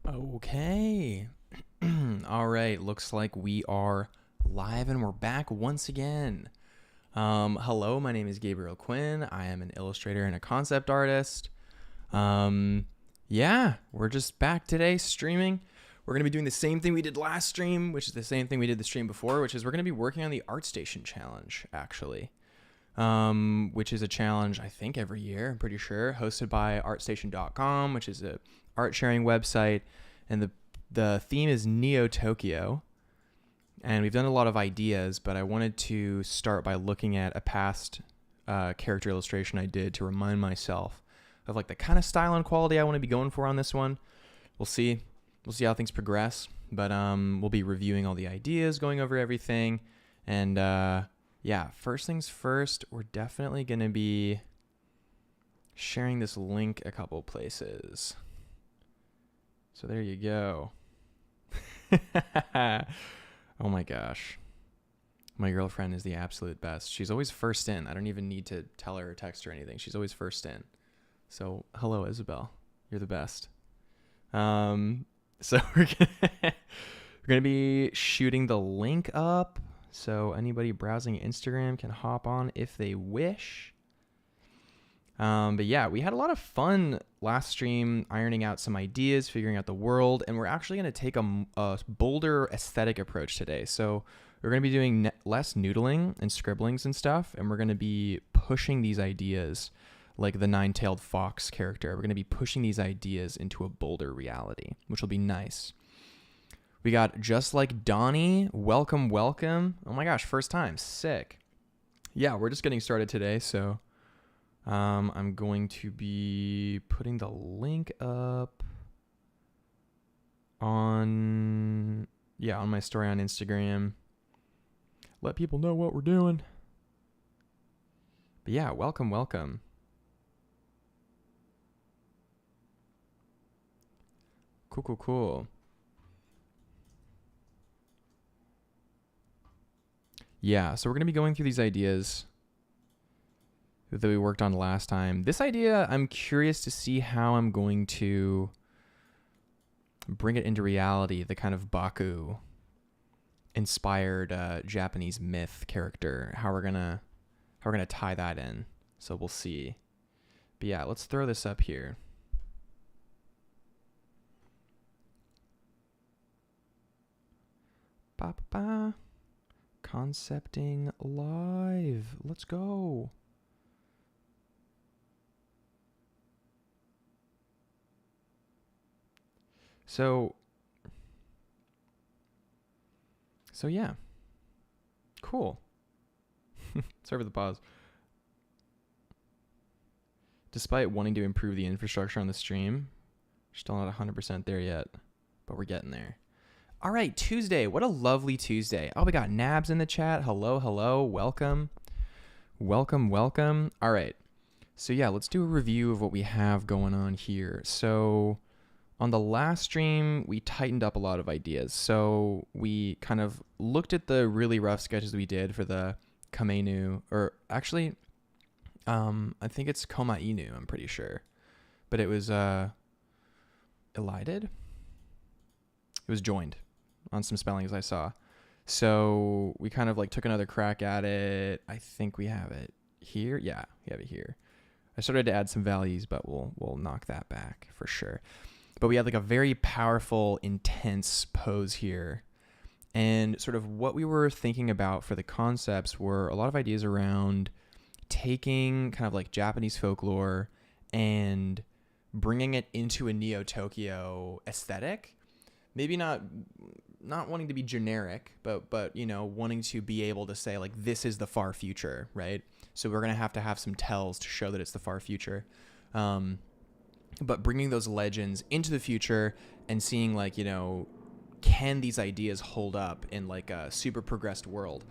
Okay. All right. Looks like we are live and we're back once again. Hello, my name is Gabriel Quinn. I am an illustrator and a concept artist. Um, yeah, we're just back today streaming. We're going to be doing the same thing we did last stream, which is the same thing we did the stream before, which is we're going to be working on the ArtStation challenge, actually. Which is a challenge, I think, every year, I'm pretty sure, hosted by artstation.com, which is a art sharing website. And the theme is Neo Tokyo. And we've done a lot of ideas, but I wanted to start by looking at a past character illustration I did to remind myself of like the kind of style and quality I want to be going for on this one. We'll see. We'll see how things progress. But we'll be reviewing all the ideas, going over everything. And yeah, first things first, we're definitely going to be sharing this link a couple places. So there you go. Oh my gosh. My girlfriend is the absolute best. She's always first in. I don't even need to tell her or text her anything. She's always first in. So hello, Isabel. You're the best. So we're gonna be shooting the link up. So anybody browsing Instagram can hop on if they wish. But yeah, we had a lot of fun last stream ironing out some ideas, figuring out the world, and we're actually going to take a bolder aesthetic approach today. So we're going to be doing less noodling and scribblings and stuff, and we're going to be pushing these ideas like the nine-tailed fox character. We're going to be pushing these ideas into a bolder reality, which will be nice. We got Just Like Donnie. Welcome, welcome. Oh my gosh, first time. Sick. Yeah, we're just getting started today, so I'm going to be putting the link up on my story on Instagram. Let people know what we're doing. But yeah, welcome, welcome. Cool, cool, cool. Yeah, so we're going to be going through these ideas that we worked on last time. This idea, I'm curious to see how I'm going to bring it into reality, the kind of Baku inspired Japanese myth character, how we're gonna tie that in. So we'll see. But yeah, let's throw this up here. Ba-ba-ba. Concepting live. Let's go. So yeah. Cool. Sorry for the pause. Despite wanting to improve the infrastructure on the stream, we're still not 100% there yet, but we're getting there. All right, Tuesday. What a lovely Tuesday. Oh, we got Nabs in the chat. Hello, hello. Welcome. Welcome, welcome. All right. So yeah, let's do a review of what we have going on here. So on the last stream, we tightened up a lot of ideas. So we kind of looked at the really rough sketches we did for the Kamenu, or actually, I think it's Koma Inu, I'm pretty sure. But it was elided? It was joined on some spellings I saw. So we kind of like took another crack at it. I think we have it here. Yeah, we have it here. I started to add some values, but we'll knock that back for sure. But we had like a very powerful, intense pose here. And sort of what we were thinking about for the concepts were a lot of ideas around taking kind of like Japanese folklore and bringing it into a Neo Tokyo aesthetic. Maybe not wanting to be generic, but you know, wanting to be able to say like this is the far future, right? So we're gonna have to have some tells to show that it's the far future. But bringing those legends into the future and seeing like, you know, can these ideas hold up in like a super progressed world?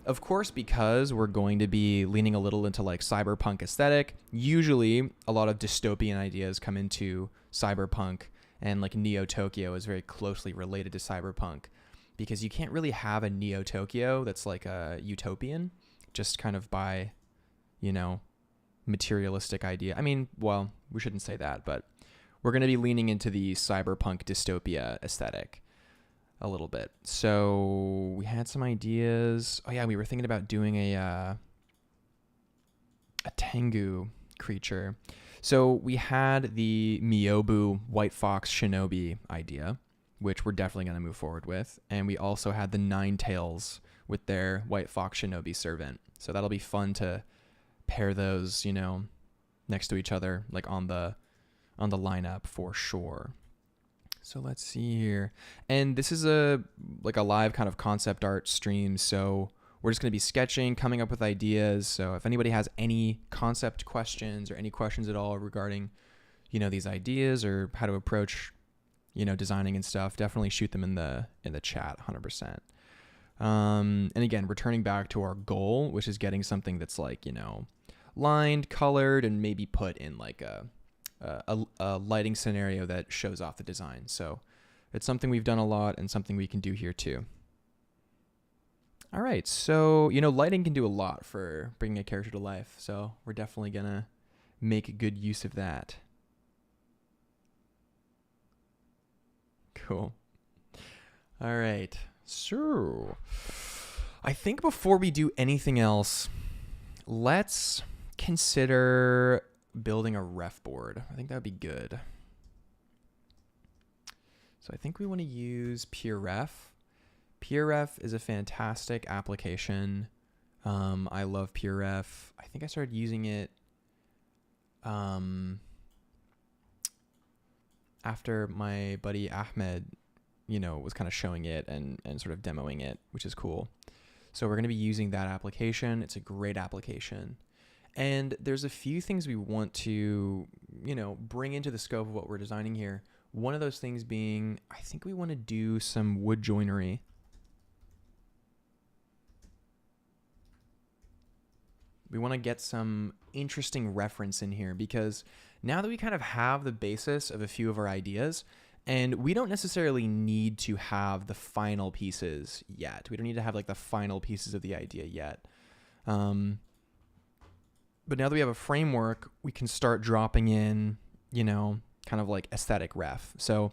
Of course, because we're going to be leaning a little into like cyberpunk aesthetic, usually a lot of dystopian ideas come into cyberpunk, and like Neo Tokyo is very closely related to cyberpunk because you can't really have a Neo Tokyo that's like a utopian just kind of by, you know, materialistic idea. I mean, well, we shouldn't say that, but we're going to be leaning into the cyberpunk dystopia aesthetic a little bit. So we had some ideas. Oh yeah, we were thinking about doing a Tengu creature. So we had the Miyobu White Fox Shinobi idea, which we're definitely going to move forward with. And we also had the Nine Tails with their White Fox Shinobi servant. So that'll be fun to pair those, you know, next to each other, like on the lineup for sure. So let's see here. And this is a live kind of concept art stream. So we're just going to be sketching, coming up with ideas. So if anybody has any concept questions or any questions at all regarding, you know, these ideas or how to approach, you know, designing and stuff, definitely shoot them in the chat 100%. And again, returning back to our goal, which is getting something that's like, you know, lined, colored, and maybe put in like a lighting scenario that shows off the design. So it's something we've done a lot and something we can do here too. All right, so, you know, lighting can do a lot for bringing a character to life, so we're definitely going to make good use of that. Cool. All right, so I think before we do anything else, let's consider building a ref board. I think that would be good. So I think we want to use PureRef. PureRef is a fantastic application. I love PureRef. I think I started using it after my buddy Ahmed, you know, was kind of showing it and sort of demoing it, which is cool. So we're going to be using that application. It's a great application. And there's a few things we want to, you know, bring into the scope of what we're designing here. One of those things being, I think we want to do some wood joinery. We want to get some interesting reference in here because now that we kind of have the basis of a few of our ideas, and we don't necessarily need to have the final pieces yet. We don't need to have like the final pieces of the idea yet. But now that we have a framework, we can start dropping in, you know, kind of like aesthetic ref. So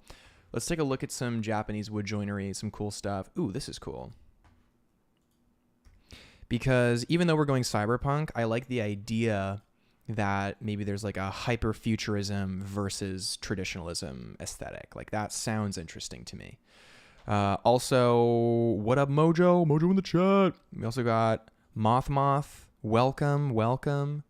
let's take a look at some Japanese wood joinery, some cool stuff. Ooh, this is cool. Because even though we're going cyberpunk, I like the idea that maybe there's like a hyper-futurism versus traditionalism aesthetic. Like that sounds interesting to me. Also, what up, Mojo? Mojo in the chat. We also got Moth. Welcome.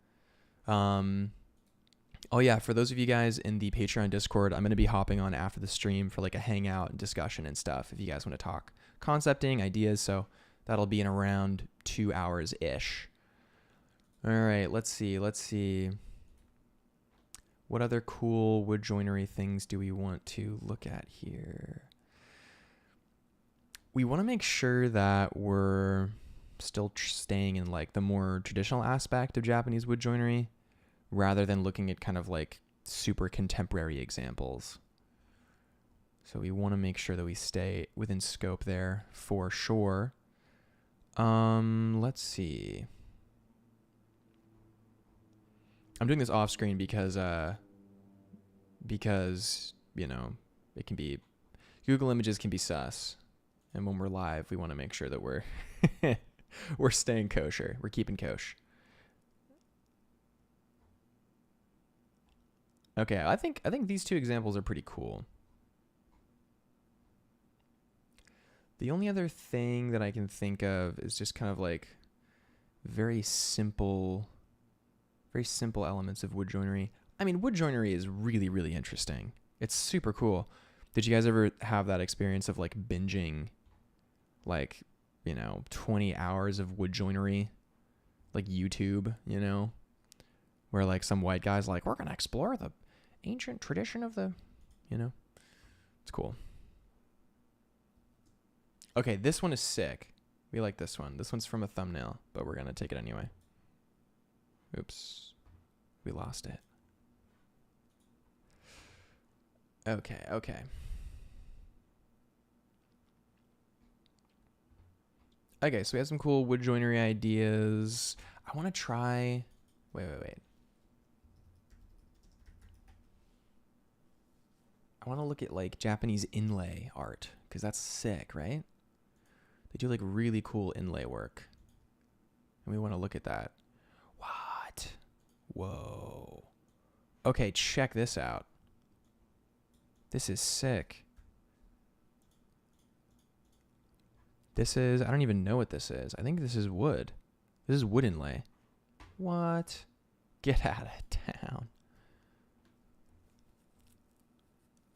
Oh yeah, for those of you guys in the Patreon Discord, I'm going to be hopping on after the stream for like a hangout and discussion and stuff if you guys want to talk concepting, ideas. So that'll be in around 2 hours-ish. All right, let's see. What other cool wood joinery things do we want to look at here? We want to make sure that we're still staying in like the more traditional aspect of Japanese wood joinery rather than looking at kind of like super contemporary examples. So we want to make sure that we stay within scope there for sure. Let's see. I'm doing this off screen because, you know, it can be, Google Images can be sus. And when we're live, we want to make sure that we're, we're staying kosher. We're keeping kosher. Okay. I think these two examples are pretty cool. The only other thing that I can think of is just kind of like very simple elements of wood joinery. I mean, wood joinery is really, really interesting. It's super cool. Did you guys ever have that experience of like binging like, you know, 20 hours of wood joinery, like YouTube, you know, where like some white guy's like, we're going to explore the ancient tradition of the, you know, it's cool. Okay, this one is sick. We like this one. This one's from a thumbnail, but we're going to take it anyway. Oops. We lost it. Okay. Okay, so we have some cool wood joinery ideas. I want to try... Wait. I want to look at like Japanese inlay art because that's sick, right? They do like really cool inlay work. And we want to look at that. What? Whoa. Okay, check this out. This is sick. This is, I don't even know what this is. I think this is wood. This is wood inlay. What? Get out of town.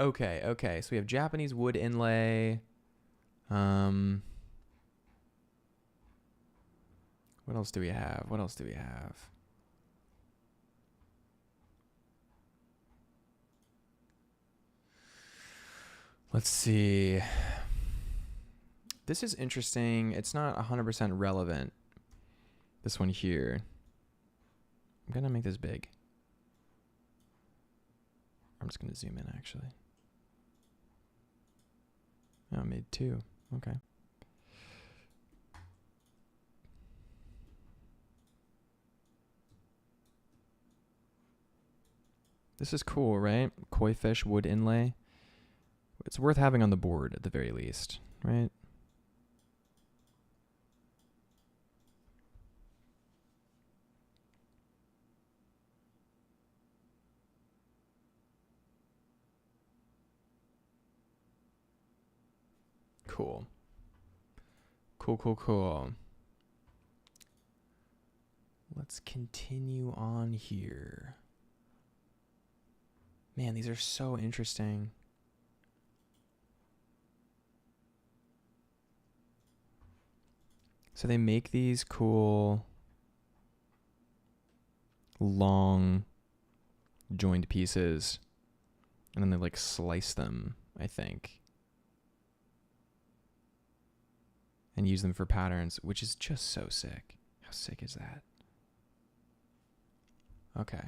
Okay. So we have Japanese wood inlay. What else do we have? Let's see. This is interesting. It's not 100% relevant. This one here. I'm going to make this big. I'm just going to zoom in, actually. Oh, I made 2. Okay. This is cool, right? Koi fish wood inlay. It's worth having on the board at the very least, right? Cool. Let's continue on here. Man, these are so interesting. So they make these cool long joined pieces and then they like slice them, I think, and use them for patterns, which is just so sick. How sick is that? Okay.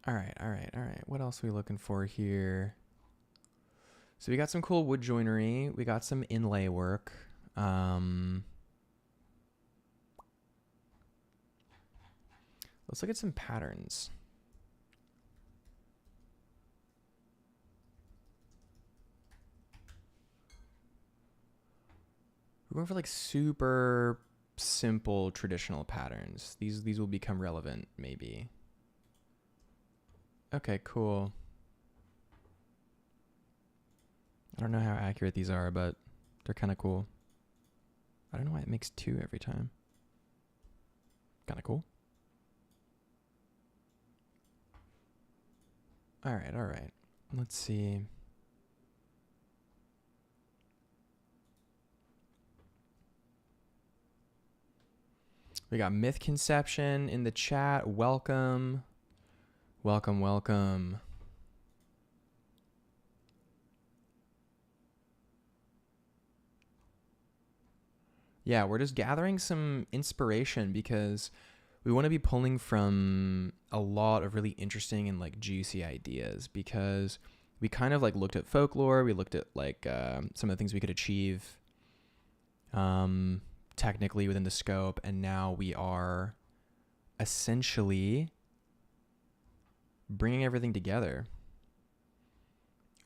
All right. What else are we looking for here? So we got some cool wood joinery. We got some inlay work. Let's look at some patterns. We're going for like super simple traditional patterns. These will become relevant maybe. Okay, cool. I don't know how accurate these are, but they're kind of cool. I don't know why it makes 2 every time. Kind of cool. All right. Let's see. We got Myth Conception in the chat. Welcome. Yeah, we're just gathering some inspiration because we want to be pulling from a lot of really interesting and like juicy ideas, because we kind of like looked at folklore. We looked at like some of the things we could achieve technically within the scope. And now we are essentially bringing everything together.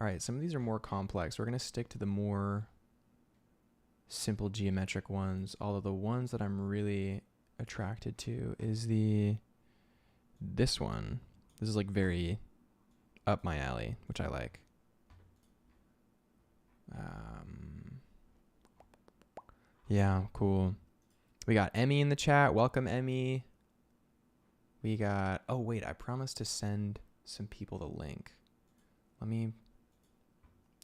All right, some of these are more complex. We're going to stick to the more simple geometric ones, although the ones that I'm really attracted to is this one. This is like very up my alley, which I like. Yeah, cool. We got Emmy in the chat. Welcome, Emmy. We got, oh wait, I promised to send some people the link. I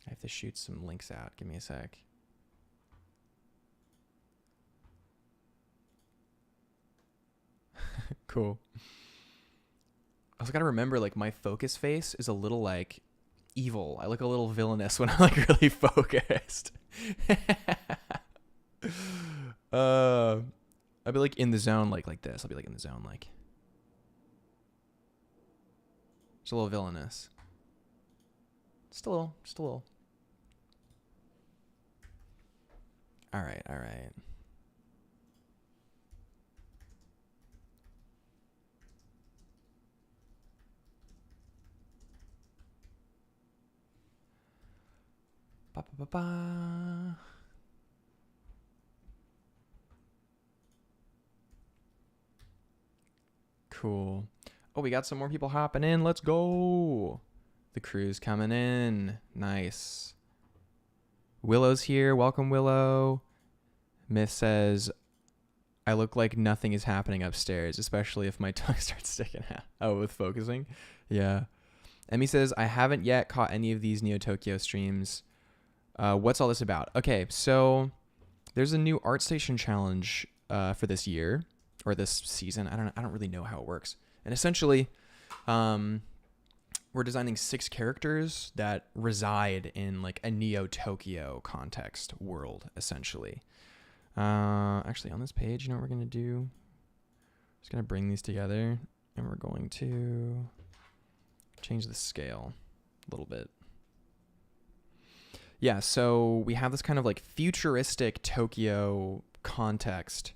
have to shoot some links out. Give me a sec. Cool. I also gotta remember, like, my focus face is a little like evil. I look a little villainous when I'm like really focused. I'll be like in the zone like this. I'll be like in the zone like. Just a little villainous. Just a little. All right, all right. Ba, ba, ba, ba. Cool. Oh, we got some more people hopping in. Let's go. The crew's coming in. Nice. Willow's here. Welcome, Willow. Myth says, I look like nothing is happening upstairs, especially if my tongue starts sticking out. Oh, with focusing? Yeah. Emmy says, I haven't yet caught any of these Neo Tokyo streams. What's all this about? Okay, so there's a new ArtStation challenge for this year, or this season. I don't really know how it works. And essentially, we're designing 6 characters that reside in like a Neo Tokyo context world, essentially. Actually, on this page, you know what we're going to do? I'm just going to bring these together, and we're going to change the scale a little bit. Yeah, so we have this kind of like futuristic Tokyo context,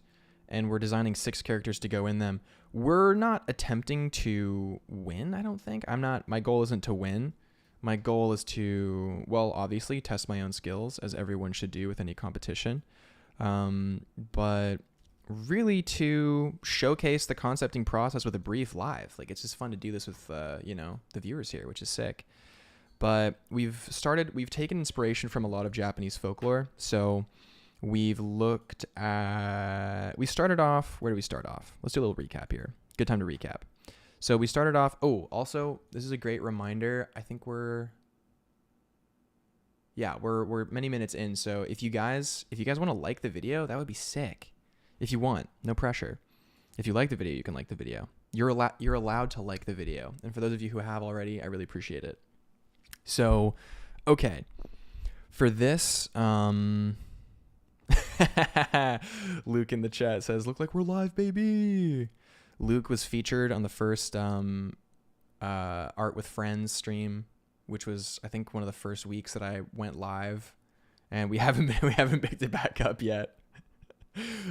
and we're designing 6 characters to go in them. We're not attempting to win, I don't think. My goal isn't to win. My goal is to, well, obviously test my own skills, as everyone should do with any competition. But really to showcase the concepting process with a brief live. Like, it's just fun to do this with, the viewers here, which is sick. But we've taken inspiration from a lot of Japanese folklore. So we started off, where do we start off? Let's do a little recap here. Good time to recap. So we started off, also, this is a great reminder. I think we're many minutes in. So if you guys want to like the video, that would be sick. If you want, no pressure. If you like the video, you can like the video. You're allowed to like the video. And for those of you who have already, I really appreciate it. So, okay. For this, Luke in the chat says, look like we're live, baby. Luke was featured on the first Art with Friends stream, which was, I think, one of the first weeks that I went live, and we haven't picked it back up yet.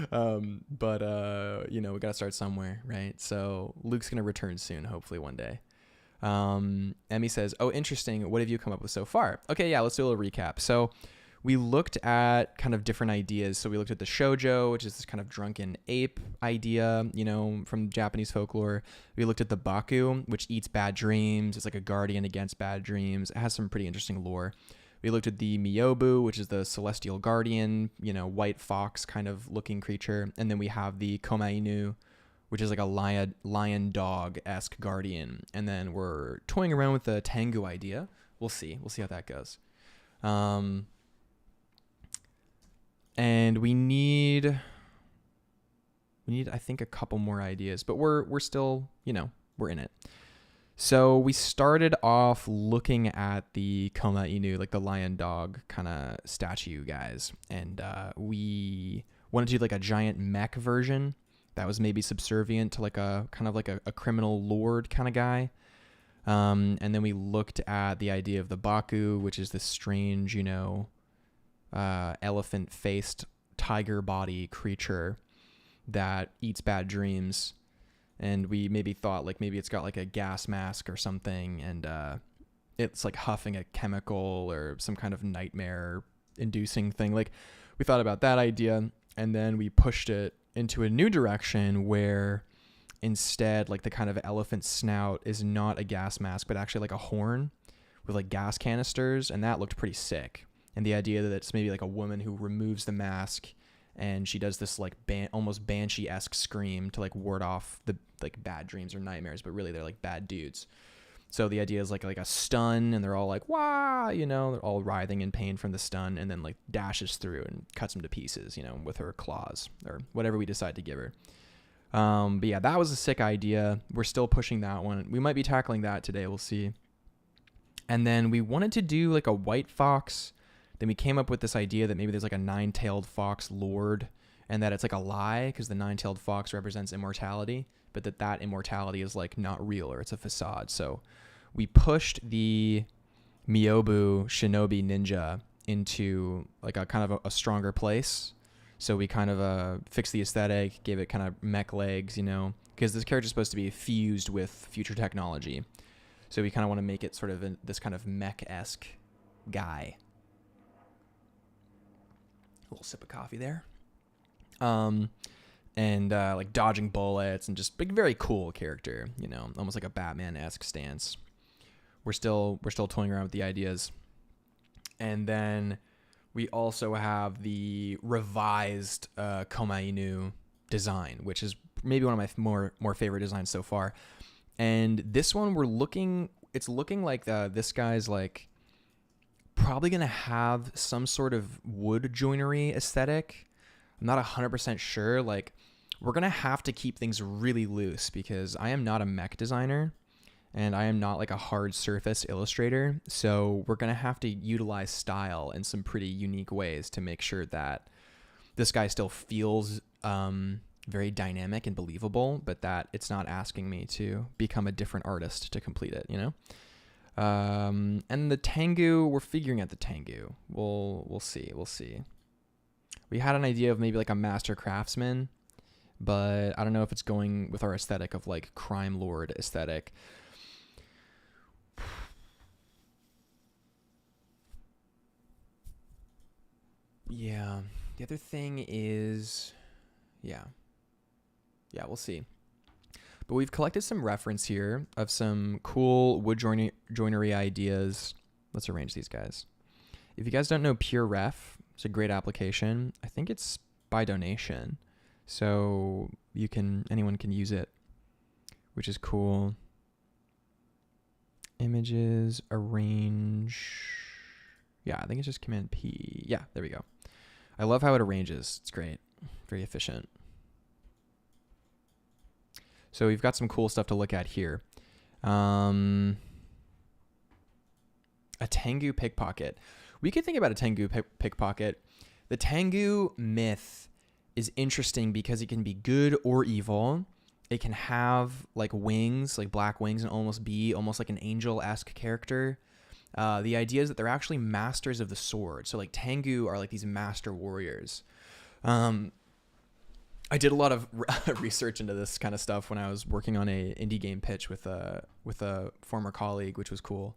But we gotta start somewhere, right? So Luke's gonna return soon, hopefully one day. Emmy says, oh, interesting. What have you come up with so far? Okay, yeah, let's do a little recap. So we looked at kind of different ideas. So we looked at the shoujo, which is this kind of drunken ape idea, from Japanese folklore. We looked at the baku, which eats bad dreams. It's like a guardian against bad dreams. It has some pretty interesting lore. We looked at the miyobu, which is the celestial guardian, white fox kind of looking creature. And then we have the komainu, which is like a lion dog-esque guardian. And then we're toying around with the Tengu idea. We'll see how that goes. And we need, I think, a couple more ideas, but we're still, we're in it. So we started off looking at the Koma Inu, like the lion dog kind of statue guys. And we wanted to do like a giant mech version that was maybe subservient to like a kind of like a criminal lord kind of guy. And then we looked at the idea of the Baku, which is this strange, elephant-faced tiger body creature that eats bad dreams. And we maybe thought like maybe it's got like a gas mask or something, and it's like huffing a chemical or some kind of nightmare inducing thing. Like, we thought about that idea, and then we pushed it into a new direction where instead like the kind of elephant snout is not a gas mask, but actually like a horn with like gas canisters, and that looked pretty sick. And the idea that it's maybe like a woman who removes the mask and she does this like almost banshee-esque scream to like ward off the like bad dreams or nightmares, but really they're like bad dudes. So the idea is like a stun, and they're all like, wah, they're all writhing in pain from the stun, and then like dashes through and cuts them to pieces, with her claws or whatever we decide to give her. But yeah, that was a sick idea. We're still pushing that one. We might be tackling that today. We'll see. And then we wanted to do like a white fox. Then we came up with this idea that maybe there's like a 9-tailed fox lord, and that it's like a lie because the 9-tailed fox represents immortality, but that immortality is like not real, or it's a facade. So we pushed the Miyobu shinobi ninja into like a kind of a stronger place. So we kind of fixed the aesthetic, gave it kind of mech legs, you know, because this character is supposed to be fused with future technology. So we kind of want to make it sort of this kind of mech-esque guy. A little sip of coffee there. And like dodging bullets and just big, very cool character, you know, almost like a Batman-esque stance. We're still toying around with the ideas. And then we also have the revised Koma Inu design, which is maybe one of my more favorite designs so far. And this one it's looking like this guy's like probably going to have some sort of wood joinery aesthetic. I'm not 100% sure. Like, we're going to have to keep things really loose because I am not a mech designer and I am not like a hard surface illustrator. So we're going to have to utilize style in some pretty unique ways to make sure that this guy still feels very dynamic and believable, but that it's not asking me to become a different artist to complete it, you know? And the Tengu, we're figuring out the Tengu. We'll see. We had an idea of maybe like a master craftsman, but I don't know if it's going with our aesthetic of like crime lord aesthetic. Yeah. The other thing is, yeah, we'll see. But we've collected some reference here of some cool wood joinery ideas. Let's arrange these guys. If you guys don't know Pure Ref, it's a great application. I think it's by donation, so anyone can use it, which is cool. Images, arrange. Yeah, I think it's just Command P. Yeah, there we go. I love how it arranges. It's great. Very efficient. So we've got some cool stuff to look at here. A Tengu pickpocket. We could think about a Tengu pickpocket. The Tengu myth is interesting because it can be good or evil. It can have like wings, like black wings, and almost be almost like an angel-esque character. The idea is that they're actually masters of the sword. So like Tengu are like these master warriors. I did a lot of research into this kind of stuff when I was working on a indie game pitch with a former colleague, which was cool.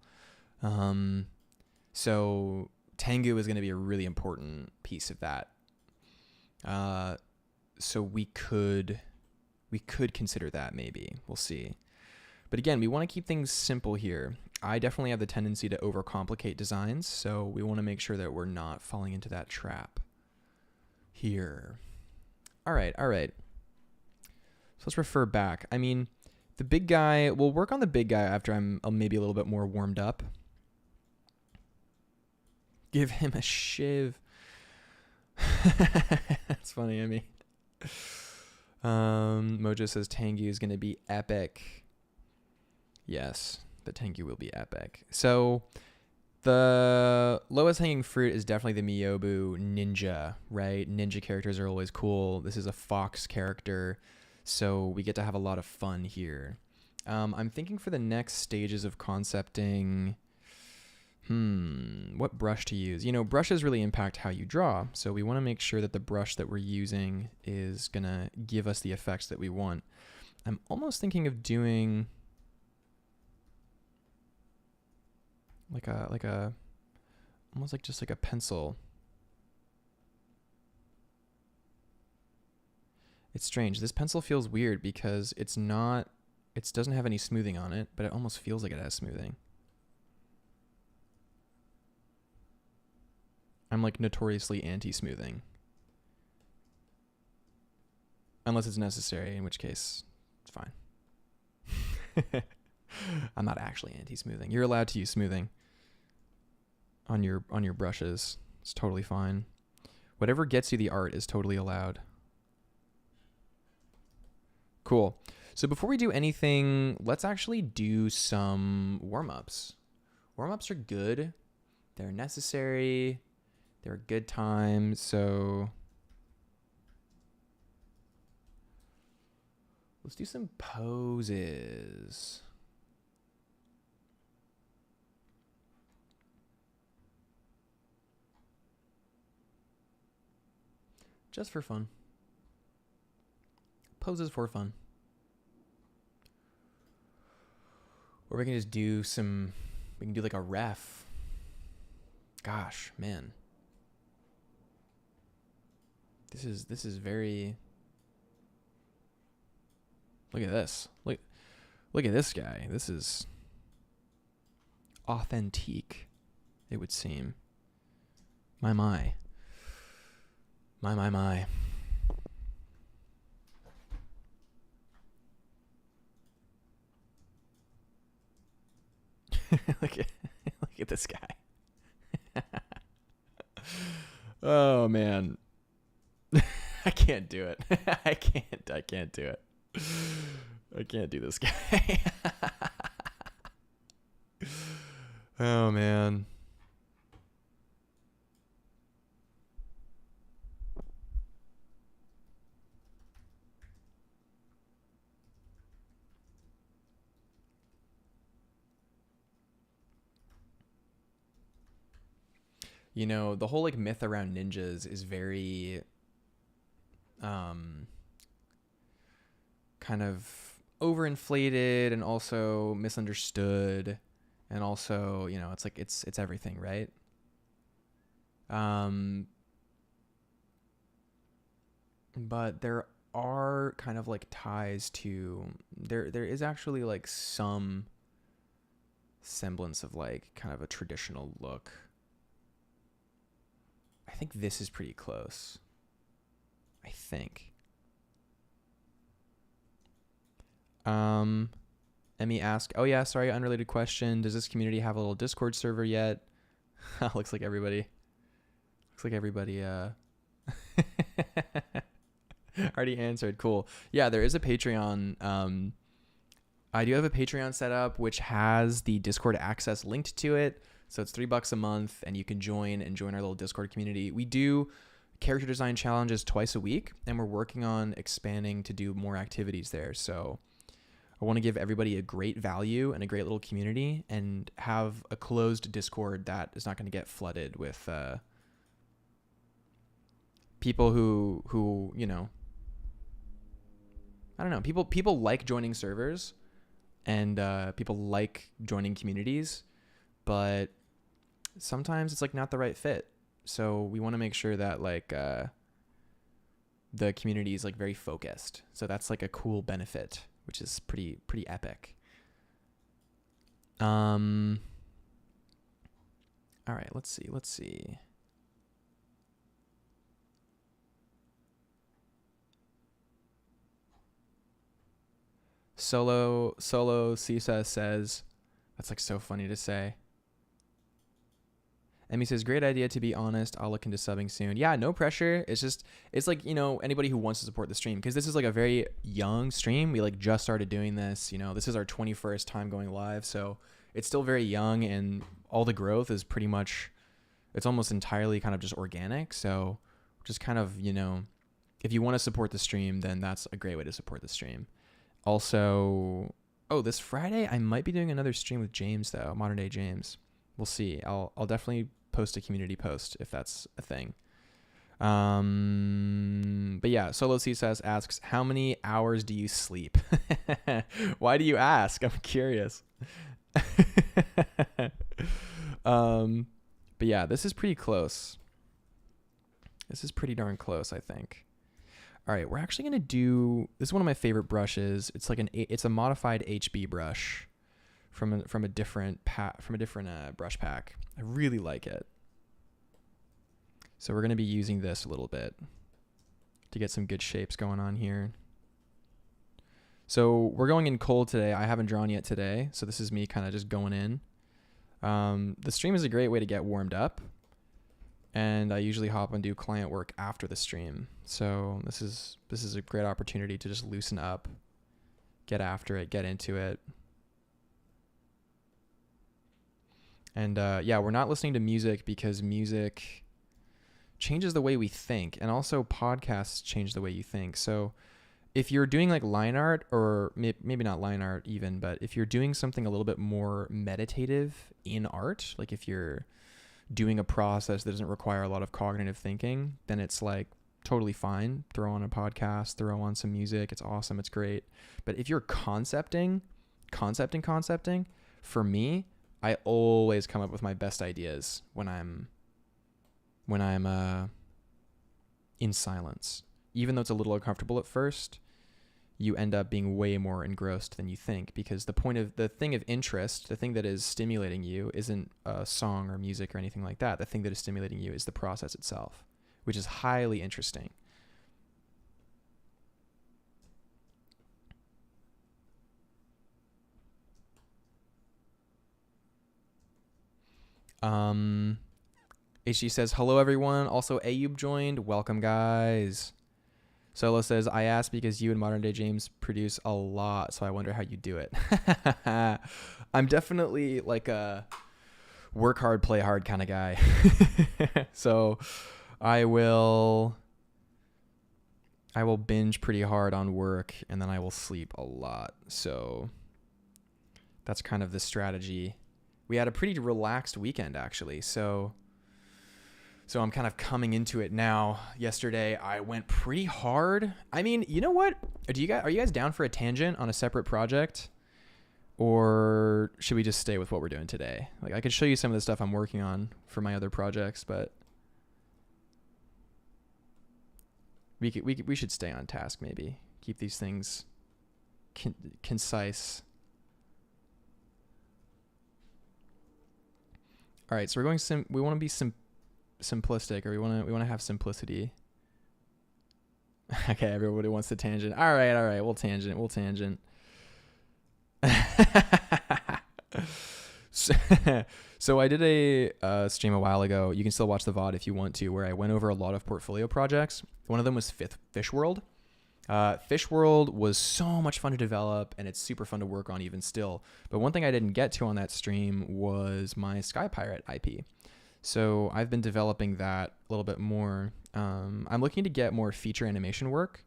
So Tengu is going to be a really important piece of that. So we could consider that maybe. We'll see. But again, we want to keep things simple here. I definitely have the tendency to overcomplicate designs, so we want to make sure that we're not falling into that trap here. All right. So let's refer back. I mean, the big guy, we'll work on the big guy after I'm maybe a little bit more warmed up. Give him a shiv. That's funny, I mean. Mojo says Tengu is going to be epic. Yes, the Tengu will be epic. So the lowest hanging fruit is definitely the Miyobu ninja, right? Ninja characters are always cool. This is a fox character, so we get to have a lot of fun here. I'm thinking for the next stages of concepting, what brush to use? You know, brushes really impact how you draw, so we want to make sure that the brush that we're using is going to give us the effects that we want. I'm almost thinking of doing like a almost like just like a pencil. It's strange. This pencil feels weird because it doesn't have any smoothing on it, but it almost feels like it has smoothing. I'm like notoriously anti-smoothing. Unless it's necessary, in which case it's fine. I'm not actually anti-smoothing. You're allowed to use smoothing on your brushes. It's totally fine. Whatever gets you the art is totally allowed. Cool. So before we do anything, let's actually do some warm-ups. Warm-ups are good. They're necessary. They're a good time. So let's do some poses. Just for fun. Poses for fun. Or we can just do we can do like a ref. Gosh, man. This is very, look at this. Look at this guy. This is authentique, it would seem. My. My. look at this guy. Oh man. I can't do it. I can't do it. I can't do this guy. Oh man. You know, the whole like myth around ninjas is very kind of overinflated and also misunderstood, and also, you know, it's like it's everything, right? But there are kind of like ties to there is actually like some semblance of like kind of a traditional look. I think this is pretty close. I think. Emmy asked, oh yeah, sorry, unrelated question. Does this community have a little Discord server yet? Looks like everybody already answered. Cool. Yeah, there is a Patreon. I do have a Patreon set up which has the Discord access linked to it. So it's $3 a month and you can join our little Discord community. We do character design challenges twice a week, and we're working on expanding to do more activities there. So I want to give everybody a great value and a great little community, and have a closed Discord that is not going to get flooded with people who, you know, I don't know, people like joining servers, and people like joining communities, but sometimes it's like not the right fit. So we want to make sure that like the community is like very focused. So that's like a cool benefit, which is pretty epic. All right, let's see. Solo Cisa says, that's like so funny to say. Emmy says, great idea, to be honest. I'll look into subbing soon. Yeah, no pressure. It's like, you know, anybody who wants to support the stream, because this is like a very young stream. We like just started doing this, you know, this is our 21st time going live. So it's still very young, and all the growth is pretty much, it's almost entirely kind of just organic. So just kind of, you know, if you want to support the stream, then that's a great way to support the stream. Also, oh, this Friday, I might be doing another stream with James though, Modern Day James. We'll see. I'll definitely post a community post if that's a thing. But yeah, Solo CSS asks, how many hours do you sleep? Why do you ask? I'm curious. But yeah, this is pretty close. This is pretty darn close, I think. All right, we're actually going to do, this is one of my favorite brushes. It's like it's a modified HB brush from a different brush pack. I really like it. So we're going to be using this a little bit to get some good shapes going on here. So we're going in cold today. I haven't drawn yet today, so this is me kind of just going in. The stream is a great way to get warmed up, and I usually hop and do client work after the stream. So this is a great opportunity to just loosen up, get after it, get into it. And yeah, we're not listening to music because music changes the way we think, and also podcasts change the way you think. So if you're doing like line art, or maybe not line art even, but if you're doing something a little bit more meditative in art, like if you're doing a process that doesn't require a lot of cognitive thinking, then it's like totally fine. Throw on a podcast, throw on some music. It's awesome. It's great. But if you're concepting, for me, I always come up with my best ideas when I'm in silence. Even though it's a little uncomfortable at first, you end up being way more engrossed than you think, because the thing of interest, the thing that is stimulating you isn't a song or music or anything like that. The thing that is stimulating you is the process itself, which is highly interesting. HG says, hello everyone. Also, Ayub joined. Welcome, guys. Solo says, I asked because you and Modern Day James produce a lot, so I wonder how you do it. I'm definitely like a work hard, play hard kind of guy. So I will binge pretty hard on work, and then I will sleep a lot. So that's kind of the strategy. We had a pretty relaxed weekend, actually. So I'm kind of coming into it now. Yesterday, I went pretty hard. I mean, you know what? Are you guys down for a tangent on a separate project? Or should we just stay with what we're doing today? Like, I could show you some of the stuff I'm working on for my other projects, but we should stay on task, maybe. Keep these things concise. All right, so we're going we want to be simplistic, or we want to have simplicity. Okay, everybody wants to tangent. All right, we'll tangent. So I did a stream a while ago. You can still watch the VOD if you want to, where I went over a lot of portfolio projects. One of them was Fish World. Fish World was so much fun to develop, and it's super fun to work on even still. But one thing I didn't get to on that stream was my Sky Pirate IP. So I've been developing that a little bit more. I'm looking to get more feature animation work.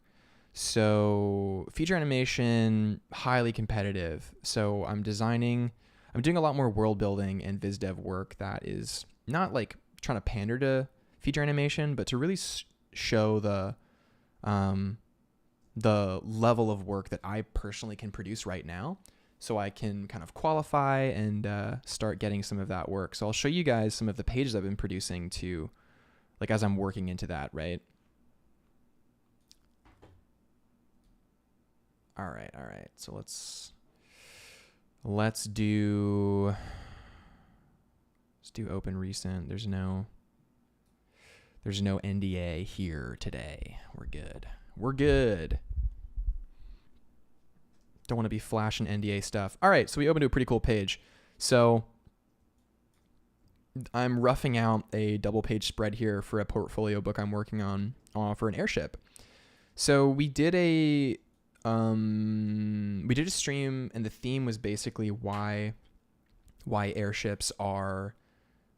So feature animation, highly competitive. So I'm doing a lot more world building and viz dev work that is not like trying to pander to feature animation, but to really show the level of work that I personally can produce right now, so I can kind of qualify and start getting some of that work. So I'll show you guys some of the pages I've been producing to, like, as I'm working into that, right? All right. So let's do open recent. There's no NDA here today. We're good. Don't want to be flashing NDA stuff. All right, so we opened to a pretty cool page. So I'm roughing out a double page spread here for a portfolio book I'm working on for an airship. So we did a stream, and the theme was basically why airships are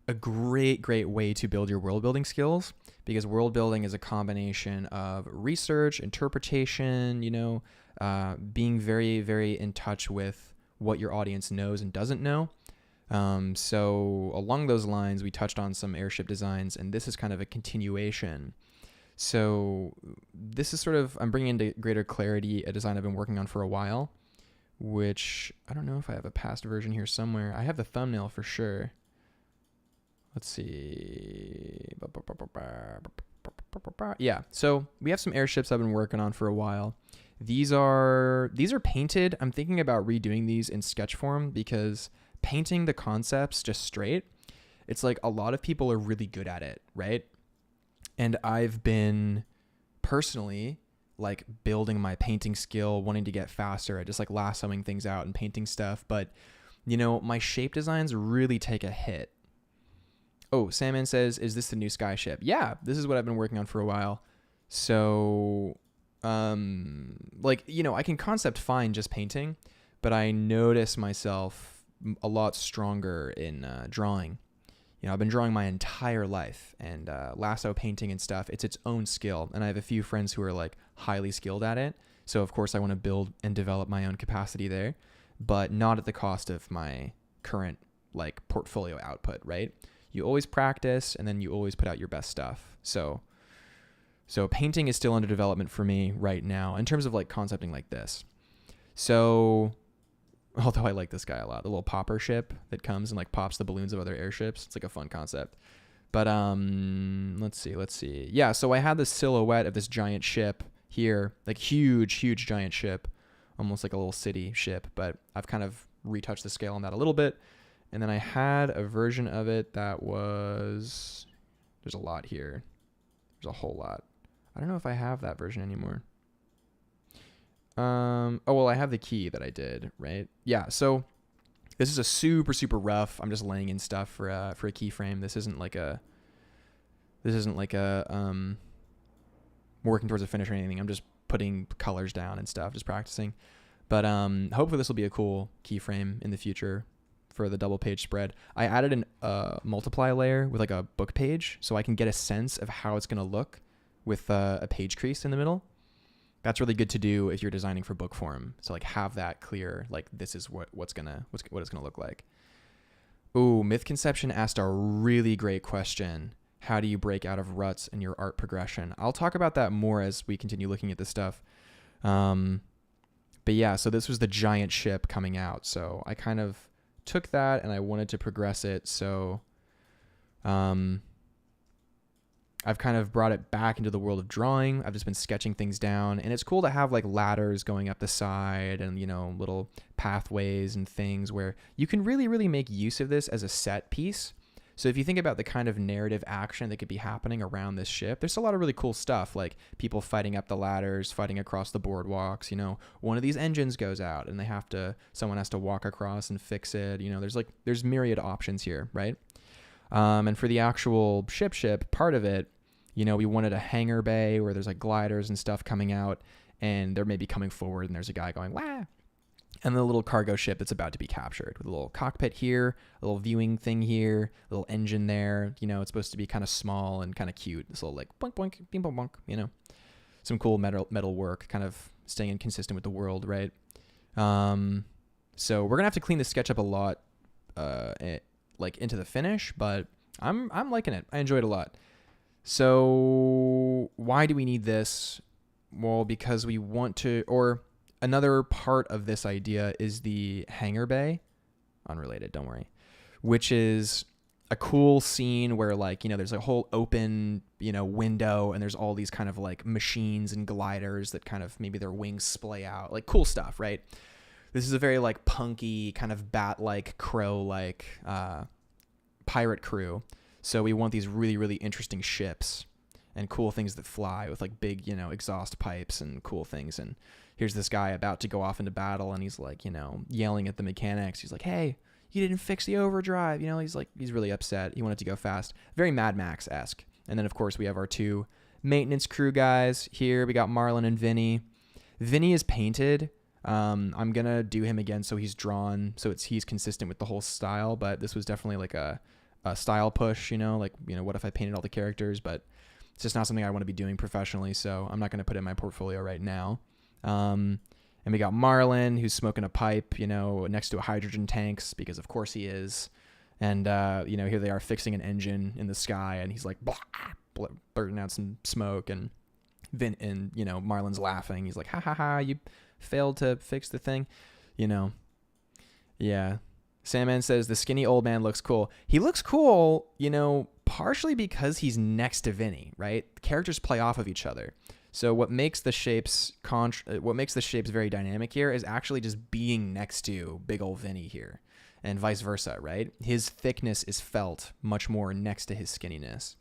a great way to build your world building skills, because world building is a combination of research, interpretation, being very, very in touch with what your audience knows and doesn't know. So along those lines, we touched on some airship designs, and this is kind of a continuation. So this is I'm bringing into greater clarity a design I've been working on for a while, which I don't know if I have a past version here somewhere. I have the thumbnail for sure. Let's see. Yeah, so we have some airships I've been working on for a while. These are painted. I'm thinking about redoing these in sketch form, because painting the concepts just straight, it's like a lot of people are really good at it, right? And I've been personally like building my painting skill, wanting to get faster at just like lassoing things out and painting stuff. But, my shape designs really take a hit. Oh, Salmon says, is this the new skyship? Yeah, this is what I've been working on for a while. So, I can concept fine just painting, but I notice myself a lot stronger in drawing. I've been drawing my entire life, and lasso painting and stuff, it's its own skill. And I have a few friends who are like highly skilled at it. So of course I want to build and develop my own capacity there, but not at the cost of my current like portfolio output, right? You always practice, and then you always put out your best stuff. So So painting is still under development for me right now in terms of like concepting like this. So, although I like this guy a lot, the little popper ship that comes and like pops the balloons of other airships. It's like a fun concept. But let's see. Yeah, so I had the silhouette of this giant ship here, like huge giant ship, almost like a little city ship, but I've kind of retouched the scale on that a little bit. And then I had a version of it that was, there's a lot here. There's a whole lot. I don't know if I have that version anymore. Oh, well, I have the key that I did, right? Yeah, so this is a super rough. I'm just laying in stuff for a keyframe. This isn't like a working towards a finish or anything. I'm just putting colors down and stuff, just practicing. But hopefully this will be a cool keyframe in the future for the double page spread. I added a multiply layer with like a book page so I can get a sense of how it's going to look with a page crease in the middle. That's really good to do if you're designing for book form. So like have that clear, like this is what it's gonna look like. Ooh, Myth Conception asked a really great question. How do you break out of ruts in your art progression? I'll talk about that more as we continue looking at this stuff. But yeah, so this was the giant ship coming out. So I kind of took that and I wanted to progress it. So I've kind of brought it back into the world of drawing. I've just been sketching things down, and it's cool to have like ladders going up the side and, you know, little pathways and things where you can really make use of this as a set piece. So if you think about the kind of narrative action that could be happening around this ship, there's a lot of really cool stuff, like people fighting up the ladders, fighting across the boardwalks. You know, one of these engines goes out and someone has to walk across and fix it. You know, there's myriad options here, right? And for the actual ship part of it, you know, we wanted a hangar bay where there's like gliders and stuff coming out, and they're maybe coming forward and there's a guy going, wah! And the little cargo ship that's about to be captured with a little cockpit here, a little viewing thing here, a little engine there. You know, it's supposed to be kind of small and kind of cute. This little like boink, boink, bing, bonk, bonk, you know, some cool metal work, kind of staying consistent with the world, right? So we're going to have to clean this sketch up a lot, like into the finish, but I'm liking it. I enjoyed it a lot. So why do we need this? Well, because we want to, or another part of this idea is the hangar bay, unrelated, don't worry, which is a cool scene where like, you know, there's a whole open, you know, window and there's all these kind of like machines and gliders that kind of maybe their wings splay out, like cool stuff, right? This is a very like punky kind of bat-like, crow-like pirate crew. So we want these really interesting ships and cool things that fly with like big, you know, exhaust pipes and cool things. And here's this guy about to go off into battle and he's like, you know, yelling at the mechanics. He's like, hey, you didn't fix the overdrive. You know, he's really upset. He wanted to go fast. Very Mad Max-esque. And then of course we have our two maintenance crew guys here. We got Marlon and Vinny. Vinny is painted. I'm going to do him again so he's drawn, so he's consistent with the whole style, but this was definitely like a style push, you know, like, you know, what if I painted all the characters, but it's just not something I want to be doing professionally, so I'm not going to put it in my portfolio right now. And we got Marlon, who's smoking a pipe, you know, next to a hydrogen tanks, because of course he is. And, you know, here they are fixing an engine in the sky, and he's like, blurting out some smoke, and you know, Marlon's laughing. He's like, ha, you failed to fix the thing, you know. Yeah. Sandman says the skinny old man looks cool. He looks cool, you know, partially because he's next to Vinny, right? The characters play off of each other. So what makes the shapes very dynamic here is actually just being next to big old Vinny here, and vice versa, right? His thickness is felt much more next to his skinniness.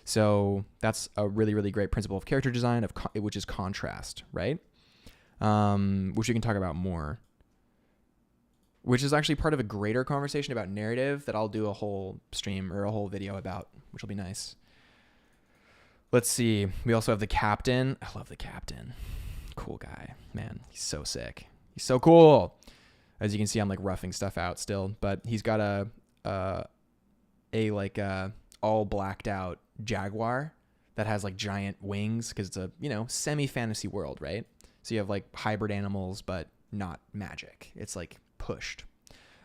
So that's a really great principle of character design, which is contrast, right? Which we can talk about more. Which is actually part of a greater conversation about narrative that I'll do a whole stream or a whole video about, which will be nice. Let's see. We also have the captain. I love the captain. Cool guy. Man, he's so sick. He's so cool. As you can see, I'm like roughing stuff out still, but he's got a all blacked out Jaguar that has like giant wings because it's a, you know, semi-fantasy world, right? So you have like hybrid animals, but not magic. It's like pushed.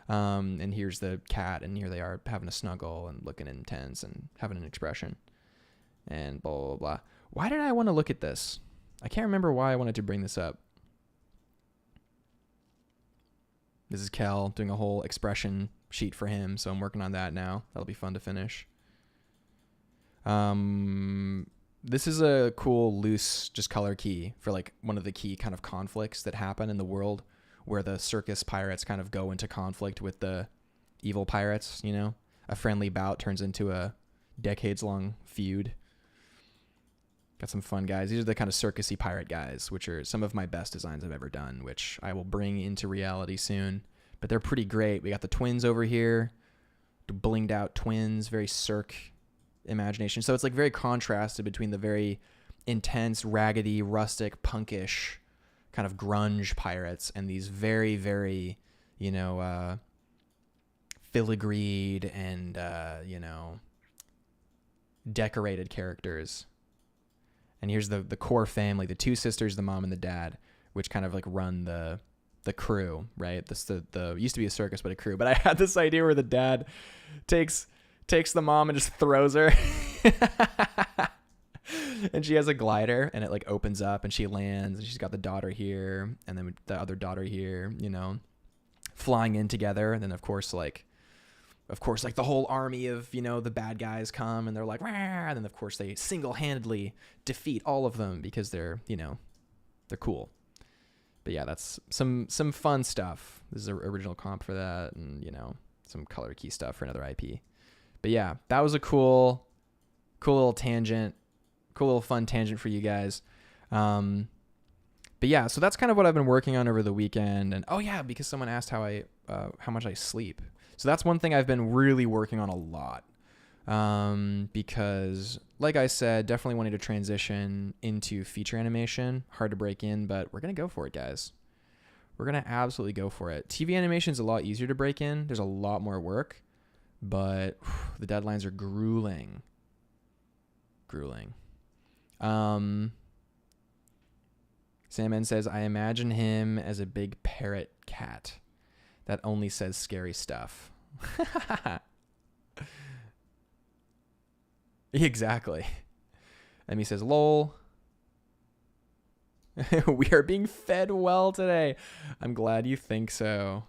And here's the cat, and here they are having a snuggle and looking intense and having an expression and blah, blah, blah. Why did I want to look at this? I can't remember why I wanted to bring this up. This is Kel doing a whole expression sheet for him, so I'm working on that now. That'll be fun to finish. This is a cool loose just color key for like one of the key kind of conflicts that happen in the world where the circus pirates kind of go into conflict with the evil pirates, you know? A friendly bout turns into a decades-long feud. Got some fun guys. These are the kind of circusy pirate guys, which are some of my best designs I've ever done, which I will bring into reality soon. But they're pretty great. We got the twins over here, the blinged out twins, very Cirque imagination. So it's like very contrasted between the very intense, raggedy, rustic, punkish kind of grunge pirates and these very, very, you know, filigreed and, you know, decorated characters. And here's the core family, the two sisters, the mom and the dad, which kind of like run the crew, right? The used to be a circus, but a crew. But I had this idea where the dad takes the mom and just throws her. And she has a glider and it like opens up and she lands and she's got the daughter here and then the other daughter here, you know, flying in together. And then of course like the whole army of, you know, the bad guys come and they're like, rah, and then of course they single-handedly defeat all of them because they're, you know, they're cool. But yeah, that's some fun stuff. This is an original comp for that and, you know, some color key stuff for another IP. But yeah, that was a cool little tangent, cool little fun tangent for you guys. But yeah, so that's kind of what I've been working on over the weekend. And oh yeah, because someone asked how much I sleep. So that's one thing I've been really working on a lot. Because like I said, definitely wanting to transition into feature animation, hard to break in, but we're going to go for it, guys. We're going to absolutely go for it. TV animation is a lot easier to break in. There's a lot more work, but the deadlines are grueling. Sam N says, I imagine him as a big parrot cat that only says scary stuff. Exactly. And he says, lol. We are being fed well today. I'm glad you think so.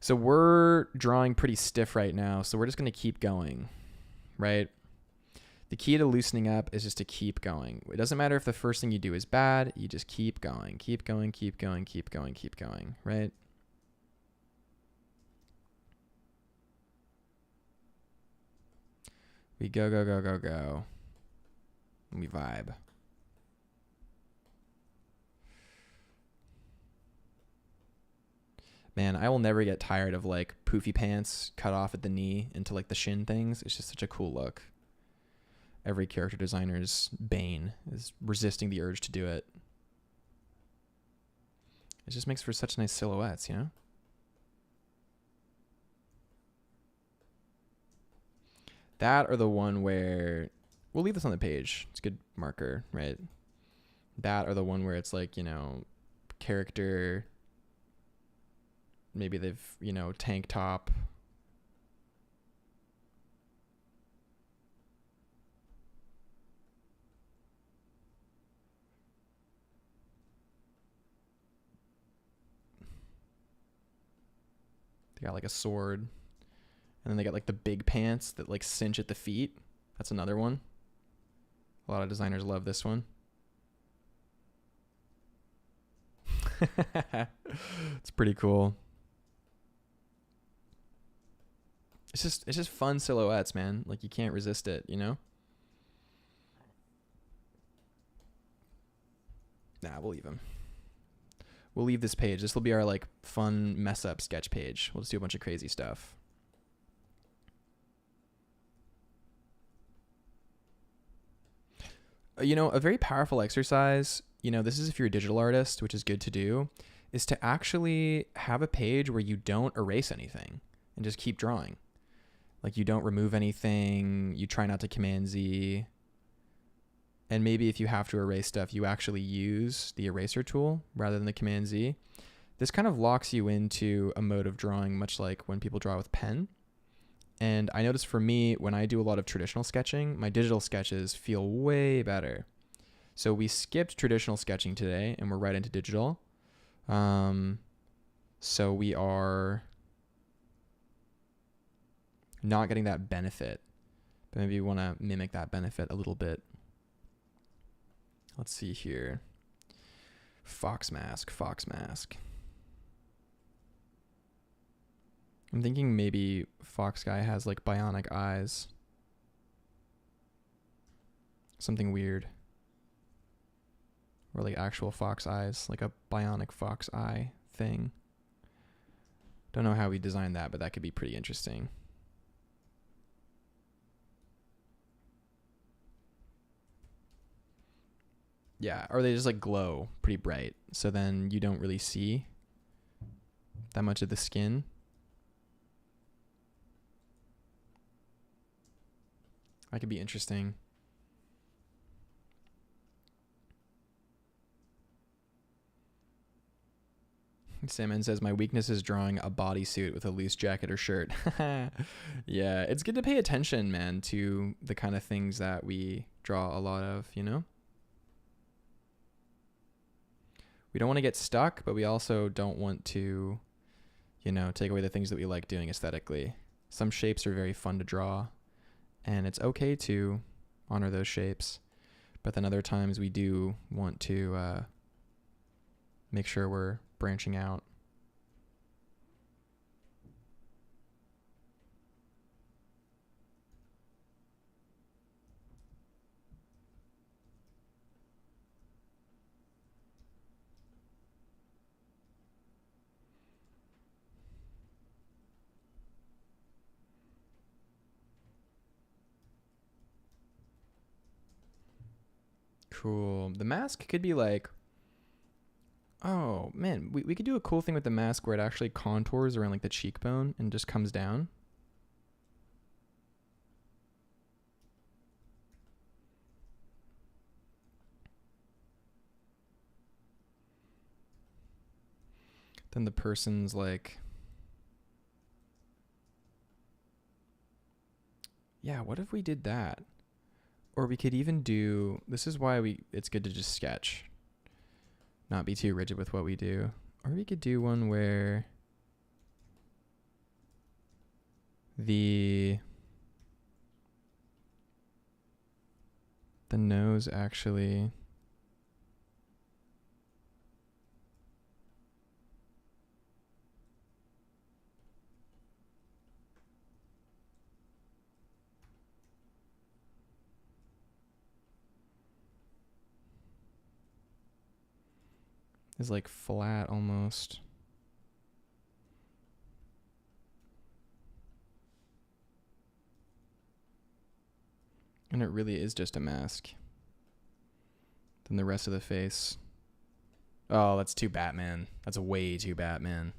So we're drawing pretty stiff right now, so we're just going to keep going, right? The key to loosening up is just to keep going. It doesn't matter if the first thing you do is bad. You just keep going, right? We go. And we vibe. Man, I will never get tired of like poofy pants cut off at the knee into like the shin things. It's just such a cool look. Every character designer's bane is resisting the urge to do it. It just makes for such nice silhouettes, you know? That or the one where, we'll leave this on the page. It's a good marker, right? That or the one where it's like, you know, character, maybe they've, you know, tank top. They got like a sword. And then they got like the big pants that like cinch at the feet. That's another one. A lot of designers love this one. It's pretty cool. It's just fun silhouettes, man. Like you can't resist it, you know? Nah, we'll leave them. We'll leave this page. This will be our like fun mess up sketch page. We'll just do a bunch of crazy stuff. You know, a very powerful exercise, you know, this is if you're a digital artist, which is good to do, is to actually have a page where you don't erase anything and just keep drawing. Like you don't remove anything, you try not to Command Z. And maybe if you have to erase stuff, you actually use the eraser tool rather than the Command Z. This kind of locks you into a mode of drawing much like when people draw with pen. And I noticed for me, when I do a lot of traditional sketching, my digital sketches feel way better. So we skipped traditional sketching today and we're right into digital. So we are not getting that benefit, but maybe we want to mimic that benefit a little bit. Let's see here. Fox mask. I'm thinking maybe Fox guy has like bionic eyes. Something weird. Or like actual fox eyes, like a bionic fox eye thing. Don't know how we designed that, but that could be pretty interesting. Yeah, or they just like glow pretty bright, so then you don't really see that much of the skin. That could be interesting. Salmon says, my weakness is drawing a bodysuit with a loose jacket or shirt. Yeah, it's good to pay attention, man, to the kind of things that we draw a lot of, you know? We don't want to get stuck, but we also don't want to, you know, take away the things that we like doing aesthetically. Some shapes are very fun to draw, and it's okay to honor those shapes. But then other times we do want to make sure we're branching out. Cool. The mask could be like, oh man, we could do a cool thing with the mask where it actually contours around like the cheekbone and just comes down. Then the person's like, yeah, what if we did that? Or we could even do, this is why it's good to just sketch, not be too rigid with what we do. Or we could do one where the nose actually is like flat almost. And it really is just a mask. Then the rest of the face. Oh, that's too Batman. That's way too Batman.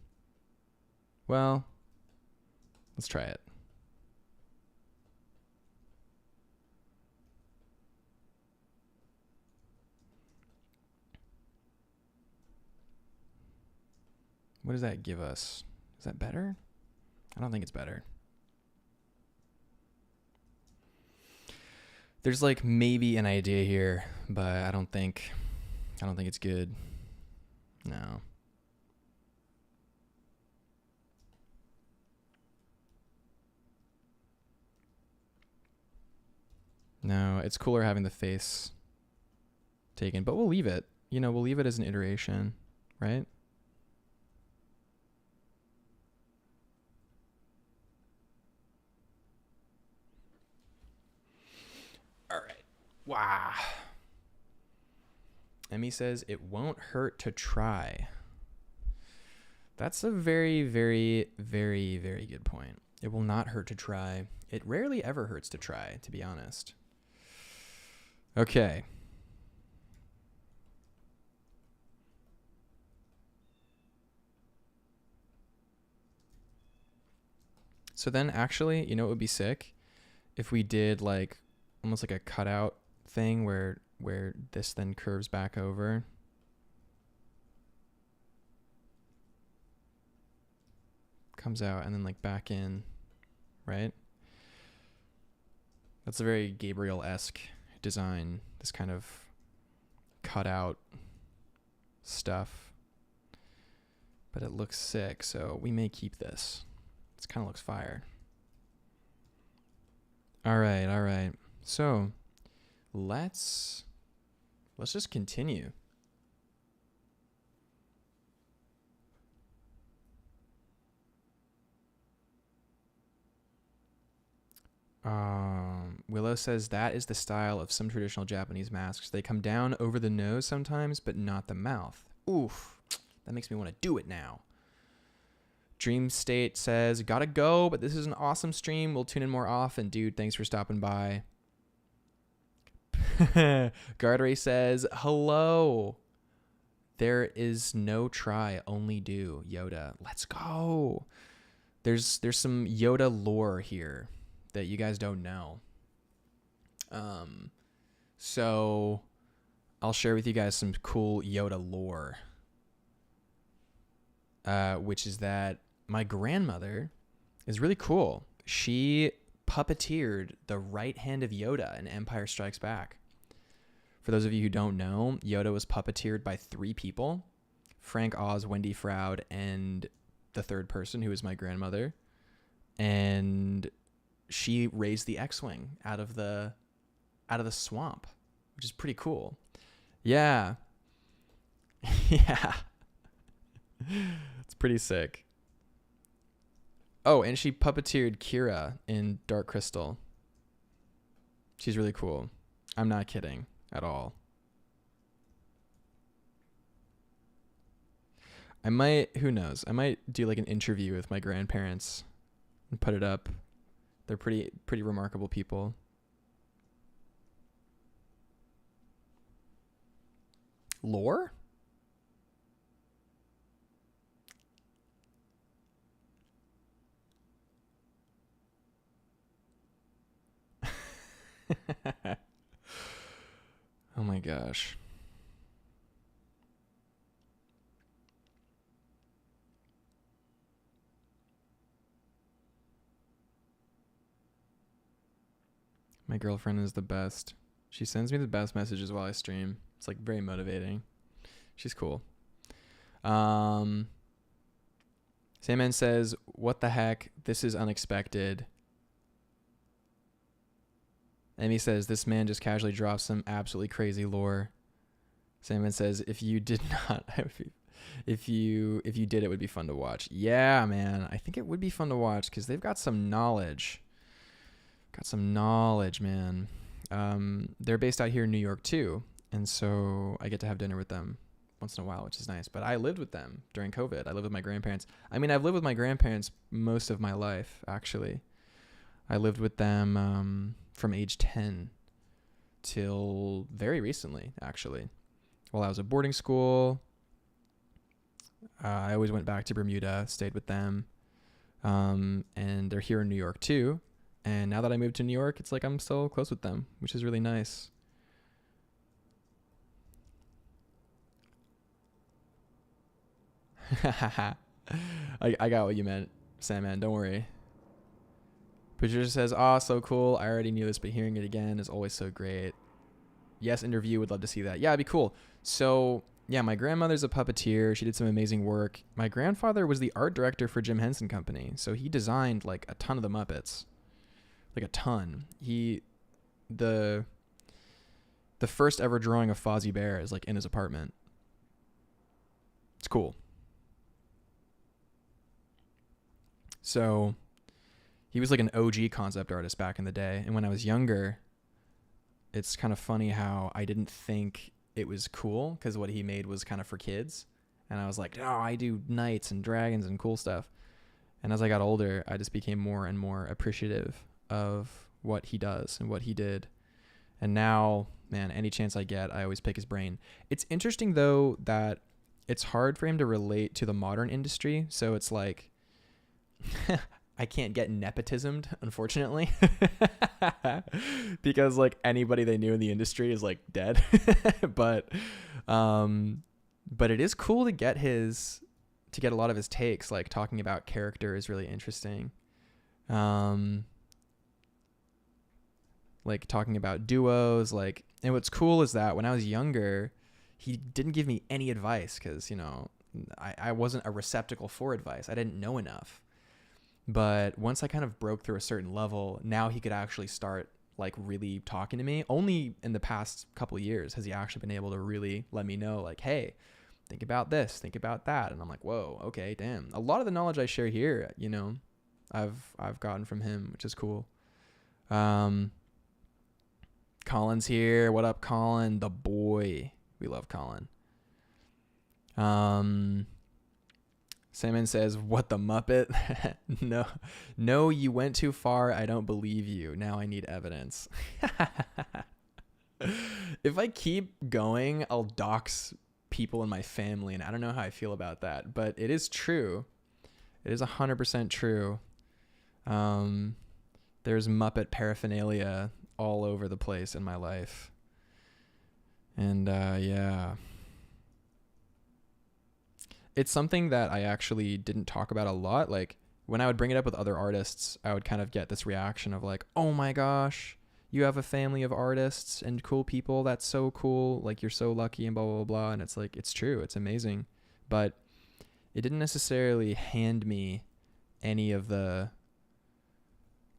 Well, let's try it. What does that give us? Is that better? I don't think it's better. There's like maybe an idea here, but I don't think it's good. No. No, it's cooler having the face taken, but we'll leave it. You know, we'll leave it as an iteration, right? All right. Wow. Emmy says it won't hurt to try. That's a very, very, very, very good point. It will not hurt to try. It rarely ever hurts to try, to be honest. Okay. So then actually, you know what would be sick? If we did like almost like a cutout thing where this then curves back over. Comes out and then like back in, right? That's a very Gabriel-esque design, this kind of cutout stuff. But it looks sick, so we may keep this. This kind of looks fire. All right. So let's just continue. Willow says that is the style of some traditional Japanese masks. They come down over the nose sometimes, but not the mouth. Oof, that makes me want to do it now. Dream State says, gotta go, but this is an awesome stream. We'll tune in more often. Dude, thanks for stopping by. Gardray says, hello. There is no try, only do. Yoda, let's go. There's some Yoda lore here that you guys don't know. So I'll share with you guys some cool Yoda lore. Which is that my grandmother is really cool. She puppeteered the right hand of Yoda in Empire Strikes Back. For those of you who don't know, Yoda was puppeteered by 3 people: Frank Oz, Wendy Froud, and the third person, who is my grandmother. And she raised the X-Wing out of the swamp, which is pretty cool. Yeah. Yeah. It's pretty sick. Oh, and she puppeteered Kira in Dark Crystal. She's really cool. I'm not kidding at all. I might, who knows? I might do like an interview with my grandparents and put it up. They're pretty remarkable people. Lore? Oh my gosh. My girlfriend is the best. She sends me the best messages while I stream. It's like very motivating. She's cool. Sandman says, what the heck? This is unexpected. Emmy says, this man just casually drops some absolutely crazy lore. Sandman says, if you did not, if you did, it would be fun to watch. Yeah, man. I think it would be fun to watch because they've got some knowledge. Man. They're based out here in New York too. And so I get to have dinner with them once in a while, which is nice. But I lived with them during COVID. I lived with my grandparents. I mean, I've lived with my grandparents most of my life, actually. I lived with them from age 10 till very recently, actually. While I was at boarding school, I always went back to Bermuda, stayed with them. And they're here in New York too. And now that I moved to New York, it's like I'm still close with them, which is really nice. I got what you meant, Sandman. Don't worry. Patricia says, so cool. I already knew this, but hearing it again is always so great. Yes, interview. Would love to see that. Yeah, it'd be cool. So, yeah, my grandmother's a puppeteer. She did some amazing work. My grandfather was the art director for Jim Henson Company. So he designed like a ton of the Muppets. Like a ton. The first ever drawing of Fozzie Bear is like in his apartment. It's cool. So he was like an OG concept artist back in the day. And when I was younger, it's kind of funny how I didn't think it was cool because what he made was kind of for kids. And I was like, I do knights and dragons and cool stuff. And as I got older, I just became more and more appreciative of what he does and what he did. And now, man, any chance I get, I always pick his brain. It's interesting, though, that it's hard for him to relate to the modern industry. So it's like, I can't get nepotismed, unfortunately, because like anybody they knew in the industry is like dead. But it is cool to get a lot of his takes. Like talking about character is really interesting. like talking about duos, like, and what's cool is that when I was younger, he didn't give me any advice because, you know, I wasn't a receptacle for advice. I didn't know enough. But once I kind of broke through a certain level, now he could actually start like really talking to me. Only in the past couple of years has he actually been able to really let me know, like, hey, think about this, think about that. And I'm like, whoa, okay, damn. A lot of the knowledge I share here, you know, I've gotten from him, which is cool. Colin's here. What up, Colin? The boy. We love Colin. Simon says, what the Muppet? No, you went too far. I don't believe you. Now I need evidence. If I keep going, I'll dox people in my family, and I don't know how I feel about that, but it is true. It is 100% true. There's Muppet paraphernalia all over the place in my life. And yeah. It's something that I actually didn't talk about a lot. Like when I would bring it up with other artists, I would kind of get this reaction of like, oh my gosh, you have a family of artists and cool people. That's so cool. Like you're so lucky and blah, blah, blah. And it's like, it's true. It's amazing. But it didn't necessarily hand me any of the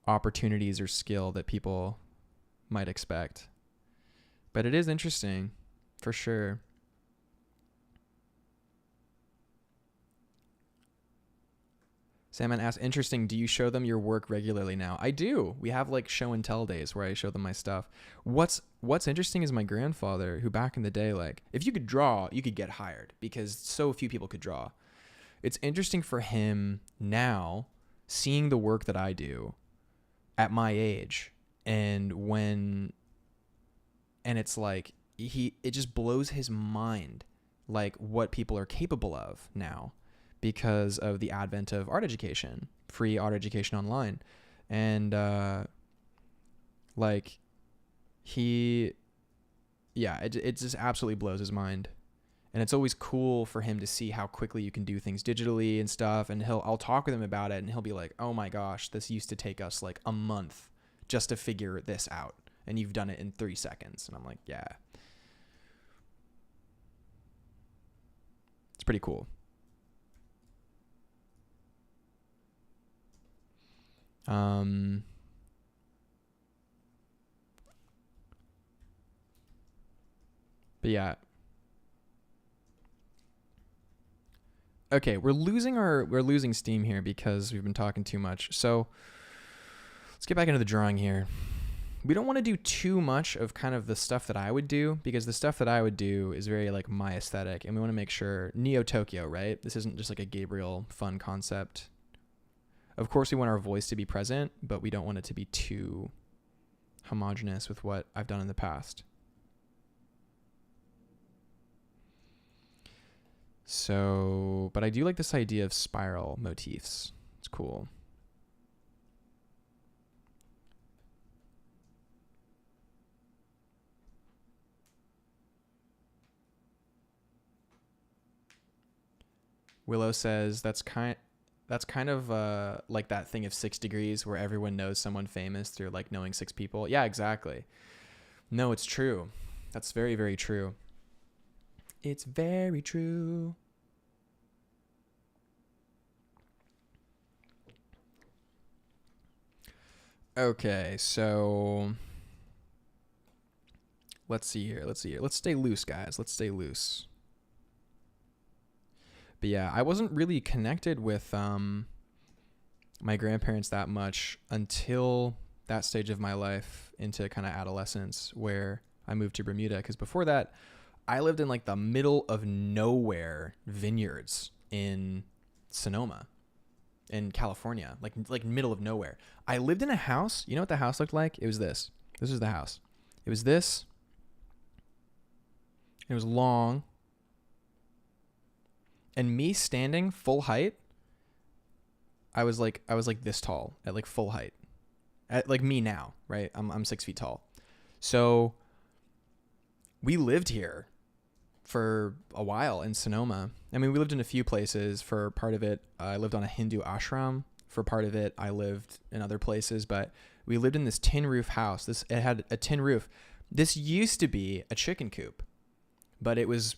opportunities or skill that people might expect. But it is interesting for sure. Salmon asks, interesting, do you show them your work regularly now? I do. We have like show and tell days where I show them my stuff. What's interesting is my grandfather, who back in the day, like, if you could draw, you could get hired because so few people could draw. It's interesting for him now, seeing the work that I do at my age, and it's like, it just blows his mind, like what people are capable of now, because of the advent of art education, free art education online. And like it just absolutely blows his mind. And it's always cool for him to see how quickly you can do things digitally and stuff. And I'll talk with him about it, and he'll be like, oh my gosh, this used to take us like a month just to figure this out, and you've done it in 3 seconds. And I'm like, yeah, it's pretty cool. But yeah. Okay, we're losing steam here because we've been talking too much. So let's get back into the drawing here. We don't want to do too much of kind of the stuff that I would do, because the stuff that I would do is very like my aesthetic, and we want to make sure Neo Tokyo, right? This isn't just like a Gabriel fun concept. Of course, we want our voice to be present, but we don't want it to be too homogenous with what I've done in the past. So, but I do like this idea of spiral motifs. It's cool. Willow says that's kind of like that thing of 6 degrees where everyone knows someone famous through like knowing 6 people. Yeah, exactly. No, it's true. That's very, very true. It's very true. Okay, so let's see here. Let's stay loose, guys. Let's stay loose. But yeah, I wasn't really connected with my grandparents that much until that stage of my life, into kind of adolescence, where I moved to Bermuda. Because before that, I lived in like the middle of nowhere vineyards in Sonoma, in California, like middle of nowhere. I lived in a house. You know what the house looked like? It was this. This was the house. It was this. It was long. And me standing full height, I was like this tall at like full height, at like me now, right? I'm 6 feet tall. So we lived here for a while in Sonoma. I mean, we lived in a few places. For part of it, I lived on a Hindu ashram. For part of it, I lived in other places, but We lived in this tin roof house. It had a tin roof. This used to be a chicken coop, but it was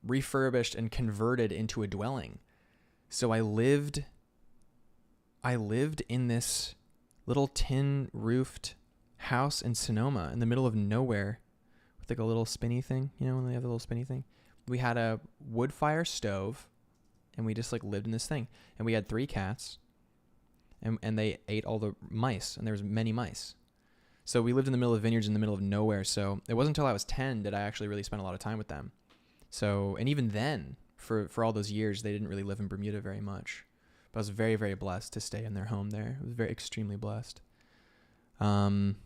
refurbished and converted into a dwelling. So I lived in this little tin roofed house in Sonoma in the middle of nowhere with like a little spinny thing, you know, when they have the little spinny thing. We had a wood fire stove and we just like lived in this thing. And we had 3 cats and they ate all the mice, and there was many mice. So we lived in the middle of vineyards in the middle of nowhere. So it wasn't until I was 10 that I actually really spent a lot of time with them. So, and even then, for all those years, they didn't really live in Bermuda very much. But I was very, very blessed to stay in their home there. I was very extremely blessed. Simon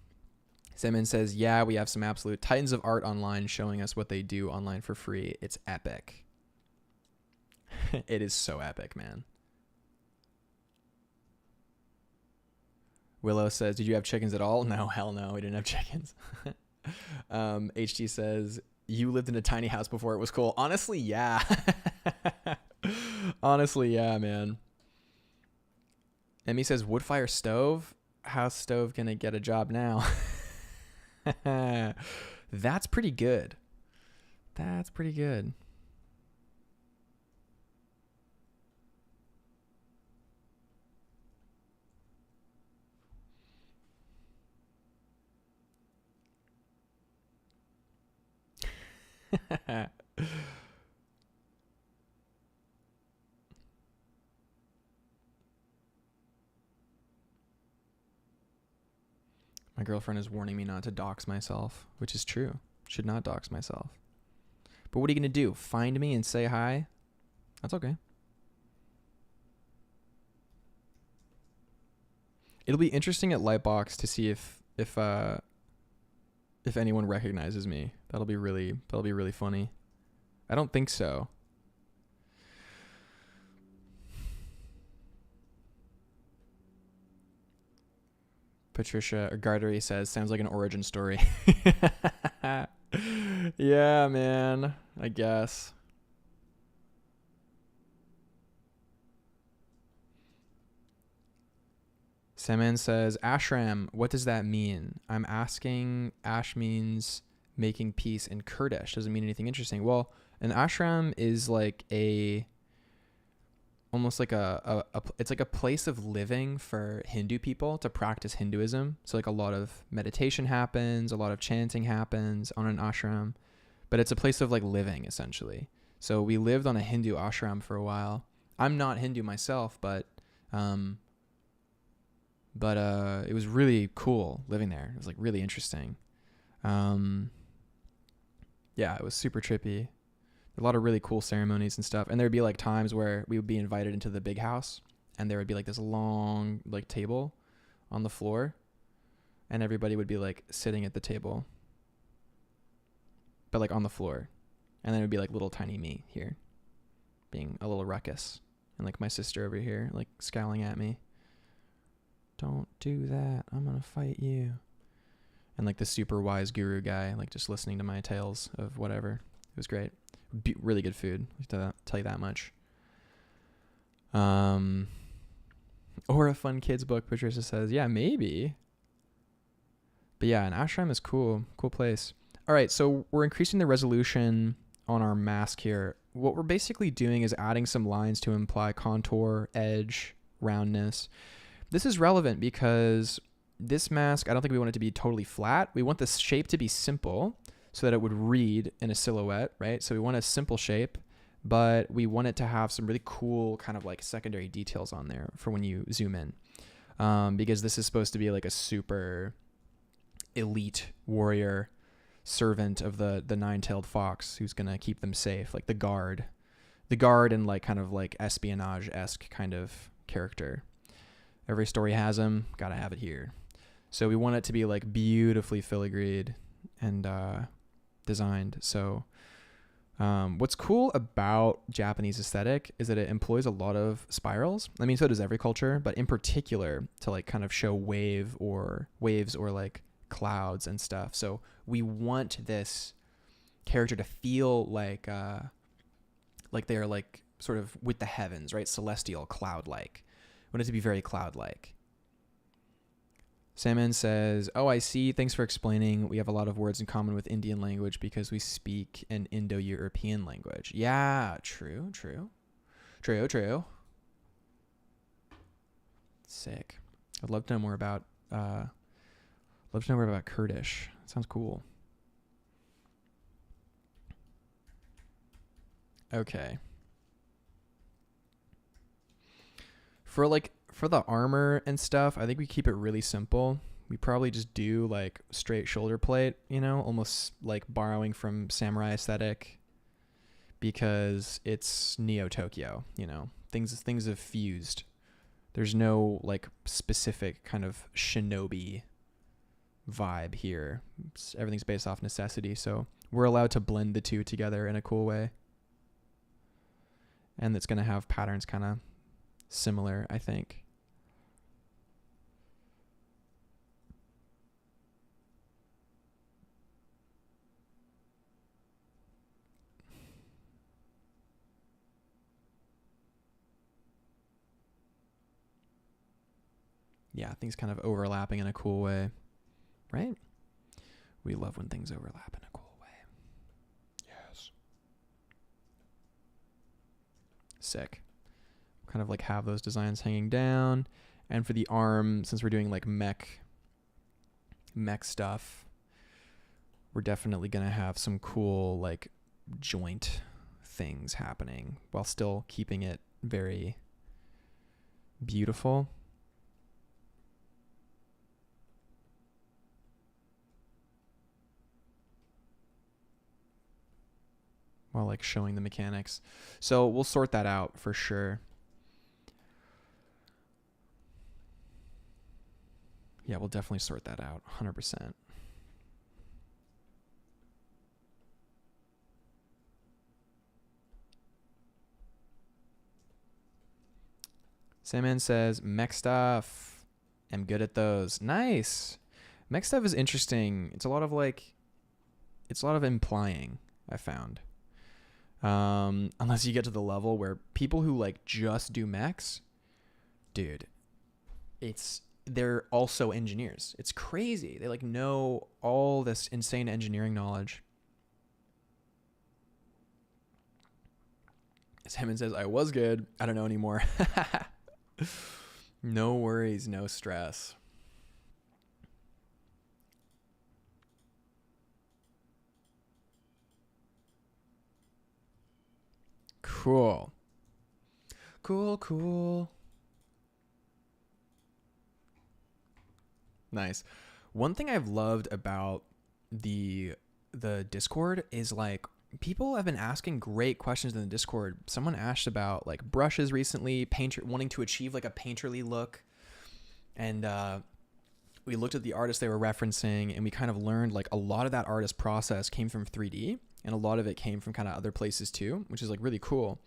says, yeah, we have some absolute titans of art online showing us what they do online for free. It's epic. It is so epic, man. Willow says, did you have chickens at all? No, hell no, we didn't have chickens. HG says, you lived in a tiny house before it was cool. Honestly, yeah. Honestly, yeah, man. Emmy says, wood fire stove? How's stove gonna get a job now? That's pretty good. That's pretty good. My girlfriend is warning me not to dox myself, which is true. Should not dox myself. But what are you going to do? Find me and say hi? That's okay. It'll be interesting at Lightbox to see if anyone recognizes me. That'll be really funny. I don't think so. Patricia or Gardery says, sounds like an origin story. Yeah, man. I guess. Seman says, ashram, what does that mean? I'm asking. Ash means making peace in Kurdish. Doesn't mean anything interesting. Well, an ashram is like almost like it's like a place of living for Hindu people to practice Hinduism. So like a lot of meditation happens, a lot of chanting happens on an ashram, but it's a place of like living essentially. So we lived on a Hindu ashram for a while. I'm not Hindu myself, but it was really cool living there. It was like really interesting. Yeah, it was super trippy. A lot of really cool ceremonies and stuff. And there'd be like times where we would be invited into the big house and there would be like this long like table on the floor and everybody would be like sitting at the table, but like on the floor. And then it would be like little tiny me here being a little ruckus and like my sister over here like scowling at me. Don't do that. I'm going to fight you. And like the super wise guru guy, like just listening to my tales of whatever. It was great. Really good food. To tell you that much. Or a fun kids book. Patricia says, yeah, maybe. But yeah, an ashram is cool. Cool place. All right. So we're increasing the resolution on our mask here. What we're basically doing is adding some lines to imply contour, edge, roundness. This is relevant because this mask, I don't think we want it to be totally flat. We want the shape to be simple so that it would read in a silhouette, right? So we want a simple shape, but we want it to have some really cool kind of like secondary details on there for when you zoom in. Because this is supposed to be like a super elite warrior servant of the nine-tailed fox who's going to keep them safe, like the guard and like kind of like espionage-esque kind of character. Every story has him, gotta have it here. So we want it to be like beautifully filigreed and designed. So what's cool about Japanese aesthetic is that it employs a lot of spirals. I mean, so does every culture, but in particular to like kind of show waves or like clouds and stuff. So we want this character to feel like they're like sort of with the heavens, right? Celestial, cloud-like. We want it to be very cloud-like. Salmon says, oh, I see. Thanks for explaining. We have a lot of words in common with Indian language because we speak an Indo-European language. Yeah, true. Sick. I'd love to know more about Kurdish. Sounds cool. Okay. For the armor and stuff, I think we keep it really simple. We probably just do like straight shoulder plate, almost like borrowing from samurai aesthetic because it's Neo Tokyo, Things have fused. There's no like specific kind of shinobi vibe here. Everything's based off necessity, so we're allowed to blend the two together in a cool way. And it's going to have patterns kind of similar, I think. Yeah, things kind of overlapping in a cool way, right? We love when things overlap in a cool way. Yes. Sick. Kind of like have those designs hanging down. And for the arm, since we're doing like mech stuff, we're definitely going to have some cool like joint things happening while still keeping it very beautiful. While like showing the mechanics. So we'll sort that out for sure. Yeah, we'll definitely sort that out 100%. Sandman says, mech stuff. I'm good at those. Nice. Mech stuff is interesting. It's a lot of implying, I found. Unless you get to the level where people who like just do mechs, dude, they're also engineers. It's crazy. They like know all this insane engineering knowledge. Simon says, I was good. I don't know anymore. No worries, no stress. Cool. Nice. One thing I've loved about the Discord is like people have been asking great questions in the Discord. Someone asked about like brushes recently, wanting to achieve like a painterly look. And we looked at the artists they were referencing and we kind of learned like a lot of that artist process came from 3D and a lot of it came from kind of other places too, which is like really cool.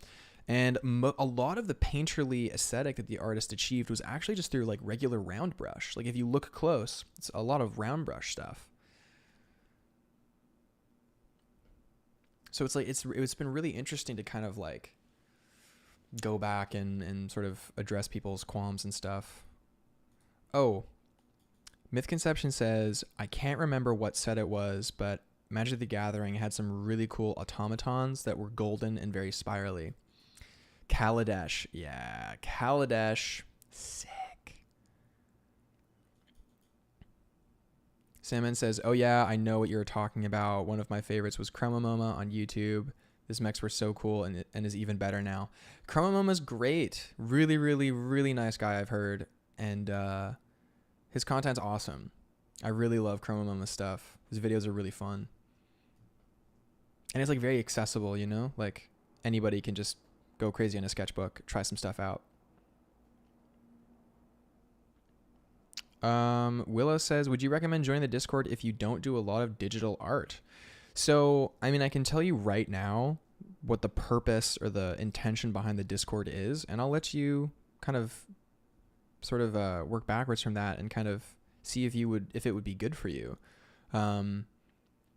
And a lot of the painterly aesthetic that the artist achieved was actually just through like regular round brush. Like if you look close, it's a lot of round brush stuff. So it's like it's been really interesting to kind of like go back and sort of address people's qualms and stuff. Oh, Mythconception says, I can't remember what set it was, but Magic the Gathering had some really cool automatons that were golden and very spirally. Kaladesh. Yeah, Kaladesh. Sick. Salmon says, oh yeah, I know what you're talking about. One of my favorites was Chromamoma on YouTube. His mechs were so cool and is even better now. Chromamoma's great. Really, really, really nice guy, I've heard. And his content's awesome. I really love Chromamoma's stuff. His videos are really fun. And it's like very accessible, you know? Like anybody can just go crazy on a sketchbook, try some stuff out. Willow says, would you recommend joining the Discord if you don't do a lot of digital art? So, I mean, I can tell you right now what the purpose or the intention behind the Discord is, and I'll let you kind of sort of work backwards from that and kind of see if it would be good for you.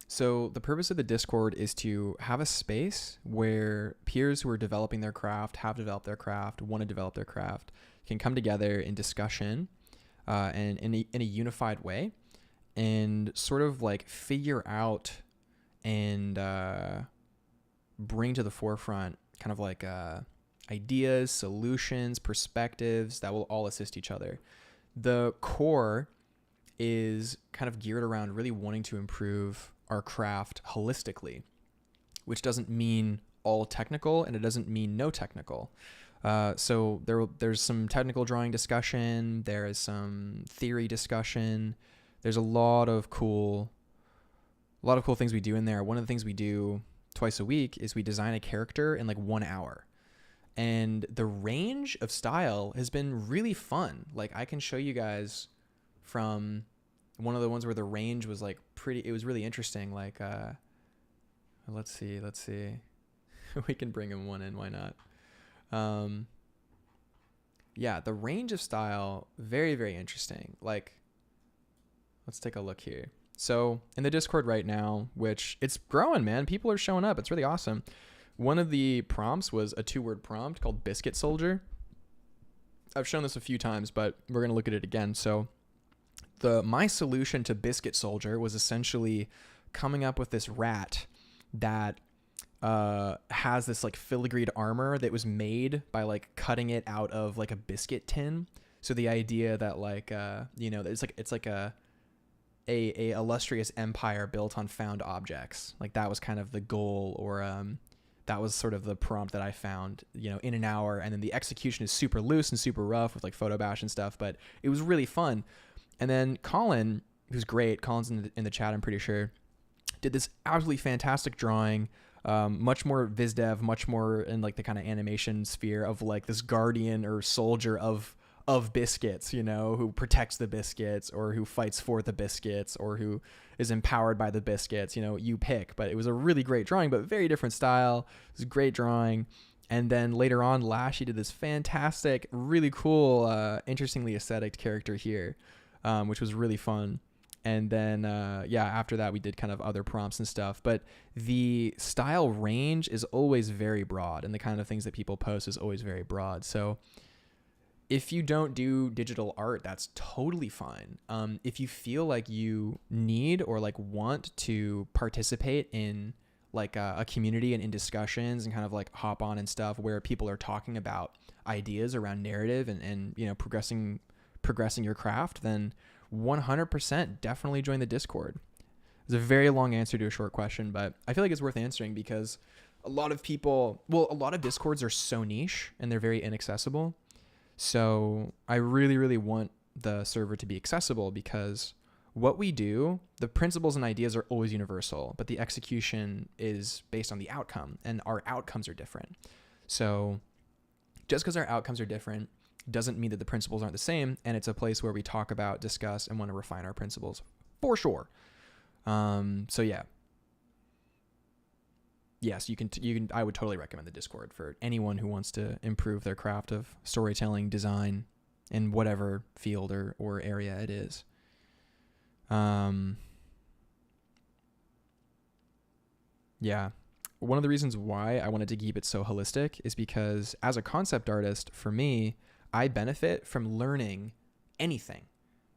So the purpose of the Discord is to have a space where peers who are developing their craft, have developed their craft, want to develop their craft, can come together in discussion and in a unified way, and sort of like figure out and bring to the forefront kind of like ideas, solutions, perspectives that will all assist each other. The core is kind of geared around really wanting to improve our craft holistically, which doesn't mean all technical and it doesn't mean no technical. So there's some technical drawing discussion, there is some theory discussion, there's a lot of cool things we do in there. One of the things we do twice a week is we design a character in like 1 hour. And the range of style has been really fun. Like I can show you guys from one of the ones where the range was like it was really interesting. Like, let's see. We can bring him one in. Why not? Yeah, the range of style, very, very interesting. Like, let's take a look here. So in the Discord right now, which it's growing, man. People are showing up. It's really awesome. One of the prompts was a 2-word prompt called Biscuit Soldier. I've shown this a few times, but we're going to look at it again. So my solution to Biscuit Soldier was essentially coming up with this rat that has this like filigreed armor that was made by like cutting it out of like a biscuit tin. So the idea that like, it's like a illustrious empire built on found objects. Like that was kind of the goal, or that was sort of the prompt that I found, in an hour. And then the execution is super loose and super rough with like photo bash and stuff, but it was really fun. And then Colin, who's great, Colin's in the chat, I'm pretty sure, did this absolutely fantastic drawing, much more VizDev, much more in like the kind of animation sphere of like this guardian or soldier of biscuits, who protects the biscuits or who fights for the biscuits or who is empowered by the biscuits, you pick. But it was a really great drawing, but very different style. It was a great drawing. And then later on, Lashy did this fantastic, really cool, interestingly aesthetic character here, which was really fun. And then, after that, we did kind of other prompts and stuff. But the style range is always very broad, and the kind of things that people post is always very broad. So if you don't do digital art, that's totally fine. If you feel like you need or like want to participate in like a community and in discussions and kind of like hop on and stuff where people are talking about ideas around narrative and progressing your craft, then 100% definitely join the Discord. It's a very long answer to a short question, but I feel like it's worth answering because a lot of Discords are so niche and they're very inaccessible. So I really, really want the server to be accessible because what we do, the principles and ideas are always universal, but the execution is based on the outcome, and our outcomes are different. So just because our outcomes are different doesn't mean that the principles aren't the same, and it's a place where we talk about, discuss, and want to refine our principles for sure. So yeah. Yes, you can. I would totally recommend the Discord for anyone who wants to improve their craft of storytelling, design, in whatever field or area it is. Yeah. One of the reasons why I wanted to keep it so holistic is because as a concept artist, for me, I benefit from learning anything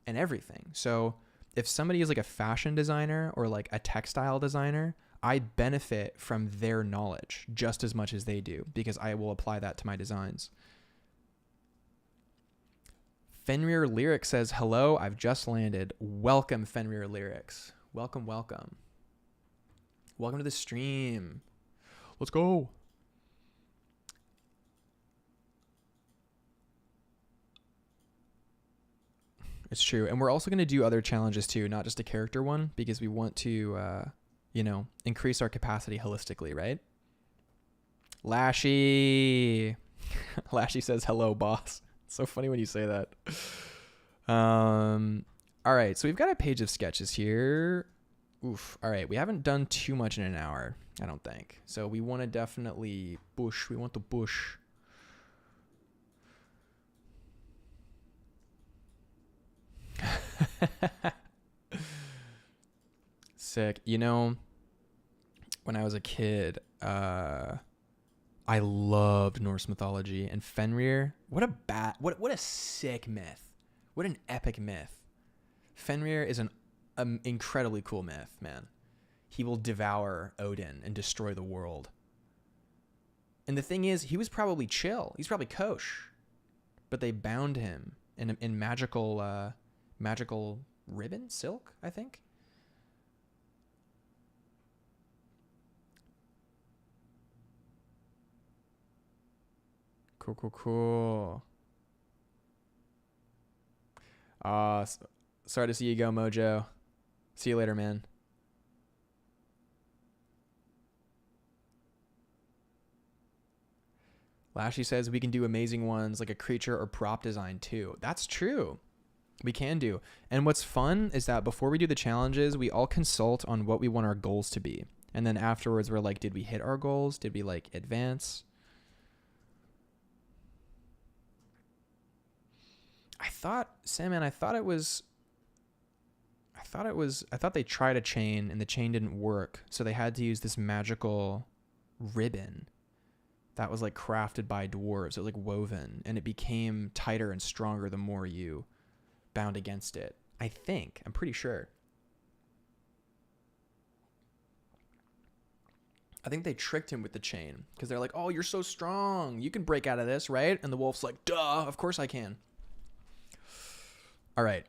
and everything. So if somebody is like a fashion designer or like a textile designer, I benefit from their knowledge just as much as they do because I will apply that to my designs. Fenrir Lyrics says, hello, I've just landed. Welcome, Fenrir Lyrics. Welcome, welcome. Welcome to the stream. Let's go. It's true. And we're also going to do other challenges too, not just a character one, because we want to, increase our capacity holistically, right? Lashy. Lashy says, hello, boss. It's so funny when you say that. All right. So we've got a page of sketches here. Oof. All right. We haven't done too much in an hour, I don't think. So we want to definitely bush. We want the bush. Sick. When I was a kid, I loved Norse mythology, and Fenrir. What a sick myth. What an epic myth. Fenrir is an incredibly cool myth, man. He will devour Odin and destroy the world. And the thing is, he was probably chill. He's probably kosher. But they bound him in magical ribbon, silk, I think. Cool. Sorry to see you go, Mojo. See you later, man. Lashy says we can do amazing ones like a creature or prop design too. That's true. We can do. And what's fun is that before we do the challenges, we all consult on what we want our goals to be. And then afterwards, we're like, did we hit our goals? Did we like advance? I thought they tried a chain and the chain didn't work. So they had to use this magical ribbon that was like crafted by dwarves. It was like woven and it became tighter and stronger the more you bound against it. I'm pretty sure. I think they tricked him with the chain because they're like, oh, you're so strong. You can break out of this, right? And the wolf's like, duh, of course I can. All right.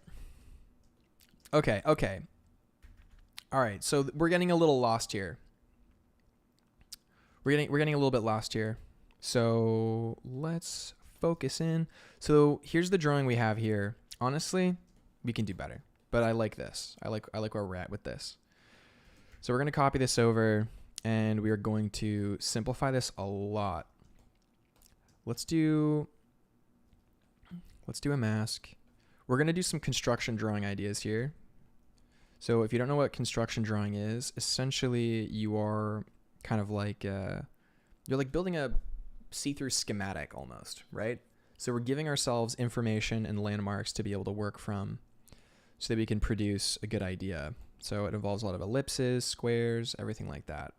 Okay. All right. So we're getting a little lost here. We're getting a little bit lost here. So let's focus in. So here's the drawing we have here. Honestly, we can do better, but I like this. I like where we're at with this. So we're going to copy this over and we are going to simplify this a lot. Let's do a mask. We're going to do some construction drawing ideas here. So if you don't know what construction drawing is, essentially you are kind of like, you're like building a see-through schematic almost, right? So we're giving ourselves information and landmarks to be able to work from so that we can produce a good idea. So it involves a lot of ellipses, squares, everything like that.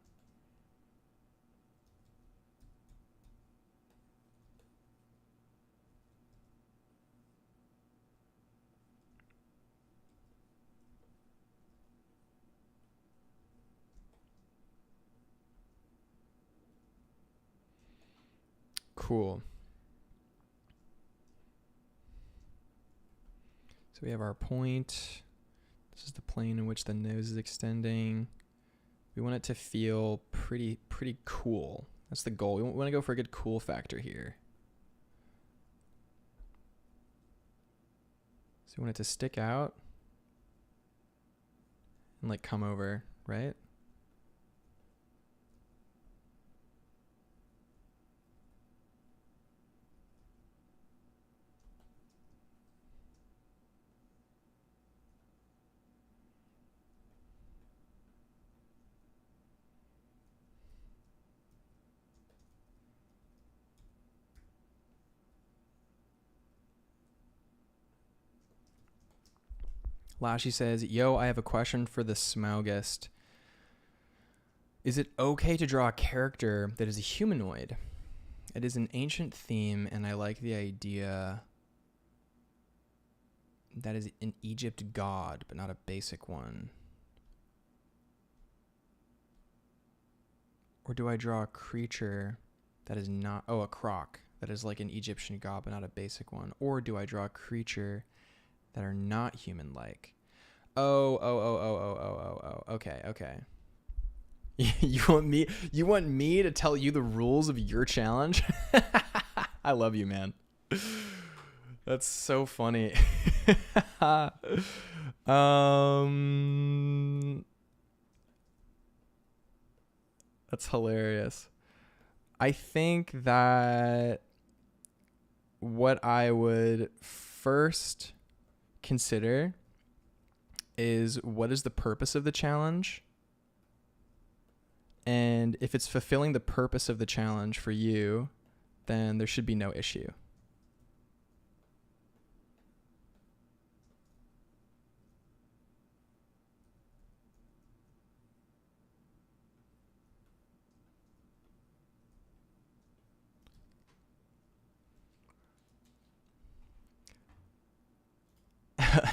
Cool. So we have our point. This is the plane in which the nose is extending. We want it to feel pretty cool. That's the goal. We want to go for a good cool factor here. So we want it to stick out and like come over, right? Lashy says, yo, I have a question for the Smaugist. Is it okay to draw a character that is a humanoid? It is an ancient theme, and I like the idea that is an Egypt god, but not a basic one. Or do I draw a creature that is not... Oh, a croc. That is like an Egyptian god, but not a basic one. Or do I draw a creature that are not human-like? Oh. Okay. You want me to tell you the rules of your challenge? I love you, man. That's so funny. That's hilarious. I think that what I would first consider is what is the purpose of the challenge? And if it's fulfilling the purpose of the challenge for you, then there should be no issue.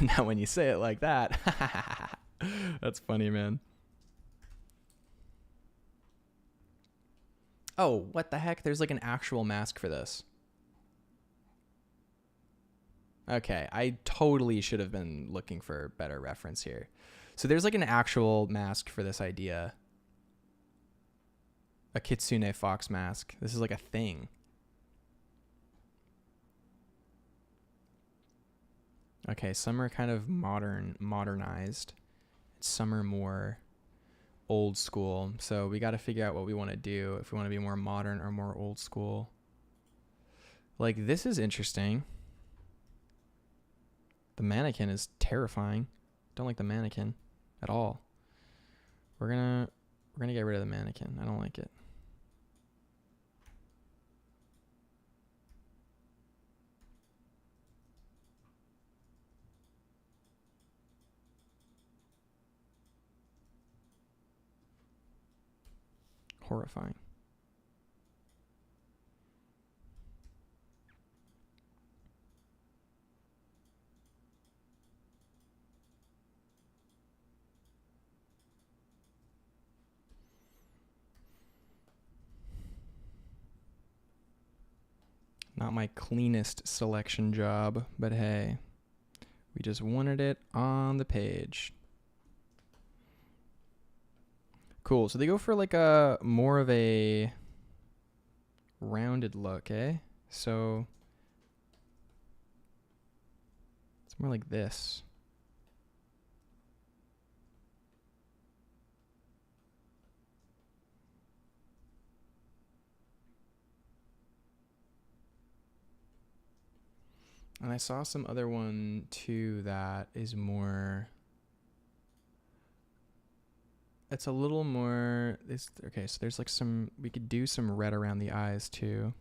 Now when you say it like that, that's funny, man. Oh, what the heck? There's like an actual mask for this. Okay, I totally should have been looking for better reference here. So there's like an actual mask for this idea. A kitsune fox mask. This is like a thing. Okay, some are kind of modernized. Some are more old school. So we got to figure out what we want to do, if we want to be more modern or more old school. Like, this is interesting. The mannequin is terrifying. Don't like the mannequin at all. We're gonna get rid of the mannequin. I don't like it. Horrifying. Not my cleanest selection job, but hey, we just wanted it on the page. Cool. So they go for like a more of a rounded look, eh? So it's more like this. And I saw some other one too that is more, it's a little more, okay, so there's like some, we could do some red around the eyes too.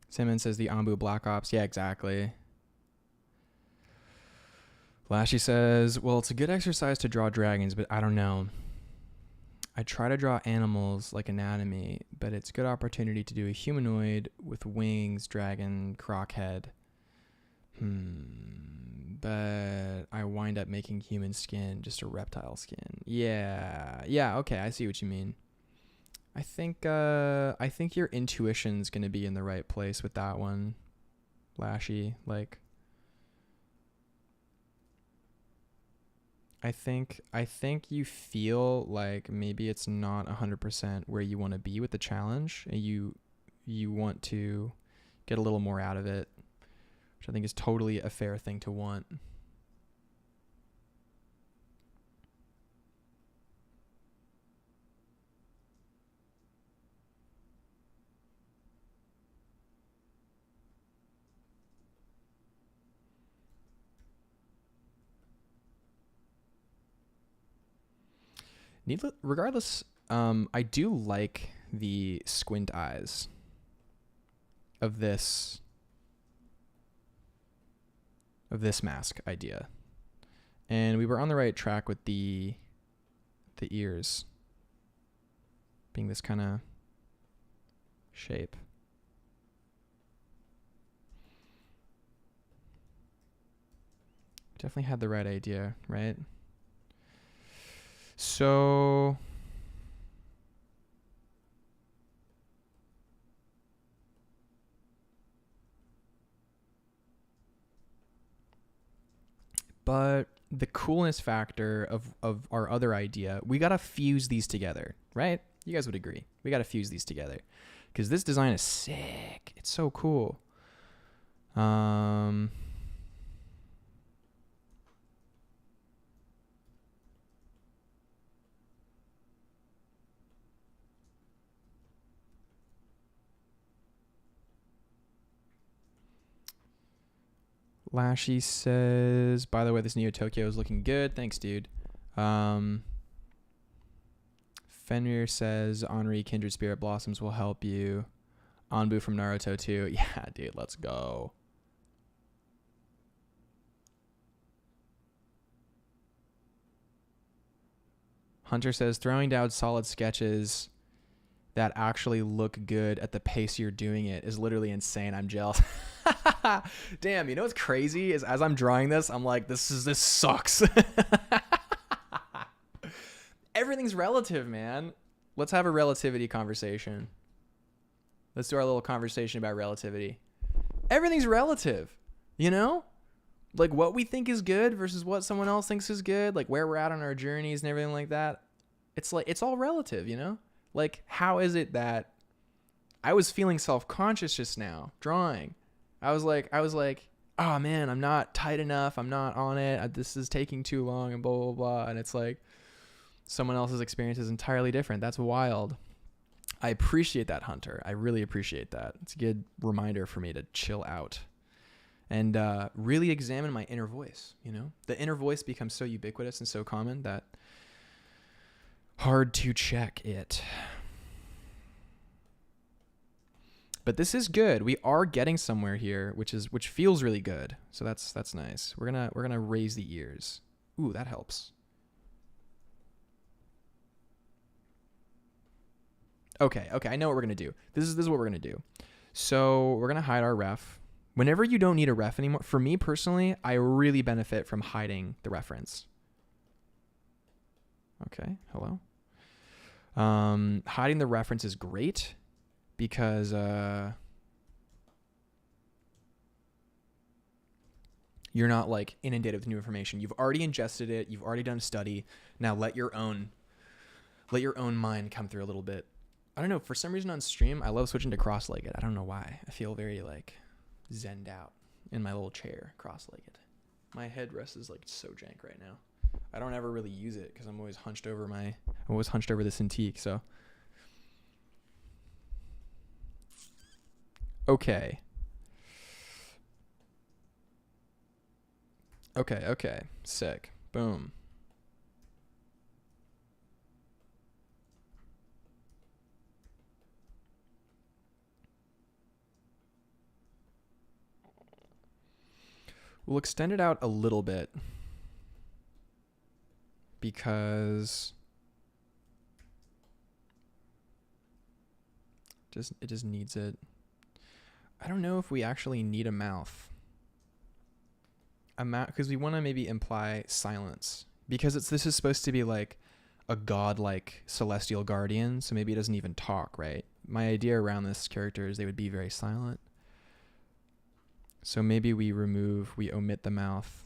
Simmons says the Ambu Black Ops. Yeah, exactly. Lashy says, well, it's a good exercise to draw dragons, but I don't know. I try to draw animals like anatomy, but it's a good opportunity to do a humanoid with wings, dragon, croc head. But I wind up making human skin, just a reptile skin. Yeah, okay, I see what you mean. I think your intuition's gonna be in the right place with that one, Lashy. Like, I think you feel like maybe it's not 100% where you want to be with the challenge, and you want to get a little more out of it, which I think is totally a fair thing to want. Regardless, I do like the squint eyes of this mask idea, and we were on the right track with the ears being this kind of shape. Definitely had the right idea, right? So but the coolness factor of our other idea, we got to fuse these together, right? You guys would agree. We got to fuse these together because this design is sick. It's so cool. Lashy says, by the way, this Neo Tokyo is looking good. Thanks, dude. Fenrir says, Henri, Kindred Spirit Blossoms will help you. Anbu from Naruto too. Yeah, dude, let's go. Hunter says, throwing down solid sketches that actually look good at the pace you're doing it is literally insane. I'm jealous. Damn, you know what's crazy is as I'm drawing this, I'm like, this sucks. Everything's relative, man. Let's have a relativity conversation. Let's do our little conversation about relativity. Everything's relative, you know? Like what we think is good versus what someone else thinks is good, like where we're at on our journeys and everything like that. It's like, it's all relative, you know? Like, how is it that I was feeling self-conscious just now drawing? I was like, oh man, I'm not tight enough. I'm not on it. This is taking too long and blah, blah, blah. And it's like someone else's experience is entirely different. That's wild. I appreciate that, Hunter. I really appreciate that. It's a good reminder for me to chill out and really examine my inner voice. You know, the inner voice becomes so ubiquitous and so common that hard to check it. But this is good. We are getting somewhere here, which feels really good. So that's nice. We're gonna raise the ears. Ooh, that helps. Okay, I know what we're gonna do. This is what we're gonna do. So we're gonna hide our ref. Whenever you don't need a ref anymore, for me personally, I really benefit from hiding the reference. Okay, hello. Hiding the reference is great because you're not like inundated with new information. You've already ingested it. You've already done a study. Now let your own mind come through a little bit. I don't know. For some reason on stream, I love switching to cross-legged. I don't know why. I feel very like zenned out in my little chair, cross-legged. My headrest is like so jank right now. I don't ever really use it because I'm always hunched over the Cintiq. So, okay. Sick. Boom. We'll extend it out a little bit because it just needs it. I don't know if we actually need a mouth. Because we want to maybe imply silence, because this is supposed to be like a godlike celestial guardian, so maybe it doesn't even talk, right? My idea around this character is they would be very silent. So maybe we omit the mouth.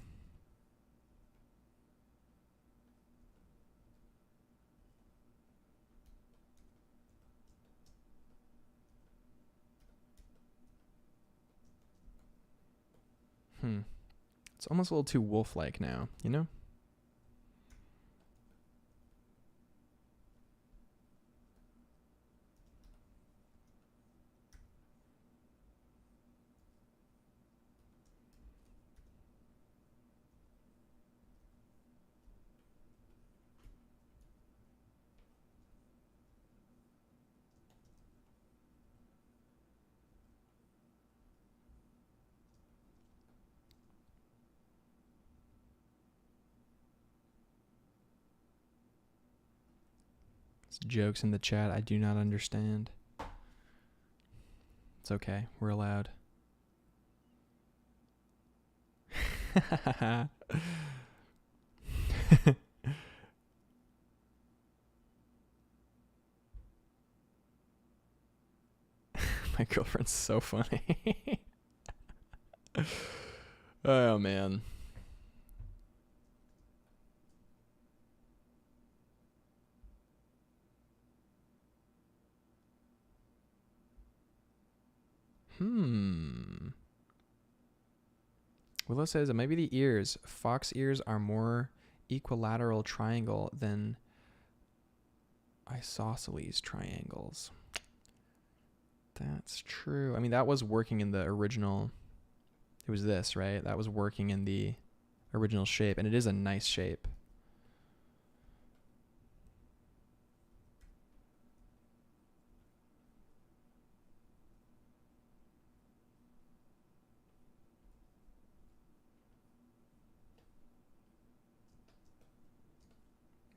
It's almost a little too wolf-like now, you know? It's jokes in the chat I do not understand. It's okay. We're allowed. My girlfriend's so funny. Oh, man. Willow says that maybe the ears. Fox ears are more equilateral triangle than isosceles triangles. That's true. I mean, that was working in the original. It was this, right? That was working in the original shape, and it is a nice shape.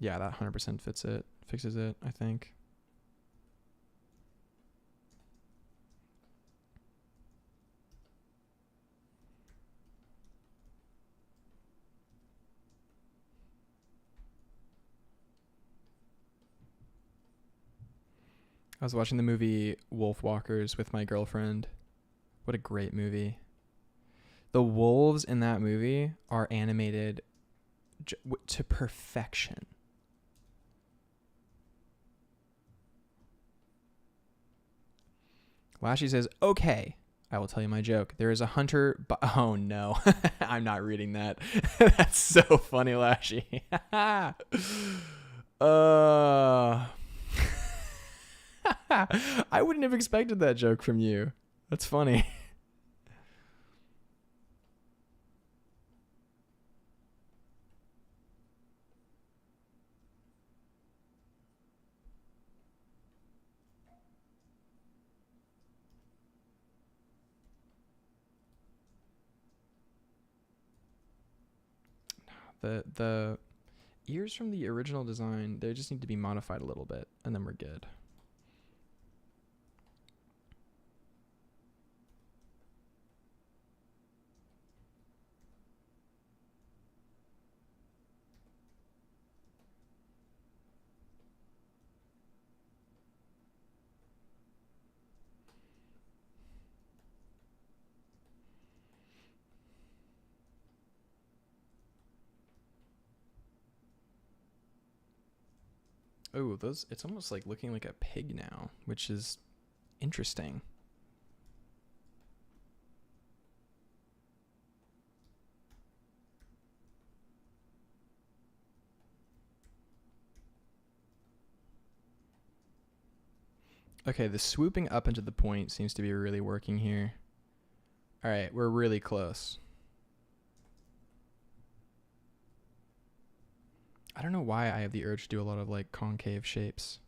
Yeah, that 100% fixes it, I think. I was watching the movie Wolf Walkers with my girlfriend. What a great movie. The wolves in that movie are animated to perfection. Lashy says, okay, I will tell you my joke. There is a hunter... oh, no. I'm not reading that. That's so funny, Lashy. I wouldn't have expected that joke from you. That's funny. The ears from the original design, they just need to be modified a little bit, and then we're good. Oh, those, it's almost like looking like a pig now, which is interesting. Okay, the swooping up into the point seems to be really working here. All right, we're really close. I don't know why I have the urge to do a lot of like concave shapes.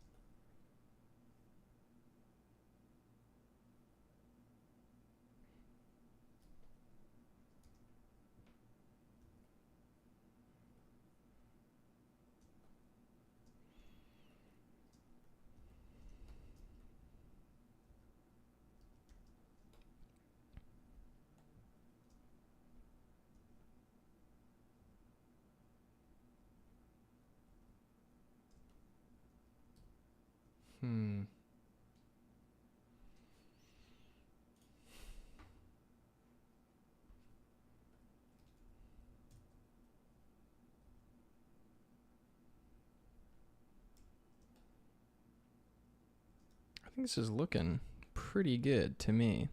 I think this is looking pretty good to me.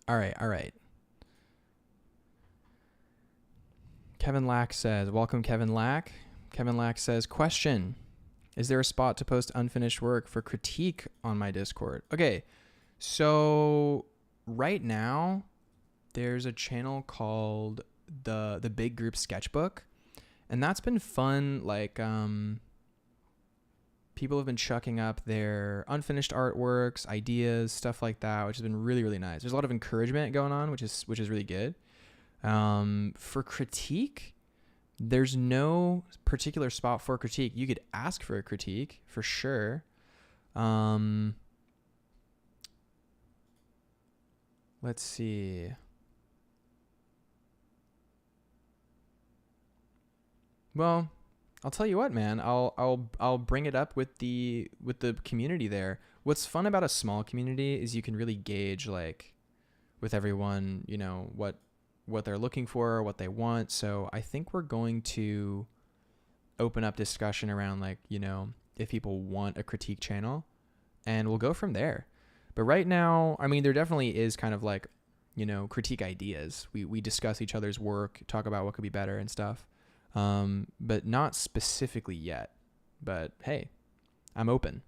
All right. Kevin Lack says, welcome Kevin Lack. Kevin Lack says, question, is there a spot to post unfinished work for critique on my Discord? Okay, so right now there's a channel called the Big Group Sketchbook, and that's been fun. Like people have been chucking up their unfinished artworks, ideas, stuff like that, which has been really, really nice. There's a lot of encouragement going on, which is really good. For critique, there's no particular spot for critique. You could ask for a critique for sure. Let's see. Well, I'll tell you what, man. I'll bring it up with the community there. What's fun about a small community is you can really gauge like with everyone, you know, what they're looking for, what they want. So I think we're going to open up discussion around like, you know, if people want a critique channel, and we'll go from there. But right now, I mean, there definitely is kind of like, you know, critique ideas. We discuss each other's work, talk about what could be better and stuff. But not specifically yet. But hey, I'm open.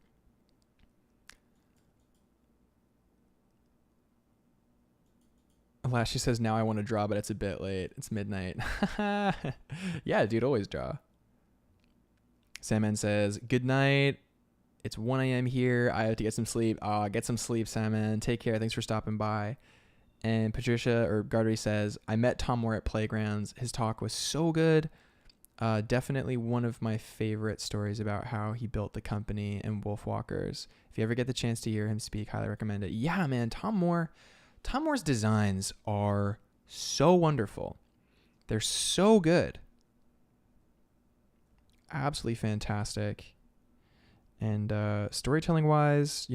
Lashy says, now I want to draw, but it's a bit late. It's midnight. Yeah, dude, always draw. Sandman says, good night. It's 1 a.m. here. I have to get some sleep. Get some sleep, Sandman. Take care. Thanks for stopping by. And Patricia or Gardry says, I met Tom Moore at Playgrounds. His talk was so good. Definitely one of my favorite stories about how he built the company and Wolfwalkers. If you ever get the chance to hear him speak, highly recommend it. Yeah, man, Tom Moore's designs are so wonderful. They're so good. Absolutely fantastic. And storytelling wise,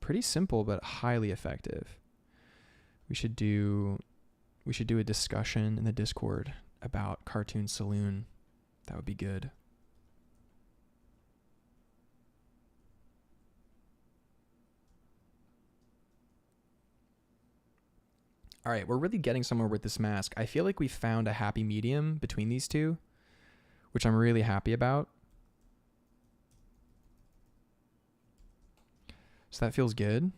pretty simple but highly effective. We should do a discussion in the Discord about Cartoon Saloon. That would be good. All right, we're really getting somewhere with this mask. I feel like we found a happy medium between these two, which I'm really happy about. So that feels good.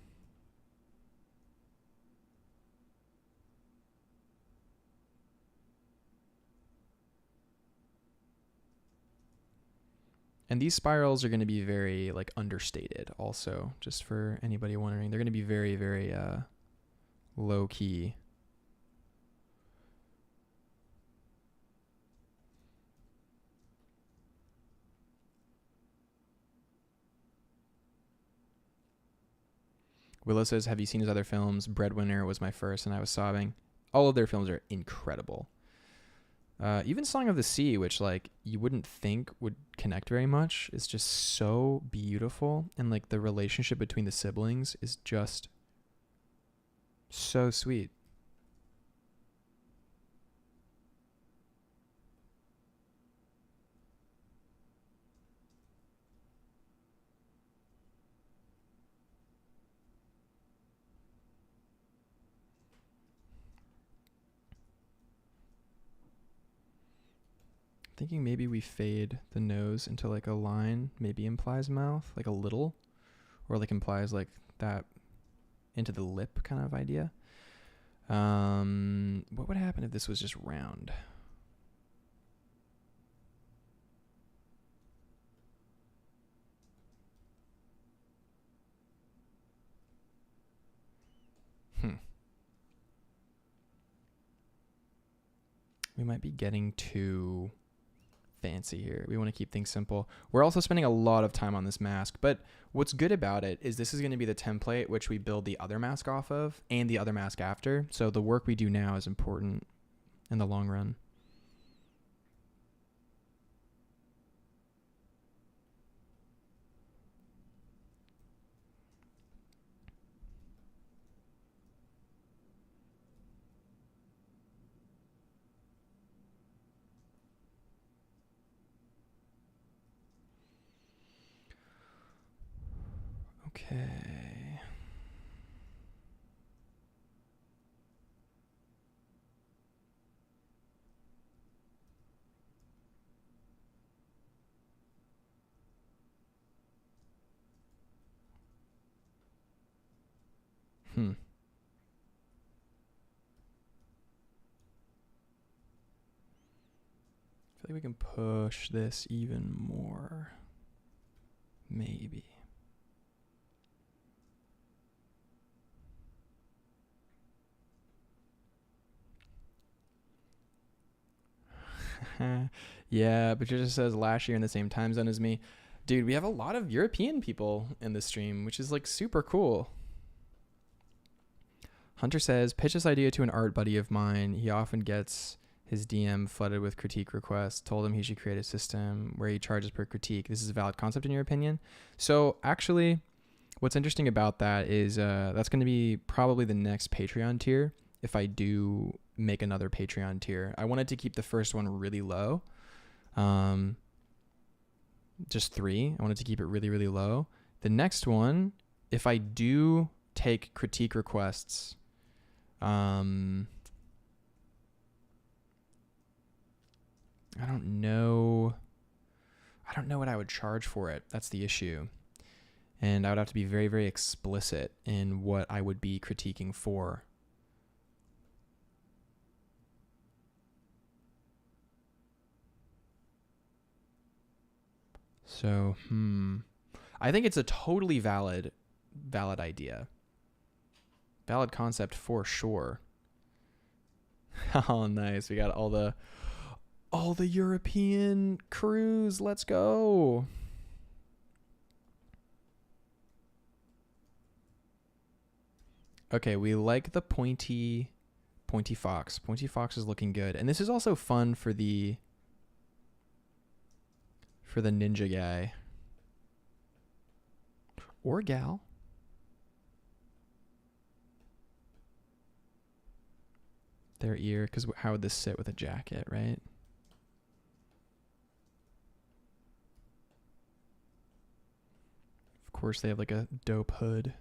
And these spirals are going to be very understated also, just for anybody wondering. They're going to be very, very low key. Willow says, have you seen his other films? Breadwinner was my first and I was sobbing. All of their films are incredible. Even Song of the Sea, which you wouldn't think would connect very much, is just so beautiful. And the relationship between the siblings is just so sweet. Thinking maybe we fade the nose into a line, maybe implies mouth, a little, or implies that into the lip kind of idea. What would happen if this was just round? We might be getting too fancy here. We want to keep things simple. We're also spending a lot of time on this mask, but what's good about it is this is going to be the template which we build the other mask off of and the other mask after. So the work we do now is important in the long run. Okay. I feel like we can push this even more. Maybe. Yeah, Patricia says last year in the same time zone as me. Dude, we have a lot of European people in the stream, which is super cool. Hunter says, pitch this idea to an art buddy of mine. He often gets his DM flooded with critique requests. Told him he should create a system where he charges per critique. This is a valid concept in your opinion? So actually, what's interesting about that is that's going to be probably the next Patreon tier if I do make another Patreon tier. I wanted to keep the first one really low. Just 3. I wanted to keep it really, really low. The next one, if I do take critique requests, I don't know what I would charge for it. That's the issue. And I would have to be very, very explicit in what I would be critiquing for. So, I think it's a totally valid idea. Valid concept for sure. Oh, nice. We got all the European crews. Let's go. Okay, we like the pointy fox. Pointy fox is looking good. And this is also fun for the ninja guy. Or gal. Their ear, because how would this sit with a jacket, right? Of course, they have like a dope hood.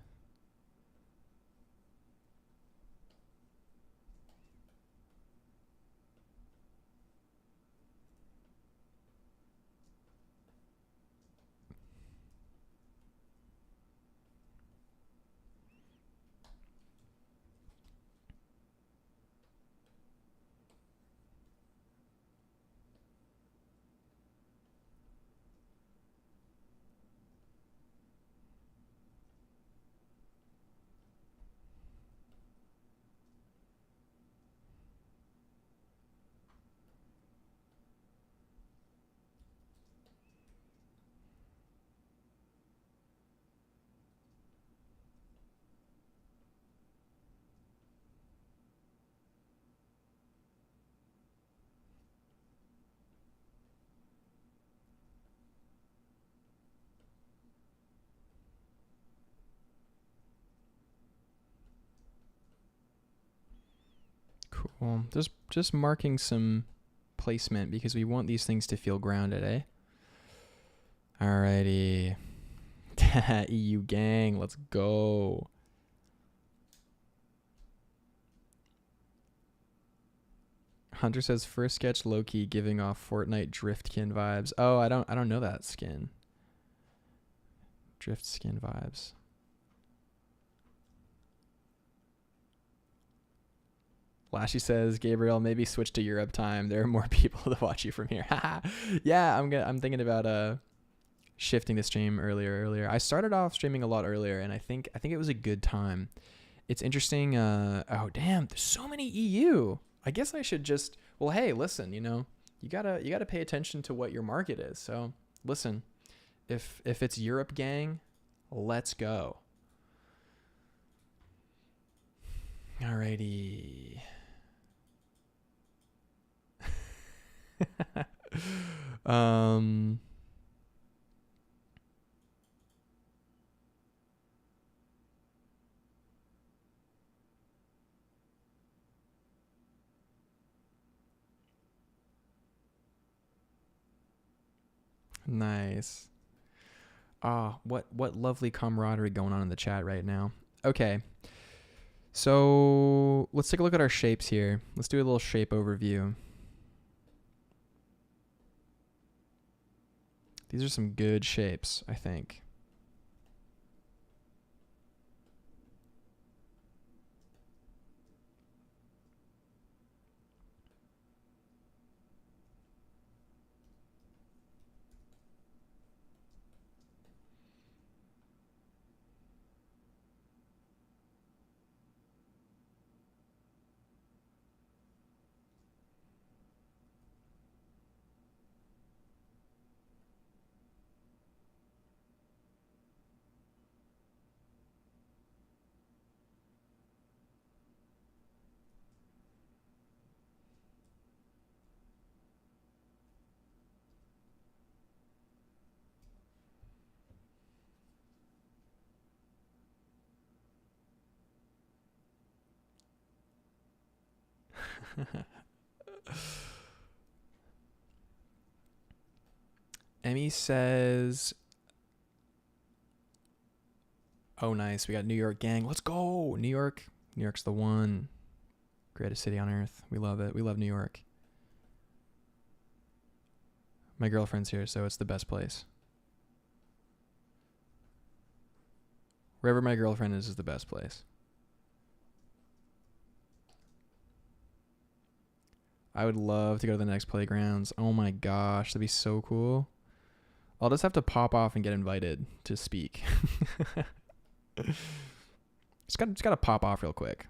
Cool. Just marking some placement because we want these things to feel grounded, eh? Alrighty. EU gang, let's go. Hunter says first sketch low-key giving off Fortnite Driftkin vibes. Oh, I don't know that skin. Drift skin vibes. Lashy says, Gabriel, maybe switch to Europe time. There are more people to watch you from here. Yeah, I'm thinking about shifting the stream earlier. I started off streaming a lot earlier, and I think it was a good time. It's interesting. Oh damn, there's so many EU. I guess I should just. Well, hey, listen. You gotta pay attention to what your market is. So listen, if it's Europe gang, let's go. Alrighty. Nice. Ah, what lovely camaraderie going on in the chat right now. Okay. So let's take a look at our shapes here. Let's do a little shape overview. These are some good shapes, I think. Emmy says, oh, nice. We got New York gang. Let's go. New York. New York's the one. Greatest city on earth. We love it. We love New York. My girlfriend's here, so it's the best place. Wherever my girlfriend is the best place. I would love to go to the next playgrounds. Oh my gosh, that'd be so cool. I'll just have to pop off and get invited to speak. Just got to pop off real quick.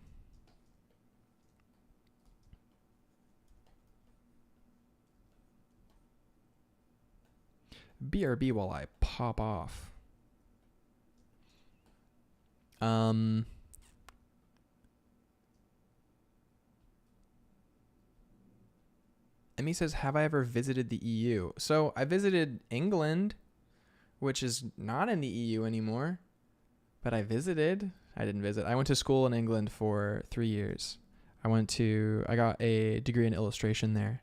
BRB while I pop off. Emmy says, have I ever visited the EU? So I visited England, which is not in the EU anymore, but I visited. I didn't visit. I went to school in England for 3 years. I got a degree in illustration there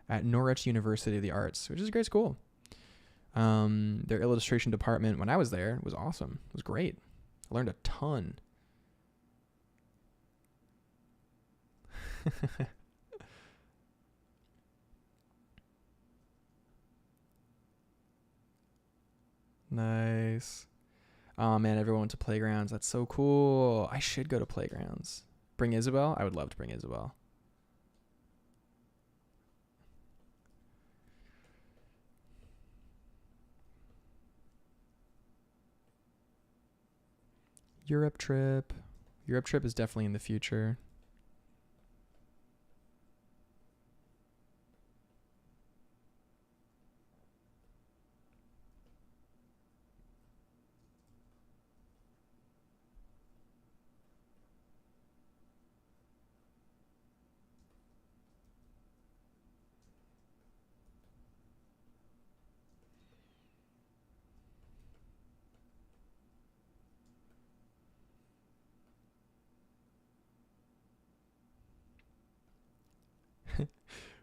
at Norwich University of the Arts, which is a great school. Their illustration department when I was there was awesome. It was great. I learned a ton. Nice. Oh man, everyone went to playgrounds. That's so cool. I should go to playgrounds. Bring Isabel? I would love to bring Isabel. Europe trip. Europe trip is definitely in the future.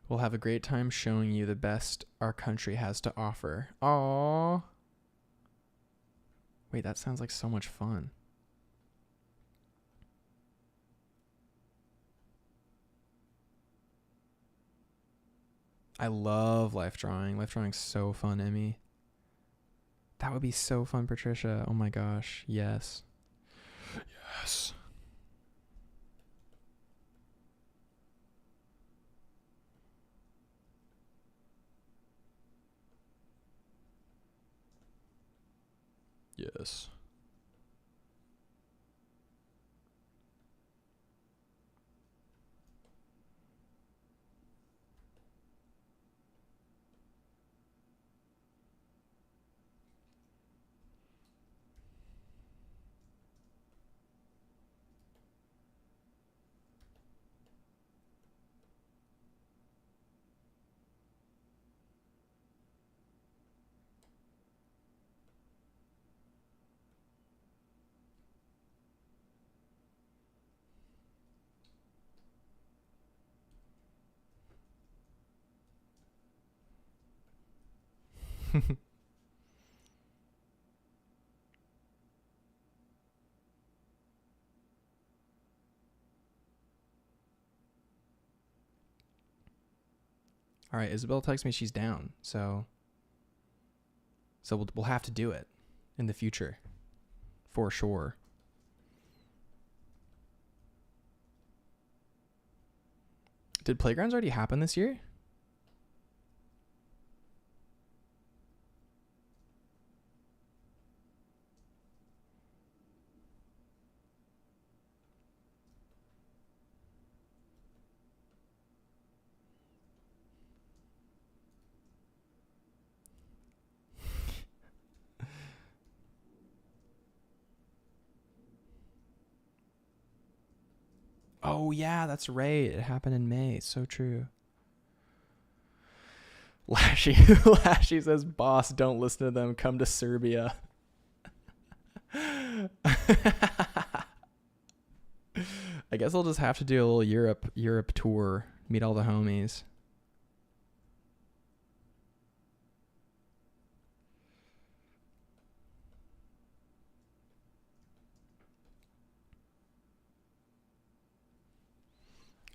We'll have a great time showing you the best our country has to offer. Aww. Wait, that sounds like so much fun. I love life drawing. Life drawing's so fun, Emmy. That would be so fun, Patricia. Oh my gosh. Yes. Yes. Yes. All right, Isabel texts me she's down, so we'll have to do it in the future, for sure. Did playgrounds already happen this year? Oh yeah, that's right. It happened in May. So true. Lashy says, "Boss, don't listen to them. Come to Serbia." I guess I'll just have to do a little Europe tour. Meet all the homies.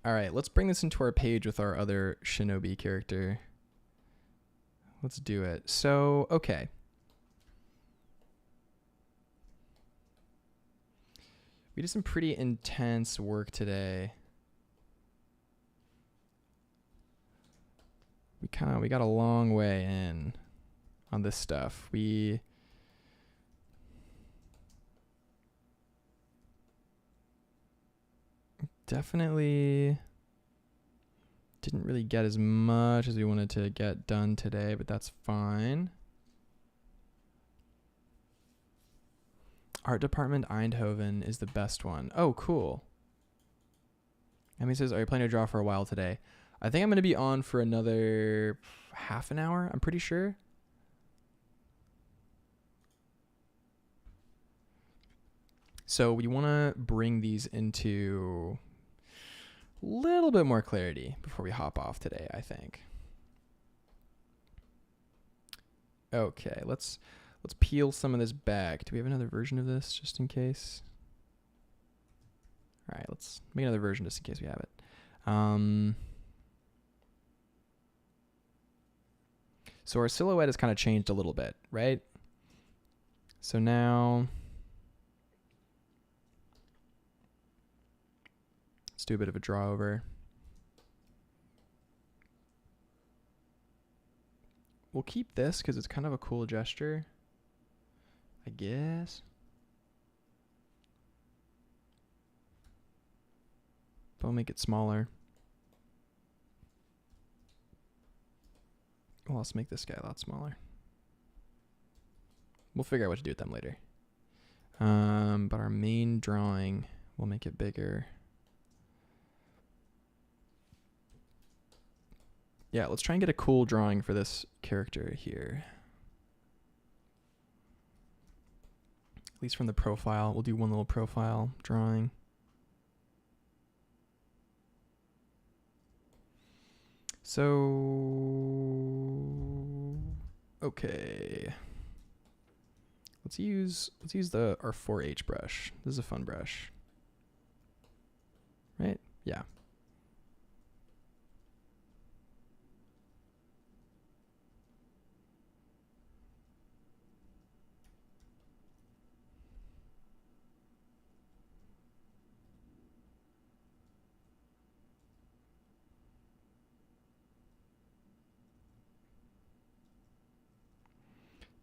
All right, let's bring this into our page with our other shinobi character. Let's do it. So, okay. We did some pretty intense work today. We got a long way in. on this stuff. We definitely didn't really get as much as we wanted to get done today, but that's fine. Art department Eindhoven is the best one. Oh, cool. Emmy says, are you planning to draw for a while today? I think I'm going to be on for another half an hour, I'm pretty sure. So we want to bring these into a little bit more clarity before we hop off today, I think. Okay, let's peel some of this back. Do we have another version of this just in case? All right, let's make another version just in case we have it. So our silhouette has kind of changed a little bit, right? So now let's do a bit of a draw over. We'll keep this because it's kind of a cool gesture, I guess. But we'll make it smaller. Well, let's make this guy a lot smaller. We'll figure out what to do with them later. But our main drawing, we'll make it bigger. Yeah, let's try and get a cool drawing for this character here. At least from the profile. We'll do one little profile drawing. So, okay. Let's use our 4H brush. This is a fun brush. Right? Yeah.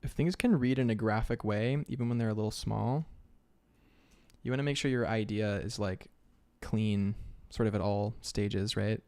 If things can read in a graphic way, even when they're a little small, you want to make sure your idea is like clean sort of at all stages, right?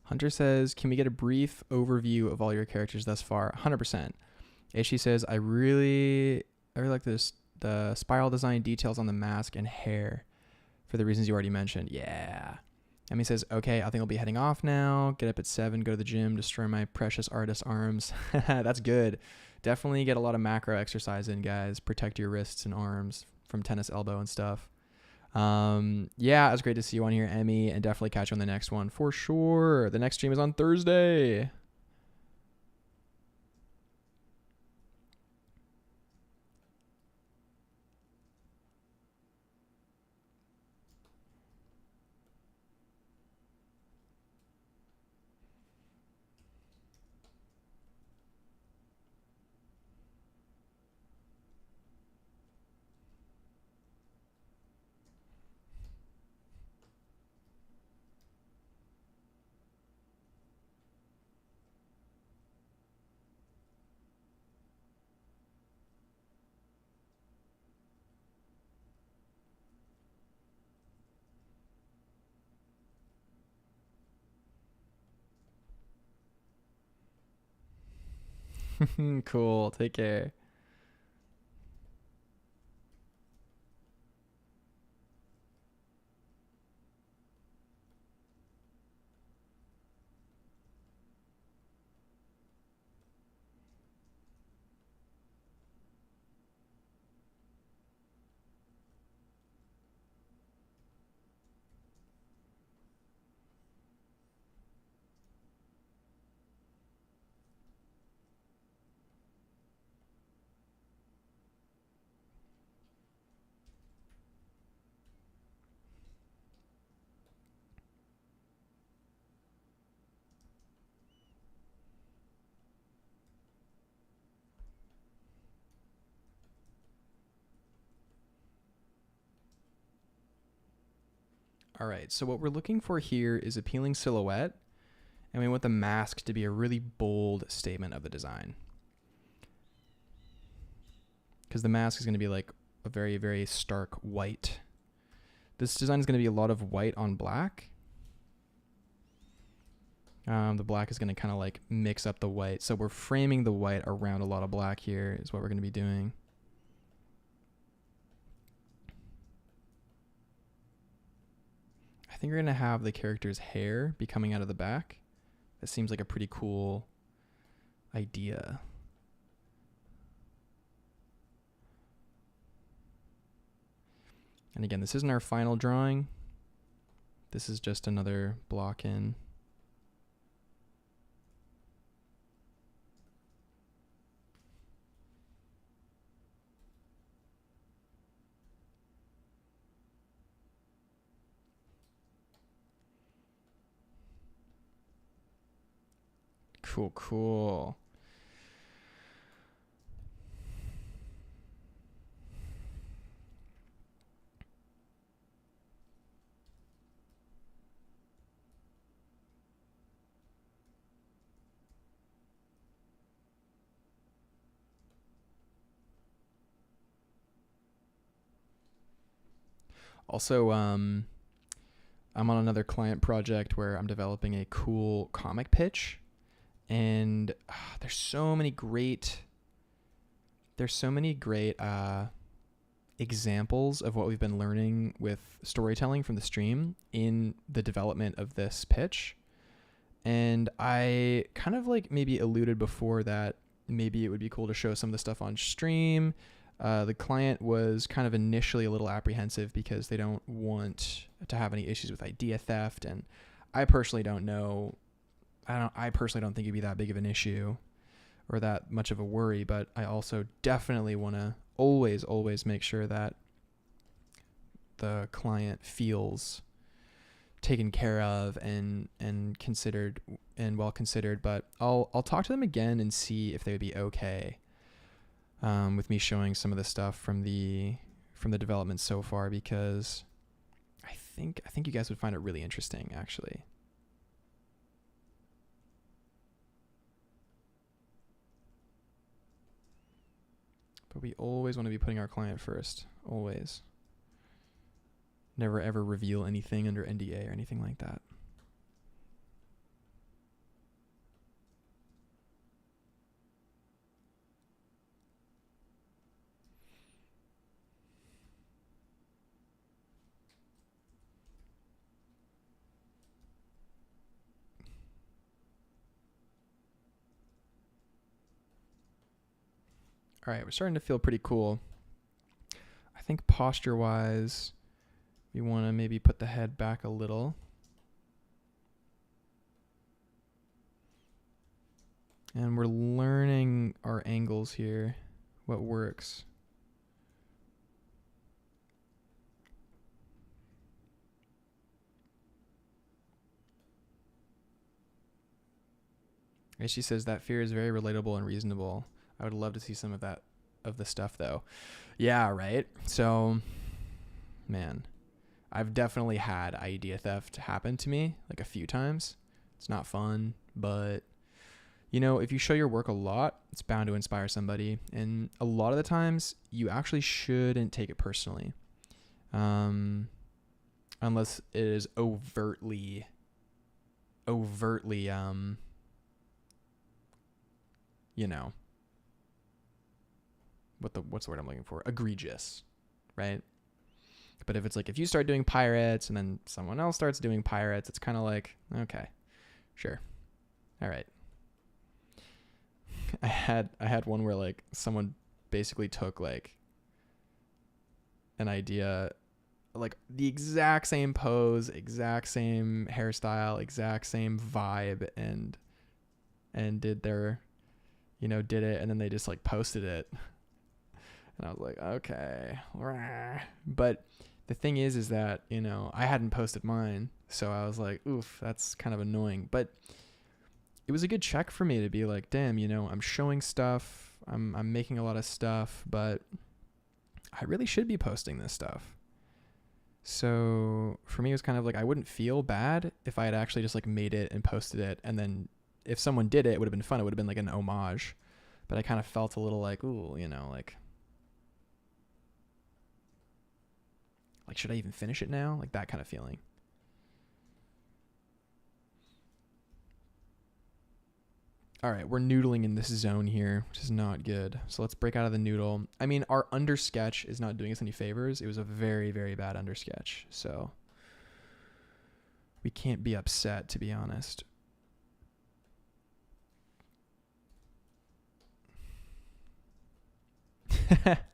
Hunter says, can we get a brief overview of all your characters thus far? 100%. Aishi says, I really like the spiral design details on the mask and hair for the reasons you already mentioned. Yeah. Emmy says, okay, I think I'll be heading off now. Get up at 7, go to the gym, destroy my precious artist arms. That's good. Definitely get a lot of macro exercise in, guys. Protect your wrists and arms from tennis elbow and stuff. Yeah, it was great to see you on here, Emmy, and definitely catch you on the next one for sure. The next stream is on Thursday. Cool. Take care. All right, so what we're looking for here is appealing silhouette, and we want the mask to be a really bold statement of the design. Because the mask is going to be like a very, very stark white. This design is going to be a lot of white on black. The black is going to kind of like mix up the white. So we're framing the white around a lot of black here is what we're going to be doing. I think we're going to have the character's hair be coming out of the back. That seems like a pretty cool idea. And again, this isn't our final drawing. This is just another block in. Cool, cool. Also, I'm on another client project where I'm developing a cool comic pitch, and there's so many great examples of what we've been learning with storytelling from the stream in the development of this pitch. And I kind of like maybe alluded before that maybe it would be cool to show some of the stuff on stream. The client was kind of initially a little apprehensive because they don't want to have any issues with idea theft, and I personally don't know. I personally don't think it'd be that big of an issue or that much of a worry, but I also definitely want to always make sure that the client feels taken care of and considered and well considered. But I'll talk to them again and see if they would be okay with me showing some of the stuff from the development so far, because I think you guys would find it really interesting, actually. But we always want to be putting our client first, always. Never ever reveal anything under NDA or anything like that. All right, we're starting to feel pretty cool. I think posture-wise, we want to maybe put the head back a little. And we're learning our angles here, what works. And she says that fear is very relatable and reasonable. I would love to see some of that, of the stuff though. Yeah, right? So, man, I've definitely had idea theft happen to me like a few times. It's not fun, but you know, if you show your work a lot, it's bound to inspire somebody. And a lot of the times you actually shouldn't take it personally. Unless it is overtly, you know, what's the word I'm looking for? Egregious, right? But if it's like, if you start doing pirates and then someone else starts doing pirates, it's kind of like, okay, sure. All right. I had one where like someone basically took like an idea, like the exact same pose, exact same hairstyle, exact same vibe, and did their, did it, and then they just like posted it. And I was like, okay. But the thing is that, I hadn't posted mine. So I was like, oof, that's kind of annoying. But it was a good check for me to be like, damn, I'm showing stuff. I'm making a lot of stuff, but I really should be posting this stuff. So for me, it was kind of like I wouldn't feel bad if I had actually just like made it and posted it, and then if someone did it, it would have been fun. It would have been like an homage. But I kind of felt a little like, ooh, like should I even finish it now? Like that kind of feeling. All right, we're noodling in this zone here, which is not good. So let's break out of the noodle. I mean, our under sketch is not doing us any favors. It was a very, very bad under sketch. So we can't be upset, to be honest.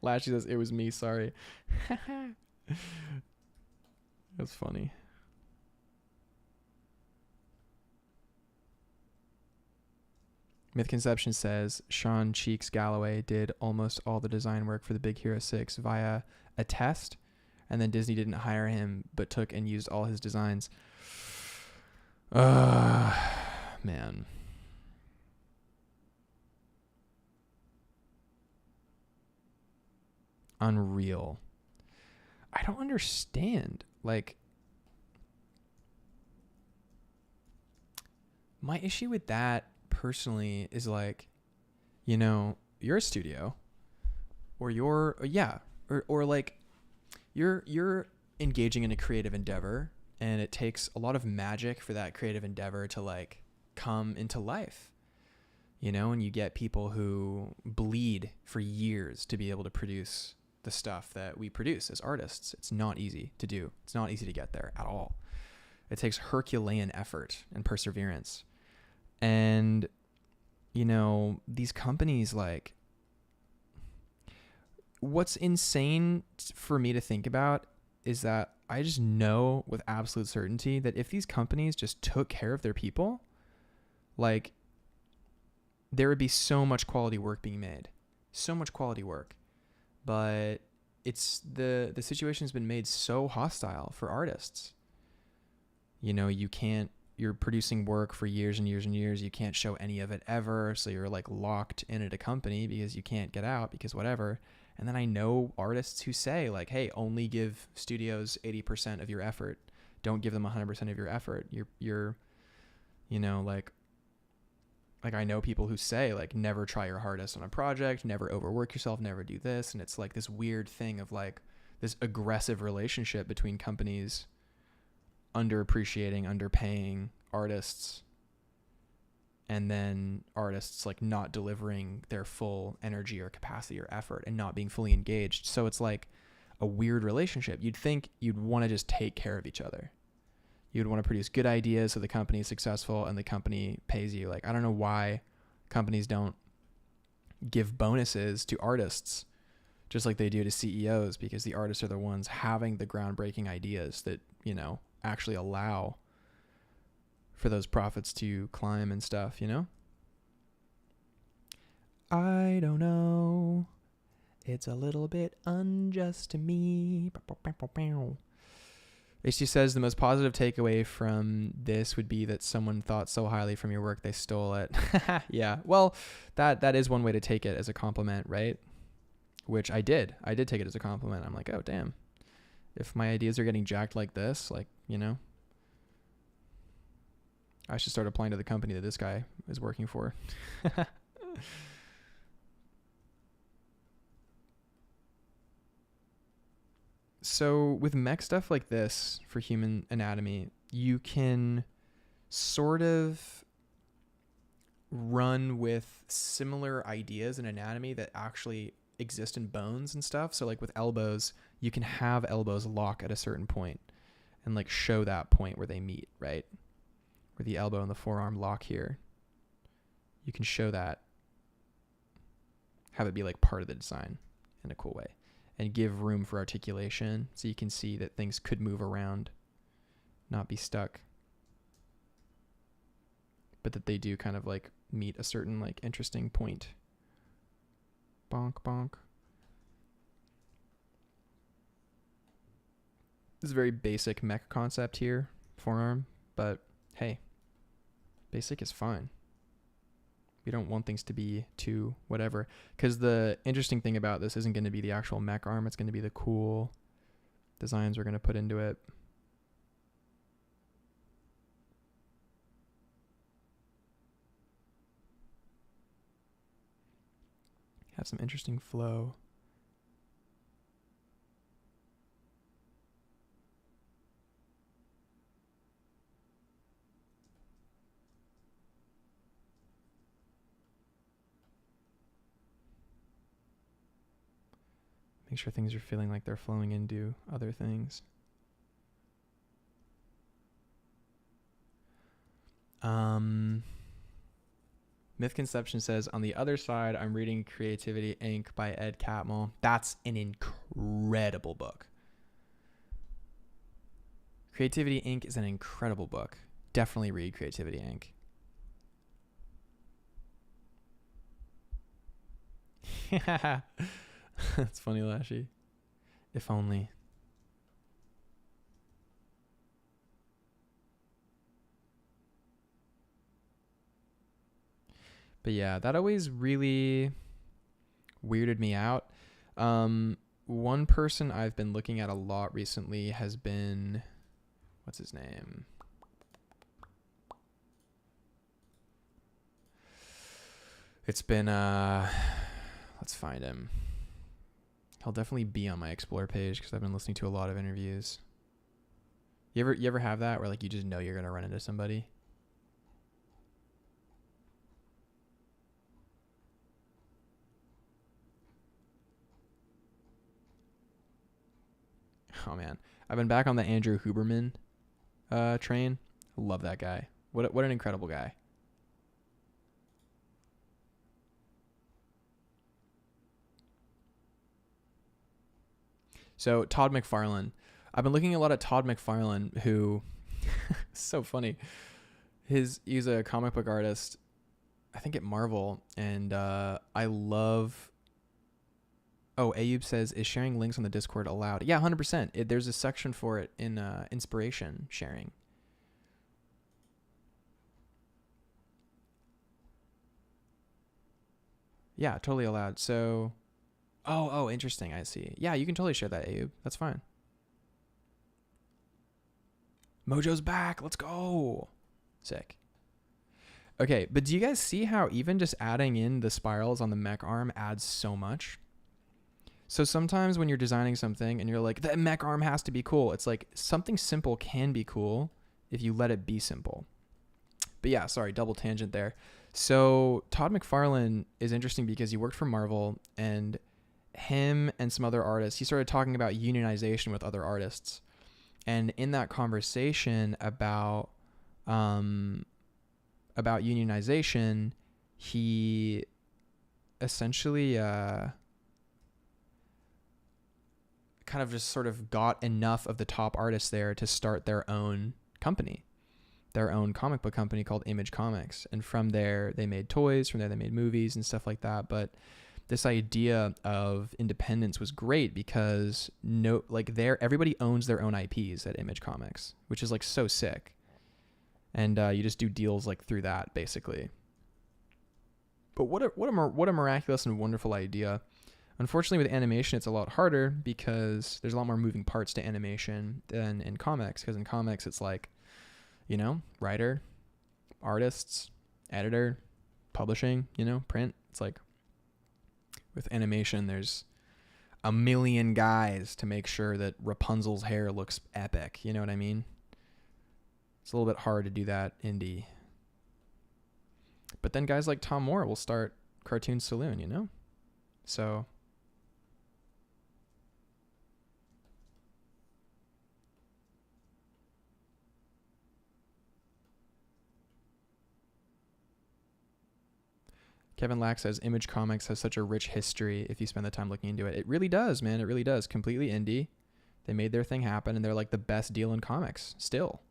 Lashy says, it was me, sorry. That's funny. Myth Conception says Sean Cheeks Galloway did almost all the design work for the Big Hero 6 via a test, and then Disney didn't hire him but took and used all his designs. Man. Unreal. I don't understand. Like, my issue with that personally is like, you're a studio, or or like you're engaging in a creative endeavor, and it takes a lot of magic for that creative endeavor to like come into life, and you get people who bleed for years to be able to produce the stuff that we produce as artists. It's not easy to do. It's not easy to get there at all. It takes Herculean effort and perseverance. And, these companies, like, what's insane for me to think about is that I just know with absolute certainty that if these companies just took care of their people, like, there would be so much quality work being made. So much quality work. But it's the situation has been made so hostile for artists. You're producing work for years and years and years. You can't show any of it ever. So you're like locked in at a company because you can't get out because whatever. And then I know artists who say like, hey, only give studios 80% of your effort. Don't give them 100% of your effort. You're like I know people who say like never try your hardest on a project, never overwork yourself, never do this. And it's like this weird thing of like this aggressive relationship between companies underappreciating, underpaying artists, and then artists like not delivering their full energy or capacity or effort and not being fully engaged. So it's like a weird relationship. You'd think you'd want to just take care of each other. You'd want to produce good ideas so the company is successful and the company pays you. Like, I don't know why companies don't give bonuses to artists just like they do to CEOs, because the artists are the ones having the groundbreaking ideas that, actually allow for those profits to climb and stuff, I don't know. It's a little bit unjust to me. HT says the most positive takeaway from this would be that someone thought so highly from your work they stole it. Yeah. Well, that is one way to take it, as a compliment, right? Which I did. I did take it as a compliment. I'm like, oh, damn. If my ideas are getting jacked like this, like, I should start applying to the company that this guy is working for. So with mech stuff like this for human anatomy, you can sort of run with similar ideas in anatomy that actually exist in bones and stuff. So like with elbows, you can have elbows lock at a certain point and like show that point where they meet, right? Where the elbow and the forearm lock here. You can show that, have it be like part of the design in a cool way, and give room for articulation so you can see that things could move around, not be stuck, but that they do kind of like meet a certain like interesting point. Bonk, bonk. This is a very basic mech concept here, forearm, but hey, basic is fine. We don't want things to be too whatever, because the interesting thing about this isn't going to be the actual mech arm. It's going to be the cool designs we're going to put into it. Have some interesting flow. Make sure things are feeling like they're flowing into other things. Myth Conception says, on the other side, I'm reading Creativity Inc. by Ed Catmull. That's an incredible book. Creativity Inc. is an incredible book. Definitely read Creativity Inc. That's funny, Lashy. If only. But yeah, that always really weirded me out. One person I've been looking at a lot recently has been, what's his name? It's been, let's find him. He'll definitely be on my Explore page because I've been listening to a lot of interviews. You ever have that where like you just know you're gonna run into somebody? Oh man, I've been back on the Andrew Huberman train. Love that guy. What an incredible guy. So Todd McFarlane. I've been looking a lot at Todd McFarlane, who so funny. He's a comic book artist, I think at Marvel, and I love. Oh, Ayub says, is sharing links on the Discord allowed? Yeah, 100%. There's a section for it in inspiration sharing. Yeah, totally allowed. So, oh, interesting. I see. Yeah, you can totally share that, Ayub. That's fine. Mojo's back. Let's go. Sick. Okay, but do you guys see how even just adding in the spirals on the mech arm adds so much? So sometimes when you're designing something and you're like, the mech arm has to be cool, it's like something simple can be cool if you let it be simple. But yeah, sorry, double tangent there. So Todd McFarlane is interesting because he worked for Marvel, and him and some other artists, he started talking about unionization with other artists. And in that conversation about unionization, he essentially kind of just sort of got enough of the top artists there to start their own company, their own comic book company called Image Comics. And from there, they made toys. From there, they made movies and stuff like that. But this idea of independence was great because everybody owns their own IPs at Image Comics, which is like so sick. And you just do deals like through that basically. But what a miraculous and wonderful idea. Unfortunately, with animation, it's a lot harder because there's a lot more moving parts to animation than in comics. Because in comics, it's like, writer, artists, editor, publishing, print. It's like with animation, there's a million guys to make sure that Rapunzel's hair looks epic. You know what I mean? It's a little bit hard to do that indie. But then guys like Tom Moore will start Cartoon Saloon, So Kevin Lack says Image Comics has such a rich history if you spend the time looking into it. It really does, man. It really does. Completely indie. They made their thing happen, and they're like the best deal in comics still.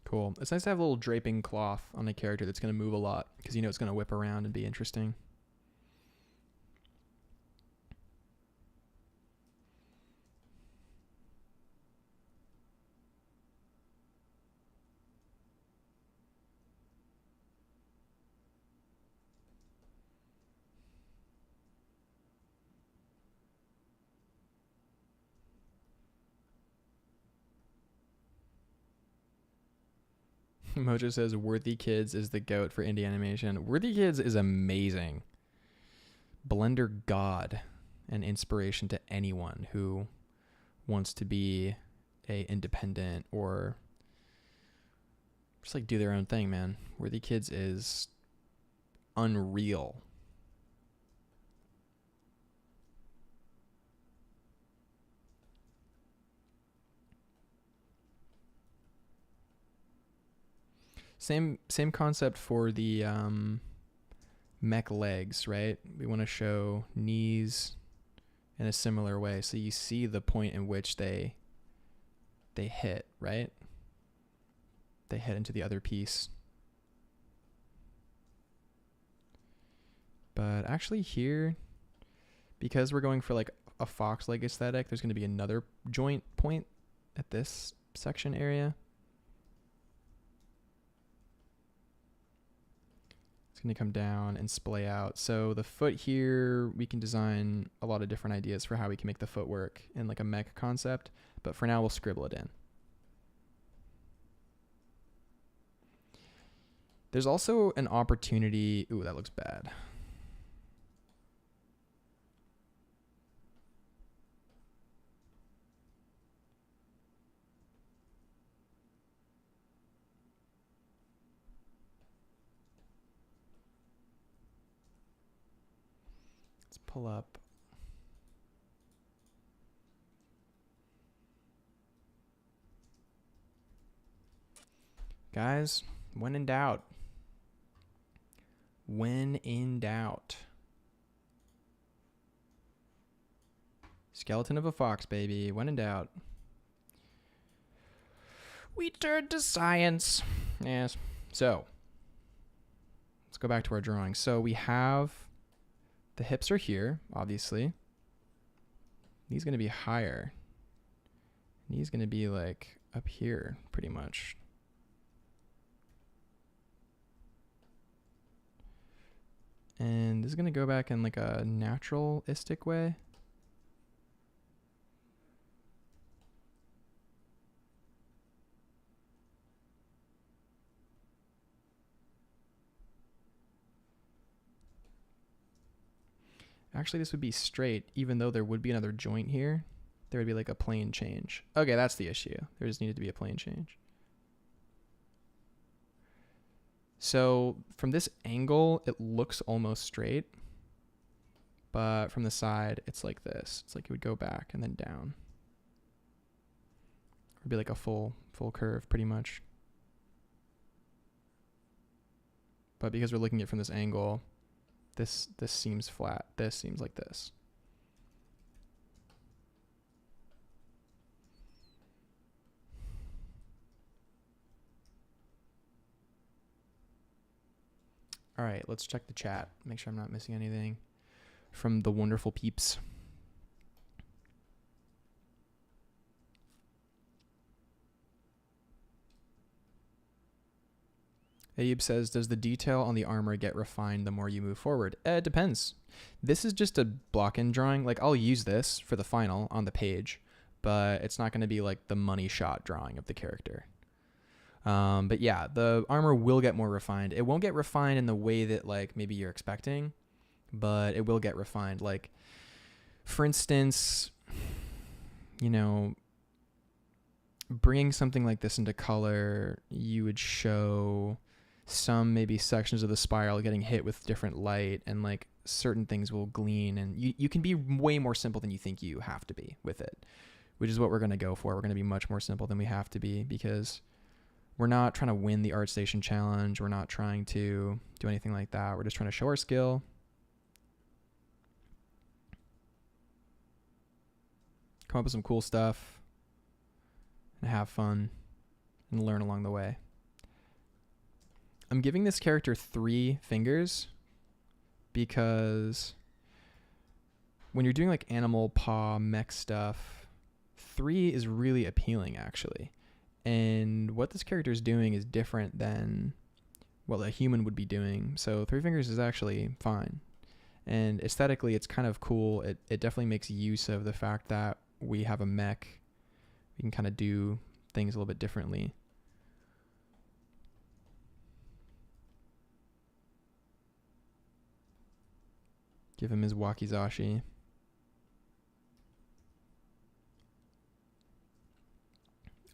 Cool. It's nice to have a little draping cloth on a character that's going to move a lot because you know it's going to whip around and be interesting. Mojo says Worthy Kids is the GOAT for indie animation. Worthy Kids is amazing. Blender god and inspiration to anyone who wants to be a independent or just like do their own thing, man. Worthy Kids is unreal. Same concept for the mech legs, right? We want to show knees in a similar way, so you see the point in which they hit, right? They hit into the other piece. But actually here, because we're going for like a fox leg aesthetic, there's going to be another joint point at this section area. It's going to come down and splay out. So the foot here, we can design a lot of different ideas for how we can make the foot work in like a mech concept. But for now, we'll scribble it in. There's also an opportunity. Ooh, that looks bad. Let's pull up. Guys, when in doubt. When in doubt. Skeleton of a fox, baby. When in doubt. We turn to science. Yes. So, let's go back to our drawing. So we have the hips are here, obviously. Knee's going to be higher. Knee's going to be like up here, pretty much. And this is going to go back in like a naturalistic way. Actually, this would be straight, even though there would be another joint here. There would be like a plane change. Okay, that's the issue. There just needed to be a plane change. So from this angle, it looks almost straight. But from the side, it's like this. It's like it would go back and then down. It would be like a full curve, pretty much. But because we're looking at it from this angle, this seems flat. This seems like this. All right, let's check the chat. Make sure I'm not missing anything from the wonderful peeps. Abe says, does the detail on the armor get refined the more you move forward? It depends. This is just a block-in drawing. Like, I'll use this for the final on the page, but it's not going to be like the money shot drawing of the character. But yeah, the armor will get more refined. It won't get refined in the way that like maybe you're expecting, but it will get refined. Like, for instance, you know, bringing something like this into color, you would show some maybe sections of the spiral getting hit with different light, and like certain things will glean, and you can be way more simple than you think you have to be with it, which is what we're going to go for. We're going to be much more simple than we have to be, because we're not trying to win the ArtStation challenge. We're not trying to do anything like that. We're just trying to show our skill. Come up with some cool stuff and have fun and learn along the way. I'm giving this character 3 fingers because when you're doing like animal paw mech stuff, 3 is really appealing actually. And what this character is doing is different than what a human would be doing. So 3 fingers is actually fine. And aesthetically, it's kind of cool. It definitely makes use of the fact that we have a mech. We can kind of do things a little bit differently. Give him his wakizashi.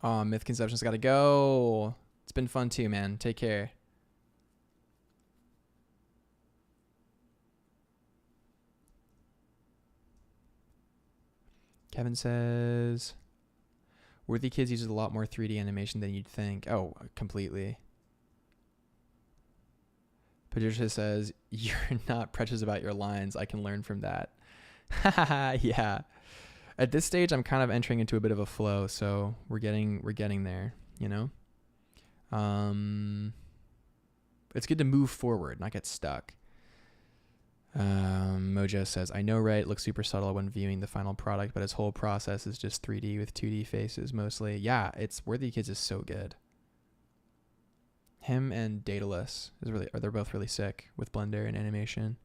Oh, Myth Conception's got to go. It's been fun too, man. Take care. Kevin says, Worthy Kids uses a lot more 3D animation than you'd think. Oh, completely. Patricia says, you're not precious about your lines. I can learn from that. Yeah. At this stage, I'm kind of entering into a bit of a flow, so we're getting there, you know? It's good to move forward, not get stuck. Mojo says, I know, right? It looks super subtle when viewing the final product, but its whole process is just 3D with 2D faces mostly. Yeah, it's Worthy Kids is so good. Him and Daedalus they're both really sick with Blender and animation.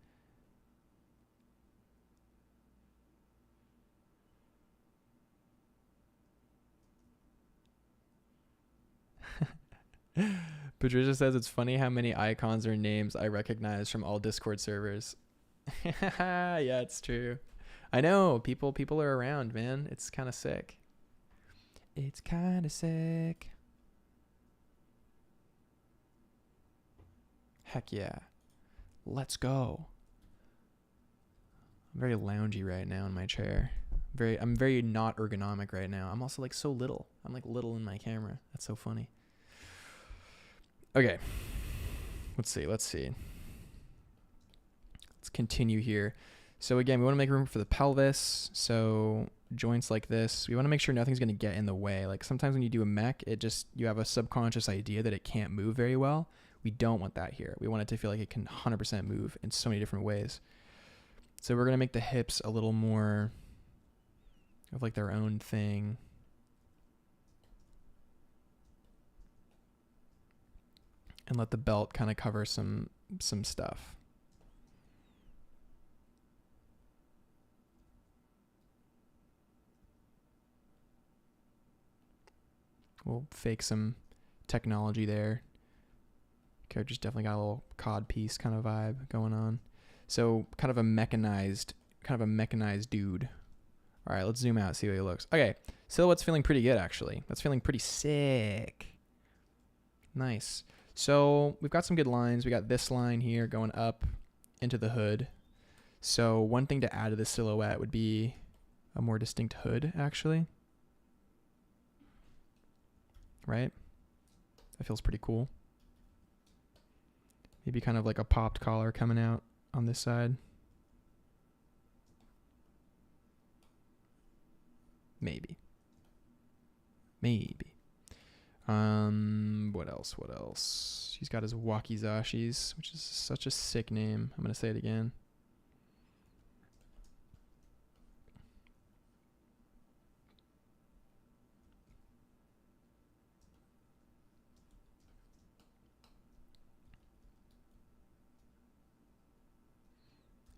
Patricia says it's funny how many icons or names I recognize from all Discord servers. Yeah, it's true. I know people are around, man. It's kind of sick. It's kind of sick. Heck yeah. Let's go. I'm very loungy right now in my chair. I'm very not ergonomic right now. I'm also like so little. I'm like little in my camera. That's so funny. Okay. Let's see. Let's continue here. So again, we want to make room for the pelvis. So joints like this, we want to make sure nothing's going to get in the way. Like sometimes when you do a mech, you have a subconscious idea that it can't move very well. We don't want that here. We want it to feel like it can 100% move in so many different ways. So we're going to make the hips a little more of like their own thing. And let the belt kind of cover some stuff. We'll fake some technology there. Character's definitely got a little cod piece kind of vibe going on. So kind of a mechanized dude. All right, let's zoom out, see how he looks. Okay, silhouette's feeling pretty good actually. That's feeling pretty sick. Nice. So we've got some good lines. We got this line here going up into the hood. So one thing to add to the silhouette would be a more distinct hood actually. Right? That feels pretty cool. Maybe kind of like a popped collar coming out on this side. Maybe. What else? He's got his wakizashis, which is such a sick name. I'm going to say it again.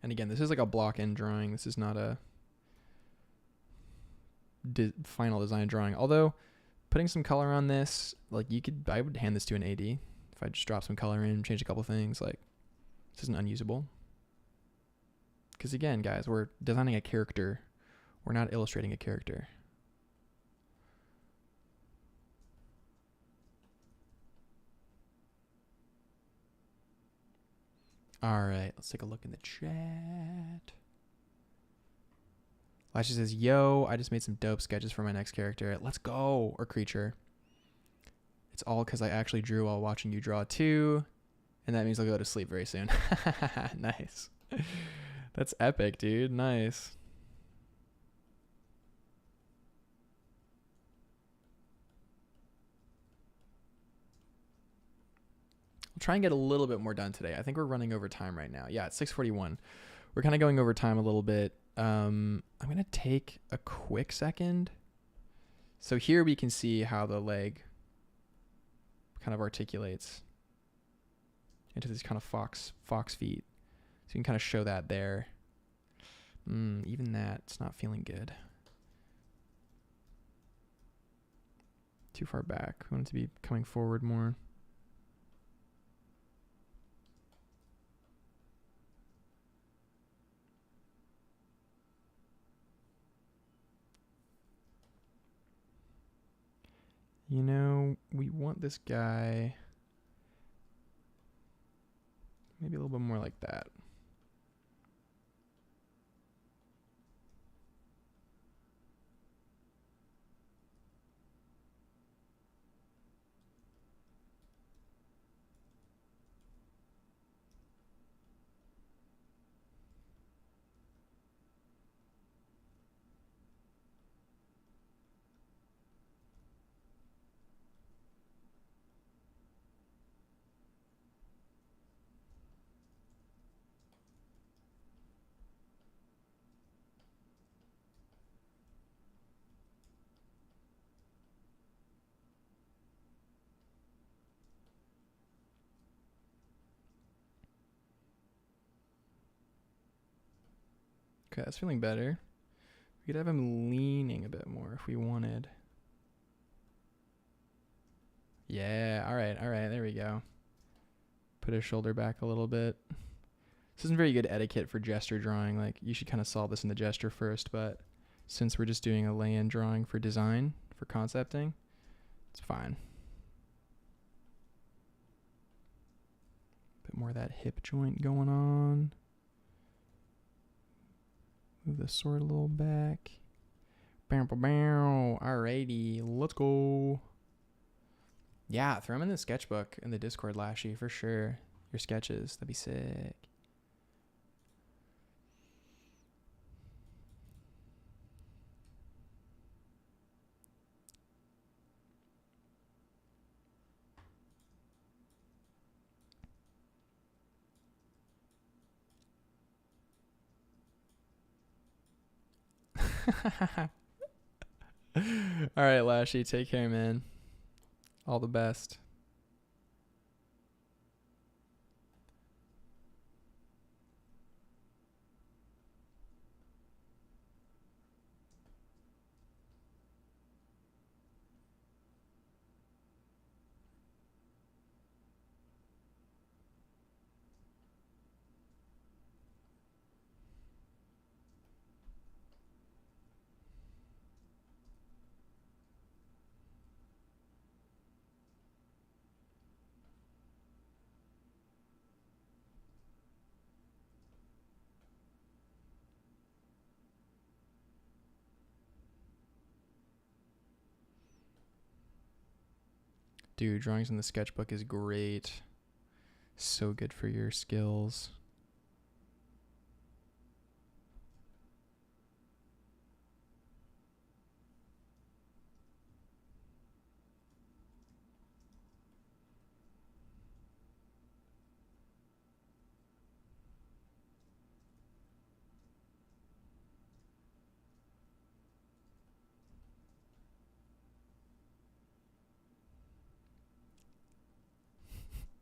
And again, this is like a block end drawing. This is not a final design drawing. Although putting some color on this, like I would hand this to an AD if I just drop some color in, change a couple things. Like this isn't unusable. Because again, guys, we're designing a character. We're not illustrating a character. All right, let's take a look in the chat. Lashley says, yo, I just made some dope sketches for my next character. Let's go. Or creature. It's all because I actually drew while watching you draw too. And that means I'll go to sleep very soon. Nice. That's epic, dude. Nice. I'll try and get a little bit more done today. I think we're running over time right now. Yeah, it's 6:41. We're kind of going over time a little bit. I'm going to take a quick second. So here we can see how the leg kind of articulates into these kind of fox feet. So you can kind of show that there. Even that, it's not feeling good. Too far back. We want it to be coming forward more. You know, we want this guy maybe a little bit more like that. Okay, that's feeling better. We could have him leaning a bit more if we wanted. Yeah, all right, there we go. Put his shoulder back a little bit. This isn't very good etiquette for gesture drawing. Like, you should kind of solve this in the gesture first, but since we're just doing a lay-in drawing for design, for concepting, it's fine. Bit more of that hip joint going on. Move the sword a little back. Bow, bow, bow. Alrighty, let's go. Yeah, throw them in the sketchbook in the Discord, Lashy, for sure. Your sketches, that'd be sick. All right, Lashy, take care, man. All the best. Dude, drawings in the sketchbook is great. So good for your skills.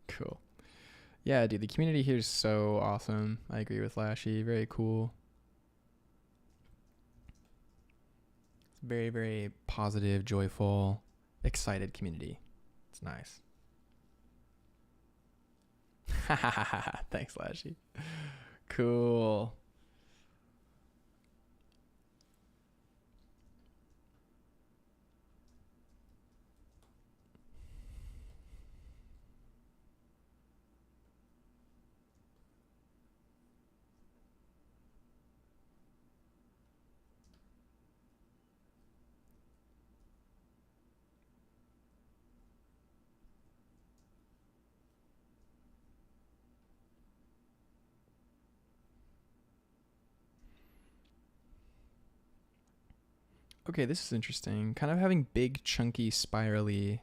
Cool. Yeah, dude, the community here is so awesome. I agree with Lashy. Very cool. It's very, very positive, joyful, excited community. It's nice. Thanks, Lashy. Cool. Okay, this is interesting. Kind of having big, chunky, spirally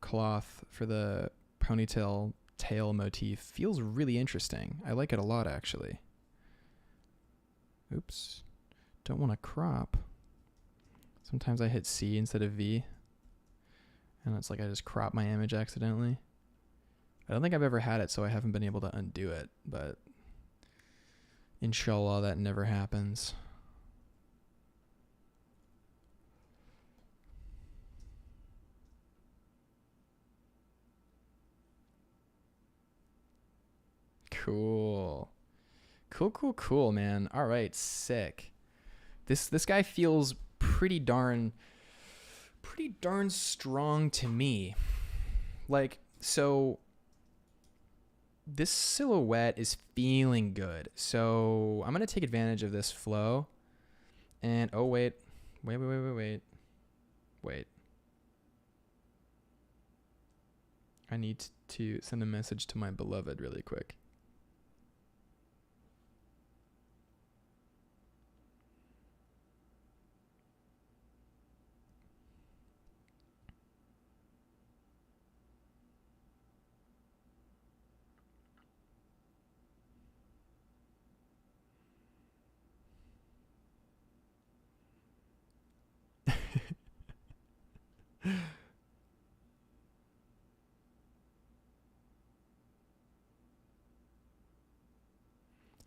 cloth for the ponytail tail motif feels really interesting. I like it a lot, actually. Oops. Don't want to crop. Sometimes I hit C instead of V. And it's like I just crop my image accidentally. I don't think I've ever had it, so I haven't been able to undo it. But inshallah, that never happens. Cool. Cool, man. All right, sick. This guy feels pretty darn strong to me. Like, so this silhouette is feeling good. So I'm going to take advantage of this flow. And oh, wait. I need to send a message to my beloved really quick.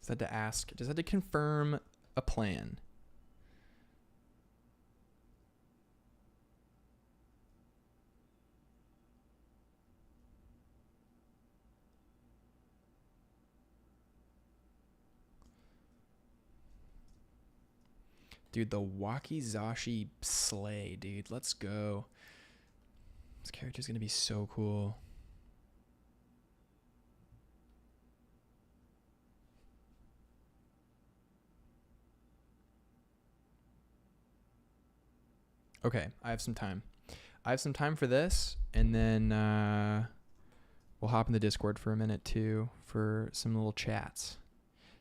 Just had to ask, just had to confirm a plan. Dude, the Wakizashi sleigh, dude. Let's go. This character's gonna be so cool. Okay, I have some time. I have some time for this, and then we'll hop in the Discord for a minute too for some little chats.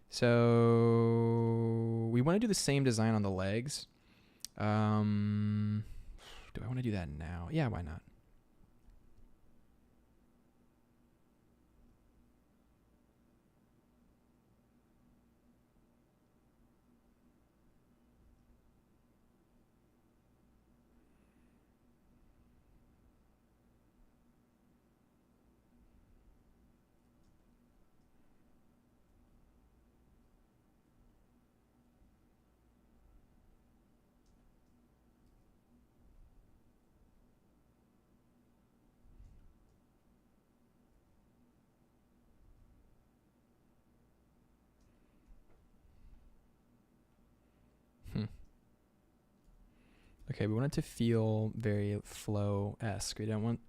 So we want to do the same design on the legs. Do I want to do that now? Yeah, why not? Okay, we want it to feel very flow-esque.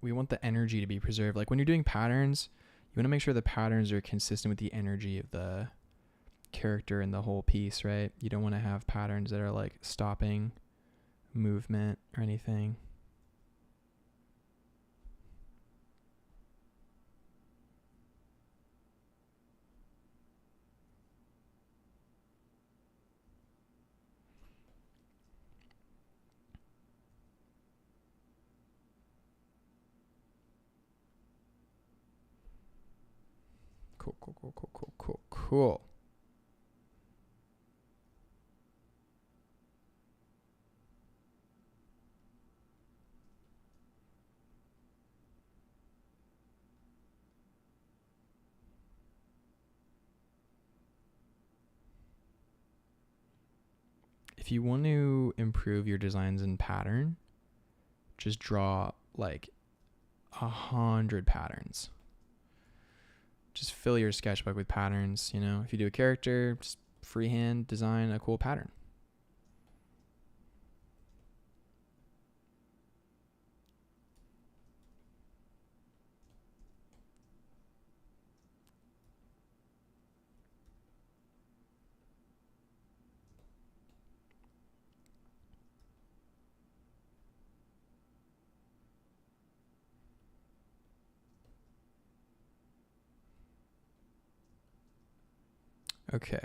We want the energy to be preserved. Like when you're doing patterns, you want to make sure the patterns are consistent with the energy of the character and the whole piece, right? You don't want to have patterns that are like stopping movement or anything. Cool. If you want to improve your designs in pattern, just draw like 100 patterns. Just fill your sketchbook with patterns, you know. If you do a character, just freehand design a cool pattern. Okay.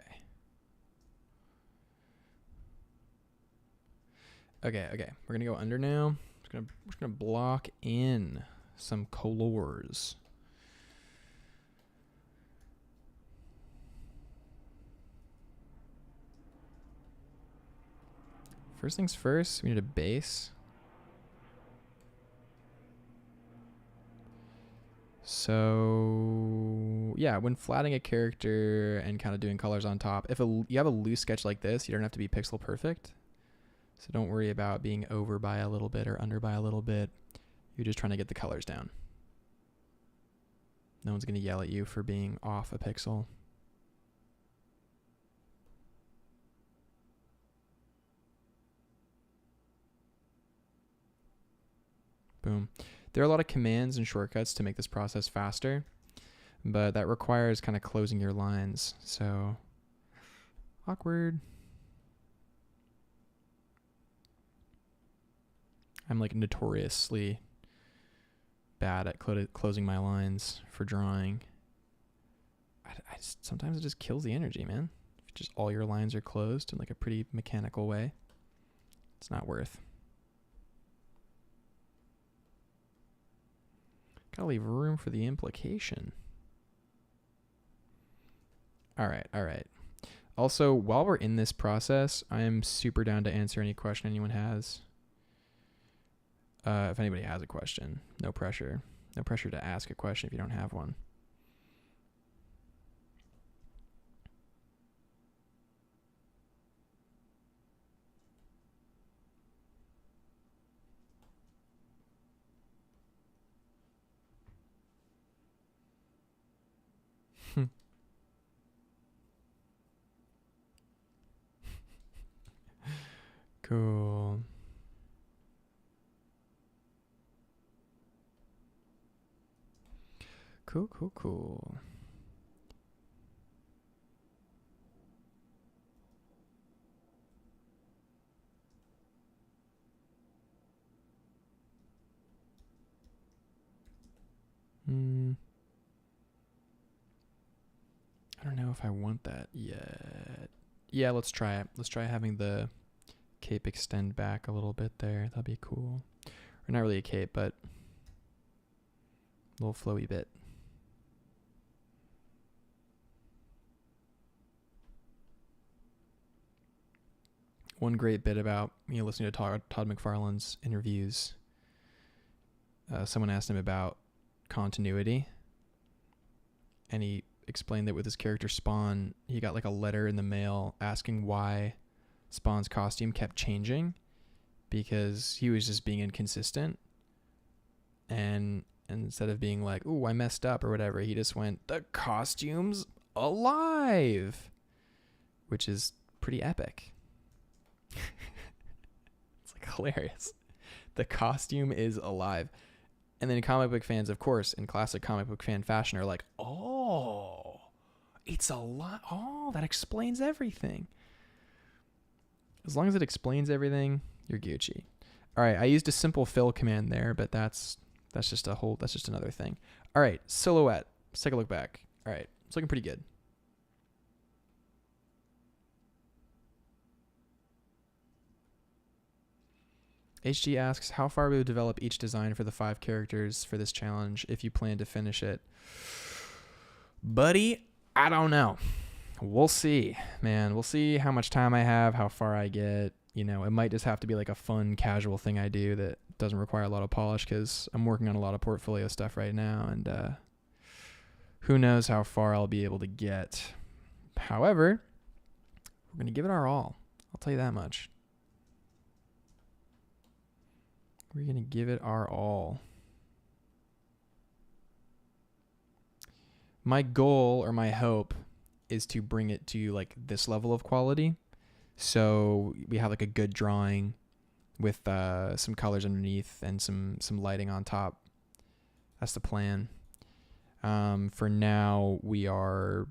We're gonna go under now. We're just gonna block in some colors. First things first, we need a base. So yeah, when flattening a character and kind of doing colors on top, if you have a loose sketch like this, you don't have to be pixel perfect. So don't worry about being over by a little bit or under by a little bit. You're just trying to get the colors down. No one's going to yell at you for being off a pixel. Boom. There are a lot of commands and shortcuts to make this process faster, but that requires kind of closing your lines. So awkward. I'm like notoriously bad at closing my lines for drawing. Sometimes it just kills the energy, man. If just all your lines are closed in like a pretty mechanical way, it's not worth. Gotta leave room for the implication. All right. Also, while we're in this process, I am super down to answer any question anyone has. If anybody has a question, no pressure. No pressure to ask a question if you don't have one. Cool. Cool. I don't know if I want that yet. Yeah, let's try it. Let's try having the cape extend back a little bit there. That'd be cool. Or not really a cape, but a little flowy bit. One great bit about listening to Todd McFarlane's interviews, someone asked him about continuity, and he explained that with his character Spawn, he got like a letter in the mail asking why Spawn's costume kept changing, because he was just being inconsistent, and instead of being like, "Ooh, I messed up" or whatever, he just went, "The costume's alive," which is pretty epic. It's like hilarious. The costume is alive. And then comic book fans, of course, in classic comic book fan fashion, are like, "Oh, it's alive. Oh, that explains everything." As long as it explains everything, you're Gucci. All right, I used a simple fill command there, but that's just another thing. All right, silhouette. Let's take a look back. All right, it's looking pretty good. HG asks, how far we would develop each design for the 5 characters for this challenge if you plan to finish it? Buddy, I don't know. We'll see, man. We'll see how much time I have, how far I get. It might just have to be like a fun, casual thing I do that doesn't require a lot of polish, because I'm working on a lot of portfolio stuff right now, and who knows how far I'll be able to get. However, we're going to give it our all. I'll tell you that much. We're going to give it our all. My goal or my hope is to bring it to like this level of quality. So we have like a good drawing with some colors underneath and some lighting on top. That's the plan. For now, we are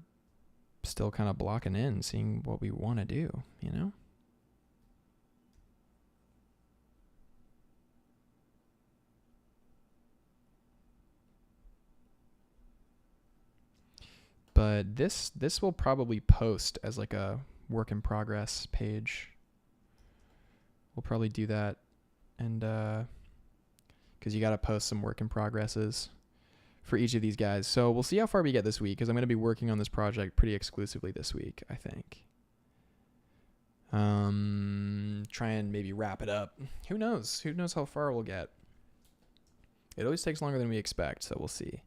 still kind of blocking in, seeing what we want to do, But this will probably post as like a work in progress page. We'll probably do that, and because you got to post some work in progresses for each of these guys. So we'll see how far we get this week, because I'm going to be working on this project pretty exclusively this week, I think. Try and maybe wrap it up. Who knows? Who knows how far we'll get? It always takes longer than we expect, so we'll see.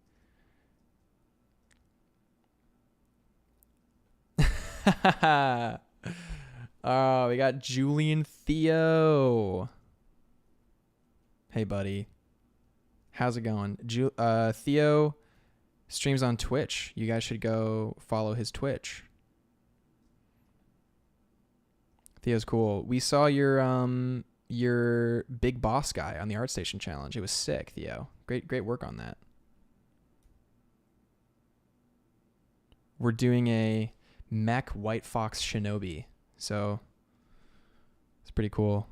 Oh, we got Julian Theo. Hey, buddy. How's it going? Theo streams on Twitch. You guys should go follow his Twitch. Theo's cool. We saw your Big Boss guy on the ArtStation challenge. It was sick, Theo. Great work on that. We're doing a mech White Fox Shinobi, so it's pretty cool.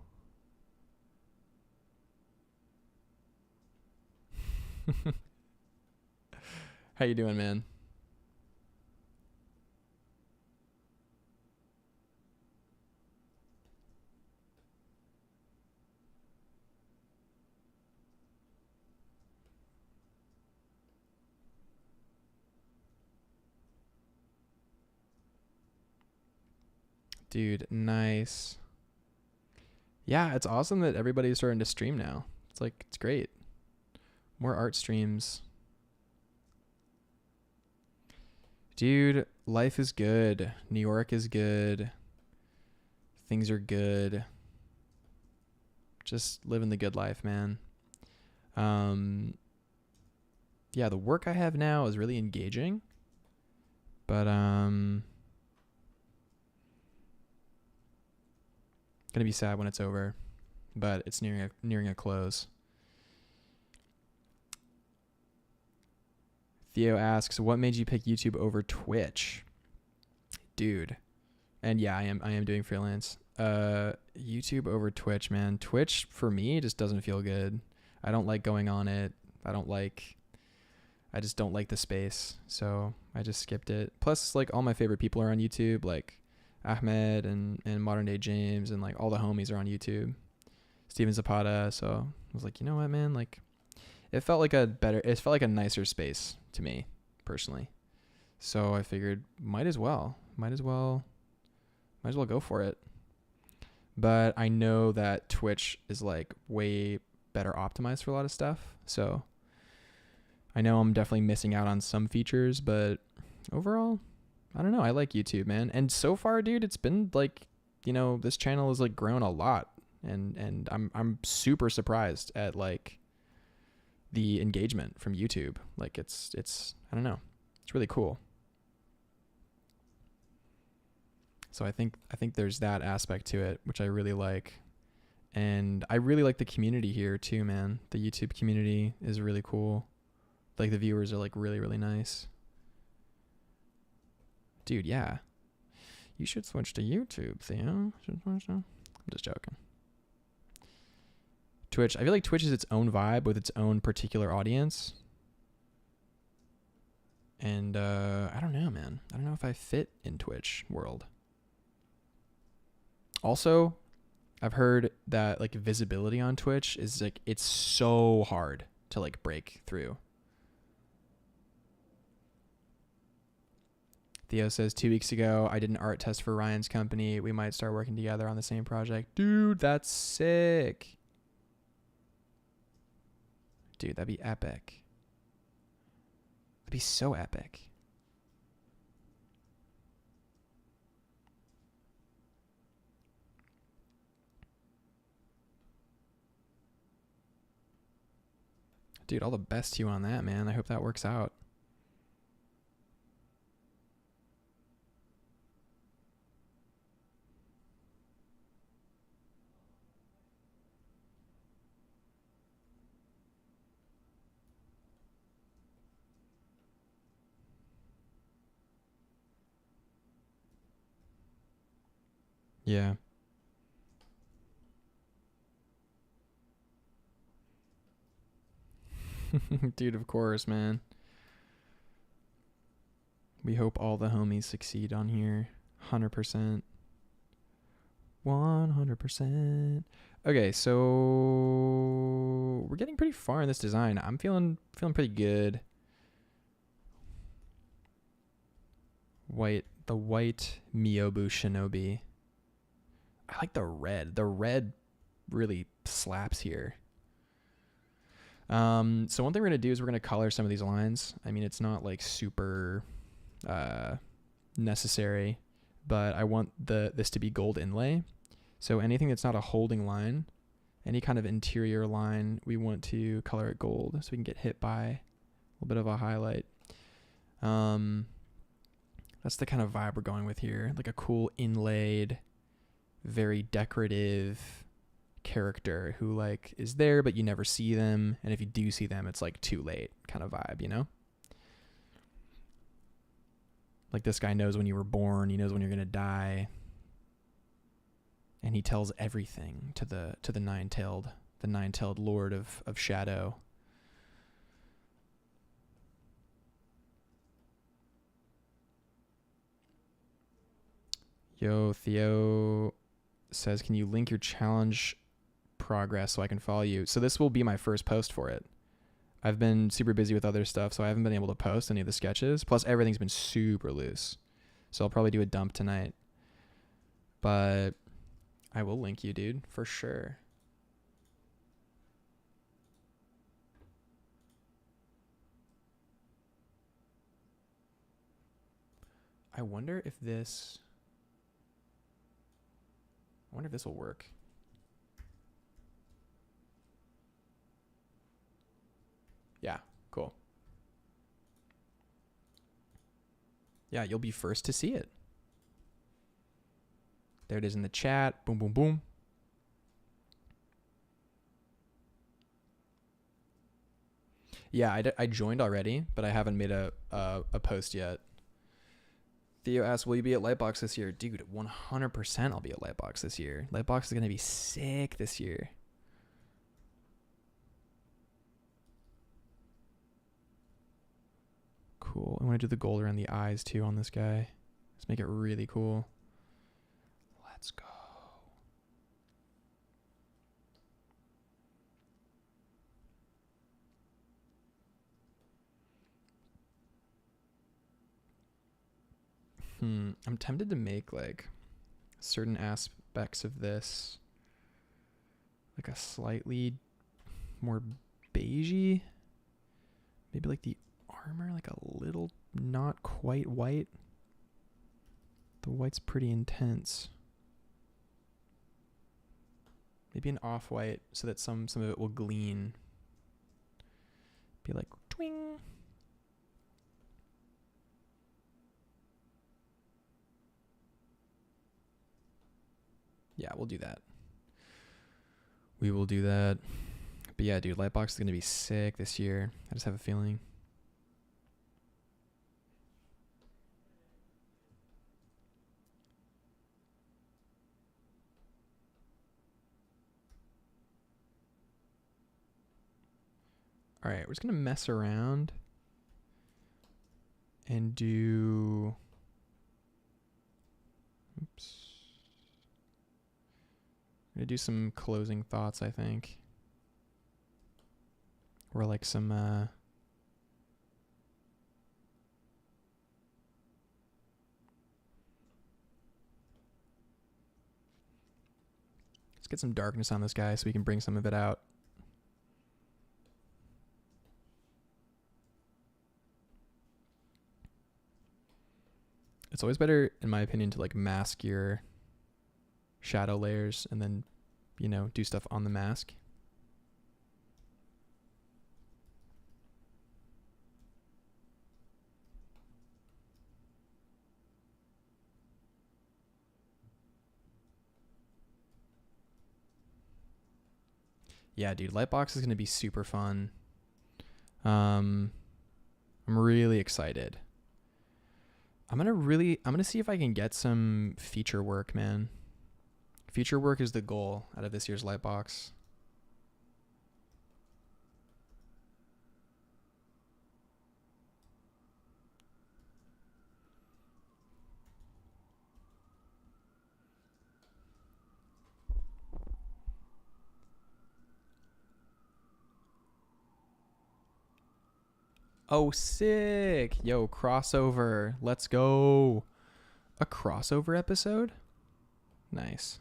How you doing, man? Dude, nice. Yeah, it's awesome that everybody's starting to stream now. It's great. More art streams. Dude, life is good. New York is good. Things are good. Just living the good life, man. Yeah, the work I have now is really engaging. But gonna be sad when it's over. But it's nearing a close. Theo asks, what made you pick YouTube over Twitch? Dude. And yeah, I am doing freelance. YouTube over Twitch, man. Twitch for me just doesn't feel good. I don't like going on it. I just don't like the space. So I just skipped it. Plus, like, all my favorite people are on YouTube, like Ahmed and Modern Day James, and like all the homies are on YouTube. Steven Zapata. So I was like, you know what, man? Like, it felt like a nicer space to me personally. So I figured might as well go for it. But I know that Twitch is like way better optimized for a lot of stuff. So I know I'm definitely missing out on some features, but overall, I don't know. I like YouTube, man. And so far, dude, it's been like, this channel has like grown a lot, and I'm super surprised at like the engagement from YouTube. Like it's I don't know. It's really cool. So I think there's that aspect to it, which I really like. And I really like the community here too, man. The YouTube community is really cool. Like the viewers are like really, really nice. Dude, yeah. You should switch to YouTube, Theo. I'm just joking. Twitch. I feel like Twitch is its own vibe with its own particular audience. And I don't know, man. I don't know if I fit in Twitch world. Also, I've heard that like visibility on Twitch is like, it's so hard to like break through. Theo says 2 weeks ago, I did an art test for Ryan's company. We might start working together on the same project. Dude, that's sick. Dude, that'd be epic. That'd be so epic. Dude, all the best to you on that, man. I hope that works out. Yeah. Dude, of course, man. We hope all the homies succeed on here. 100%. 100%. Okay, so we're getting pretty far in this design. I'm feeling pretty good. The white Miyobu Shinobi. I like the red. The red really slaps here. So one thing we're gonna do is we're gonna color some of these lines. I mean, it's not like super necessary, but I want this to be gold inlay. So anything that's not a holding line, any kind of interior line, we want to color it gold so we can get hit by a little bit of a highlight. That's the kind of vibe we're going with here. Like a cool inlaid, very decorative character who like is there but you never see them, and if you do see them it's like too late kind of vibe, you know? Like this guy knows when you were born, he knows when you're gonna die, and he tells everything to the nine-tailed lord of shadow. Yo, Theo says, can you link your challenge progress so I can follow you? So this will be my first post for it. I've been super busy with other stuff, so I haven't been able to post any of the sketches. Plus everything's been super loose. So I'll probably do a dump tonight. But I will link you, dude, for sure. I wonder if this will work. Yeah, cool. Yeah, you'll be first to see it. There it is in the chat. Boom, boom, boom. Yeah, I joined already, but I haven't made a post yet. Theo asked, will you be at Lightbox this year? Dude, 100% I'll be at Lightbox this year. Lightbox is going to be sick this year. Cool. I want to do the gold around the eyes too on this guy. Let's make it really cool. Let's go. I'm tempted to make like certain aspects of this like a slightly more beigey. Maybe like the armor, like a little not quite white. The white's pretty intense. Maybe an off-white so that some of it will gleam. Be like twing. Yeah, we'll do that. We will do that. But yeah, dude, Lightbox is going to be sick this year. I just have a feeling. All right, we're just going to mess around and do... Oops. I'm going to do some closing thoughts, I think. Or like some... Let's get some darkness on this guy so we can bring some of it out. It's always better, in my opinion, to like mask your shadow layers and then, you know, do stuff on the mask. Yeah, dude, Lightbox is going to be super fun. I'm really excited. I'm gonna see if I can get some feature work, man. Feature work is the goal out of this year's Lightbox. Oh, sick. Yo, crossover. Let's go. A crossover episode? Nice.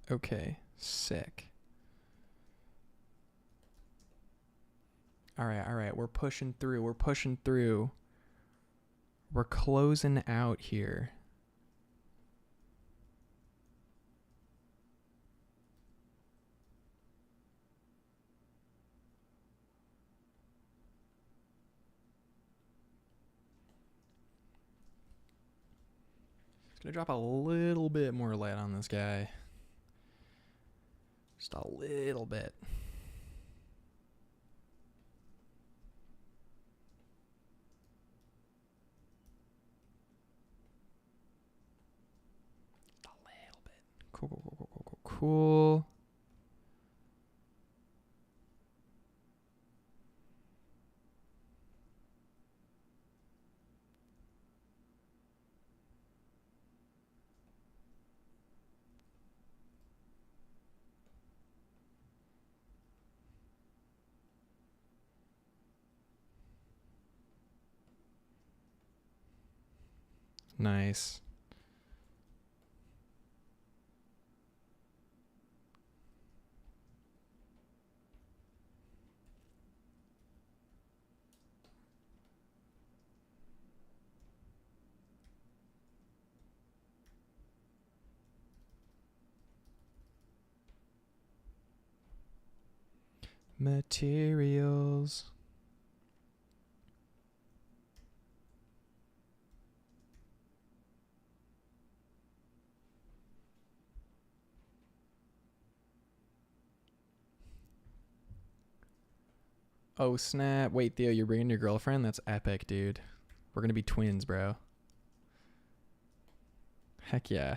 Okay, sick. All right. We're pushing through. We're closing out here. It's going to drop a little bit more light on this guy. Just a little bit. Cool. Nice. Materials. Oh, snap. Wait, Theo, you're bringing your girlfriend? That's epic, dude. We're going to be twins, bro. Heck yeah.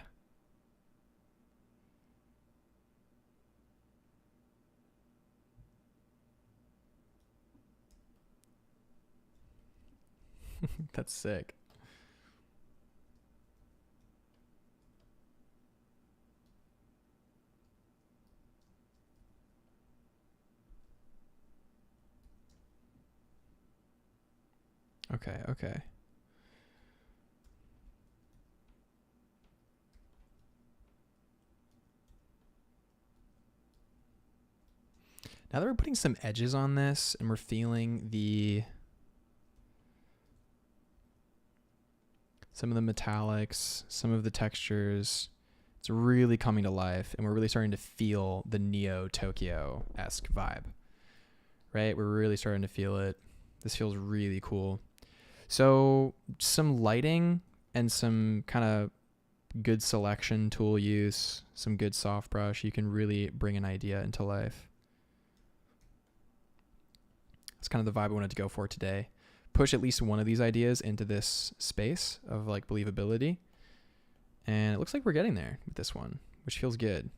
That's sick. Okay. Now that we're putting some edges on this and we're feeling some of the metallics, some of the textures, it's really coming to life, and we're really starting to feel the Neo Tokyo-esque vibe, right? We're really starting to feel it. This feels really cool. So some lighting and some kind of good selection tool use, some good soft brush, you can really bring an idea into life. That's kind of the vibe I wanted to go for today. Push at least one of these ideas into this space of like believability. And it looks like we're getting there with this one, which feels good.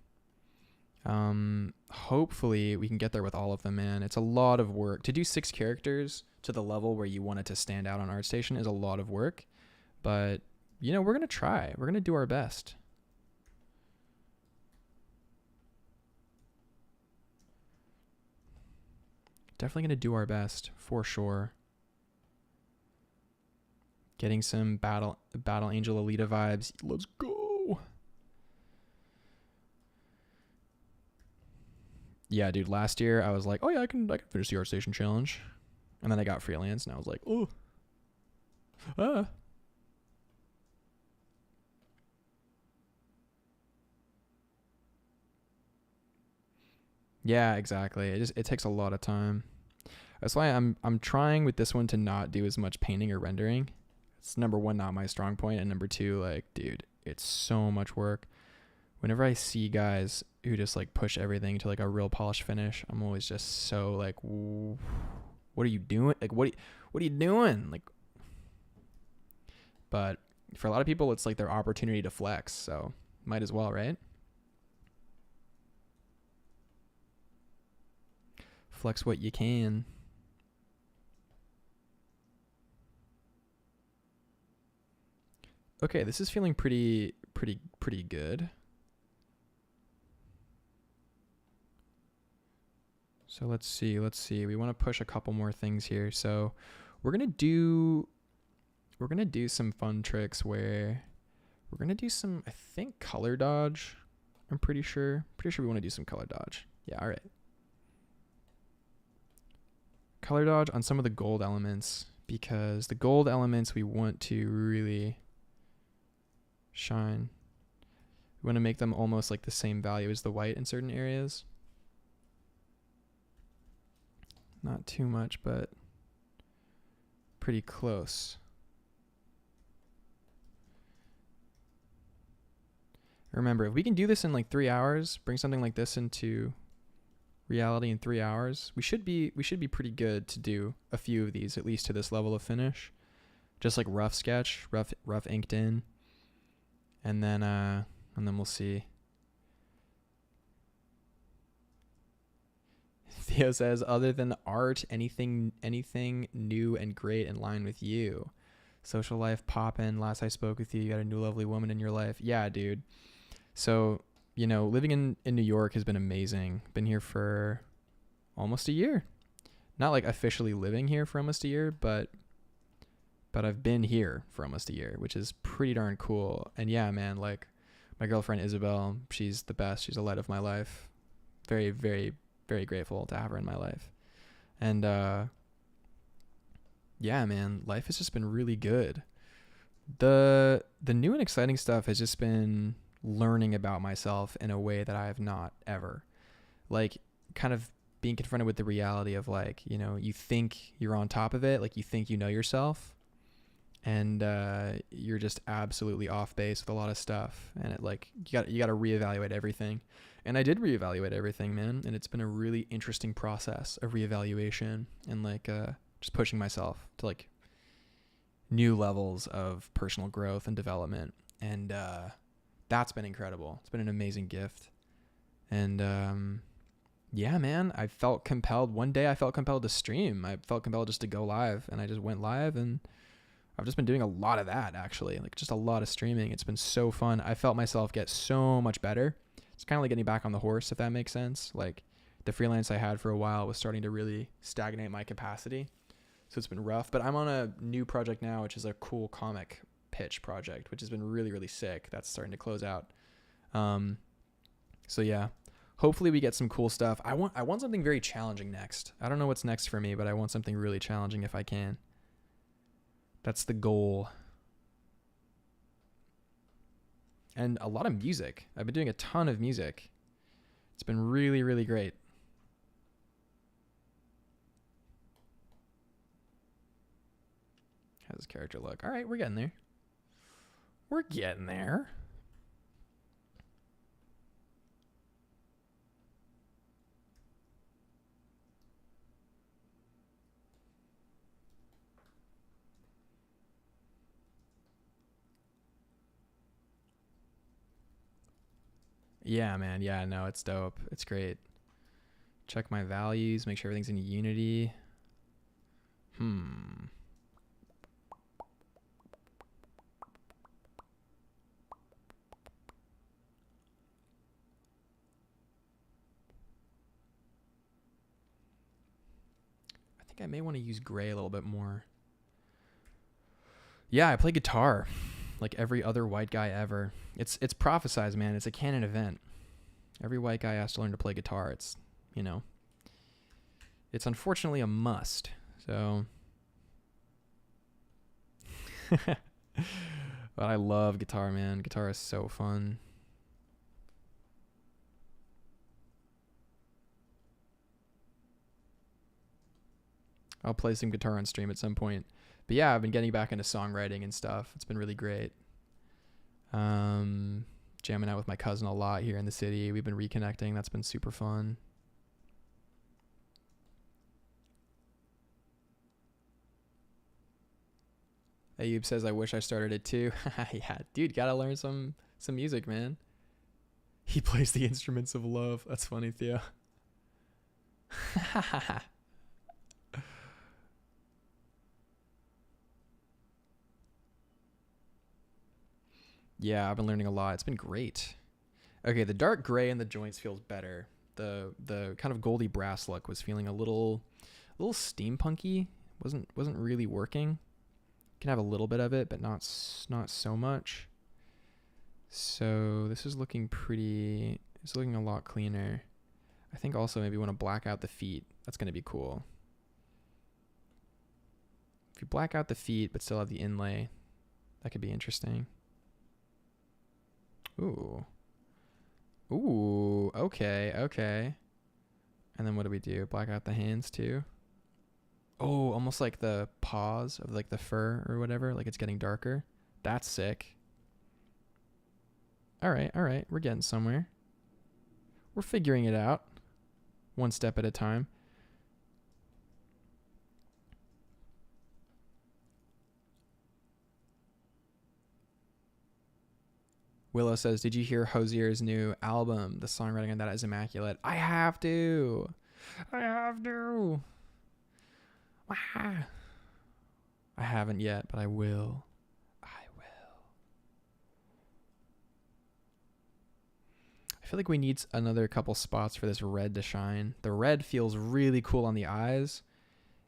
Hopefully we can get there with all of them, man. It's a lot of work. To do 6 characters to the level where you want it to stand out on ArtStation is a lot of work. But, you know, we're going to try. We're going to do our best. Definitely going to do our best, for sure. Getting some Battle Angel Alita vibes. Let's go. Yeah, dude, last year I was like, oh yeah, I can finish the ArtStation challenge. And then I got freelance and I was like, oh. Yeah, exactly. It takes a lot of time. That's why I'm trying with this one to not do as much painting or rendering. It's number one, not my strong point, and number two, like, dude, it's so much work. Whenever I see guys who just like push everything to like a real polished finish, I'm always just so like, what are you doing? Like, what are you doing? Like, but for a lot of people, it's like their opportunity to flex. So might as well, right? Flex what you can. Okay, this is feeling pretty good. So let's see. We want to push a couple more things here. So we're gonna do some fun tricks where we're gonna do some, I think, color dodge. I'm pretty sure we want to do some color dodge. Yeah, all right. Color dodge on some of the gold elements, because the gold elements we want to really shine. We want to make them almost like the same value as the white in certain areas. Not too much, but pretty close. Remember, if we can do this in like 3 hours, bring something like this into reality in 3 hours, we should be pretty good to do a few of these, at least to this level of finish. Just like rough sketch, rough inked in, and then we'll see. Theo says, other than art, anything new and great in line with you. Social life poppin'. Last I spoke with you, you got a new lovely woman in your life. Yeah, dude. So, you know, living in New York has been amazing. Been here for almost a year. Not like officially living here for almost a year, but I've been here for almost a year, which is pretty darn cool. And yeah, man, like my girlfriend Isabel, she's the best. She's the light of my life. Very, very, very grateful to have her in my life. And yeah, man, life has just been really good. The new and exciting stuff has just been learning about myself in a way that I have not ever. Like, kind of being confronted with the reality of, like, you know, you think you're on top of it, like you think you know yourself, and you're just absolutely off base with a lot of stuff, and it, like, you got to reevaluate everything. And I did reevaluate everything, man, and it's been a really interesting process of reevaluation and like just pushing myself to like new levels of personal growth and development, and that's been incredible. It's been an amazing gift. And yeah, man, I felt compelled. One day I felt compelled to stream. I felt compelled just to go live, and I just went live, and I've just been doing a lot of that, actually, like just a lot of streaming. It's been so fun. I felt myself get so much better. It's kind of like getting back on the horse, if that makes sense. Like, the freelance I had for a while was starting to really stagnate my capacity. So it's been rough, but I'm on a new project now, which is a cool comic pitch project, which has been really, really sick. That's starting to close out. So yeah, hopefully we get some cool stuff. I want something very challenging next. I don't know what's next for me, but I want something really challenging if I can. That's the goal. And a lot of music. I've been doing a ton of music. It's been really, really great. How's this character look? All right, we're getting there. We're getting there. Yeah, man. Yeah, no, it's dope. It's great. Check my values, make sure everything's in unity. I think I may want to use gray a little bit more. Yeah, I play guitar like every other white guy ever. It's prophesized, man. It's a canon event. Every white guy has to learn to play guitar. It's, you know, it's unfortunately a must. So, but I love guitar, man. Guitar is so fun. I'll play some guitar on stream at some point. But yeah, I've been getting back into songwriting and stuff. It's been really great. Jamming out with my cousin a lot here in the city. We've been reconnecting. That's been super fun. Ayub says, I wish I started it too. Yeah, dude, gotta learn some music, man. He plays the instruments of love. That's funny, Theo. Yeah, I've been learning a lot. It's been great. Okay, the dark gray in the joints feels better. The kind of goldy brass look was feeling a little steampunky. Wasn't really working. Can have a little bit of it, but not so much. So this is looking pretty. It's looking a lot cleaner. I think also maybe want to black out the feet. That's going to be cool. If you black out the feet but still have the inlay, that could be interesting. Ooh. Ooh, okay. And then what do? Black out the hands too. Oh, almost like the paws of like the fur or whatever, like it's getting darker. That's sick. All right. We're getting somewhere. We're figuring it out. One step at a time. Willow says, did you hear Hozier's new album? The songwriting on that is immaculate. I have to. I haven't yet, but I will. I feel like we need another couple spots for this red to shine. The red feels really cool on the eyes.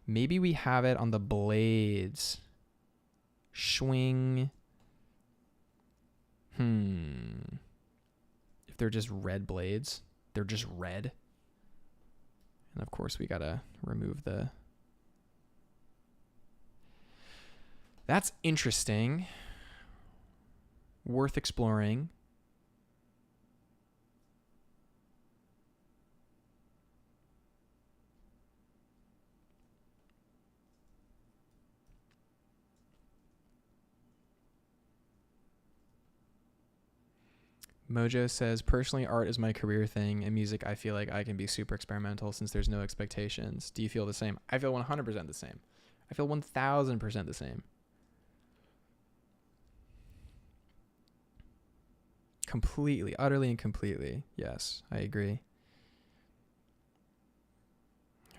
Maybe we have it on the blades. Swing. If they're just red blades, they're just red. And of course we gotta remove the... That's interesting. Worth exploring. Mojo says, personally, art is my career thing, and music, I feel like I can be super experimental since there's no expectations. Do you feel the same? I feel 100% the same. I feel 1000% the same. Completely, utterly and completely. Yes, I agree.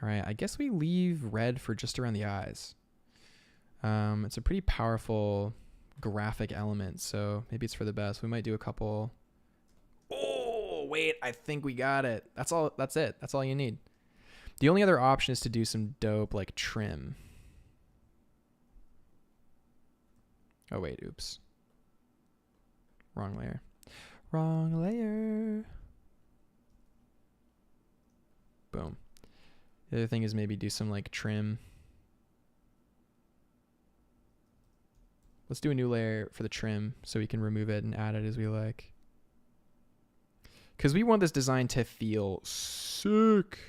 All right, I guess we leave red for just around the eyes. It's a pretty powerful graphic element, so maybe it's for the best. We might do a couple... Oh, wait, I think we got it. That's all. That's it. That's all you need. The only other option is to do some dope like trim. Oh, wait, oops. Wrong layer. Boom. The other thing is maybe do some like trim. Let's do a new layer for the trim so we can remove it and add it as we like. Because we want this design to feel sick.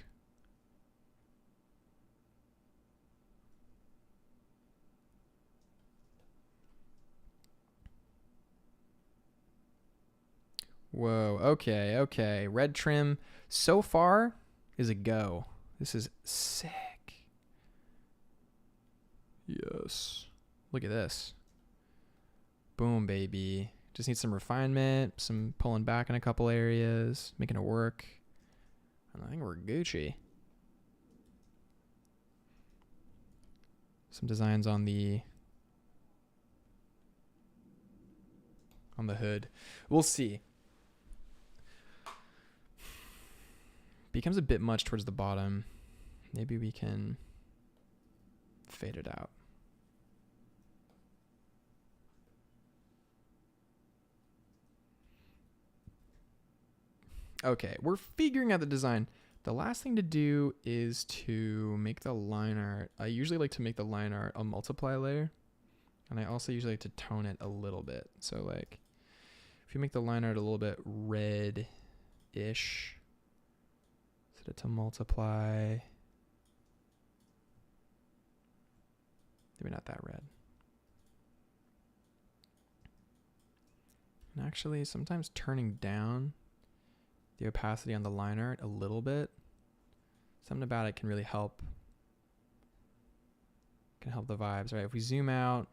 Whoa, okay. Red trim so far is a go. This is sick. Yes. Look at this. Boom, baby. Just need some refinement, some pulling back in a couple areas, making it work. And I think we're Gucci. Some designs on the hood. We'll see. Becomes a bit much towards the bottom. Maybe we can fade it out. Okay, we're figuring out the design. The last thing to do is to make the line art. I usually like to make the line art a multiply layer. And I also usually like to tone it a little bit. So like, if you make the line art a little bit red-ish, set it to multiply. Maybe not that red. And actually, sometimes turning down the opacity on the line art a little bit, something about it can really help. Can help the vibes, right? If we zoom out,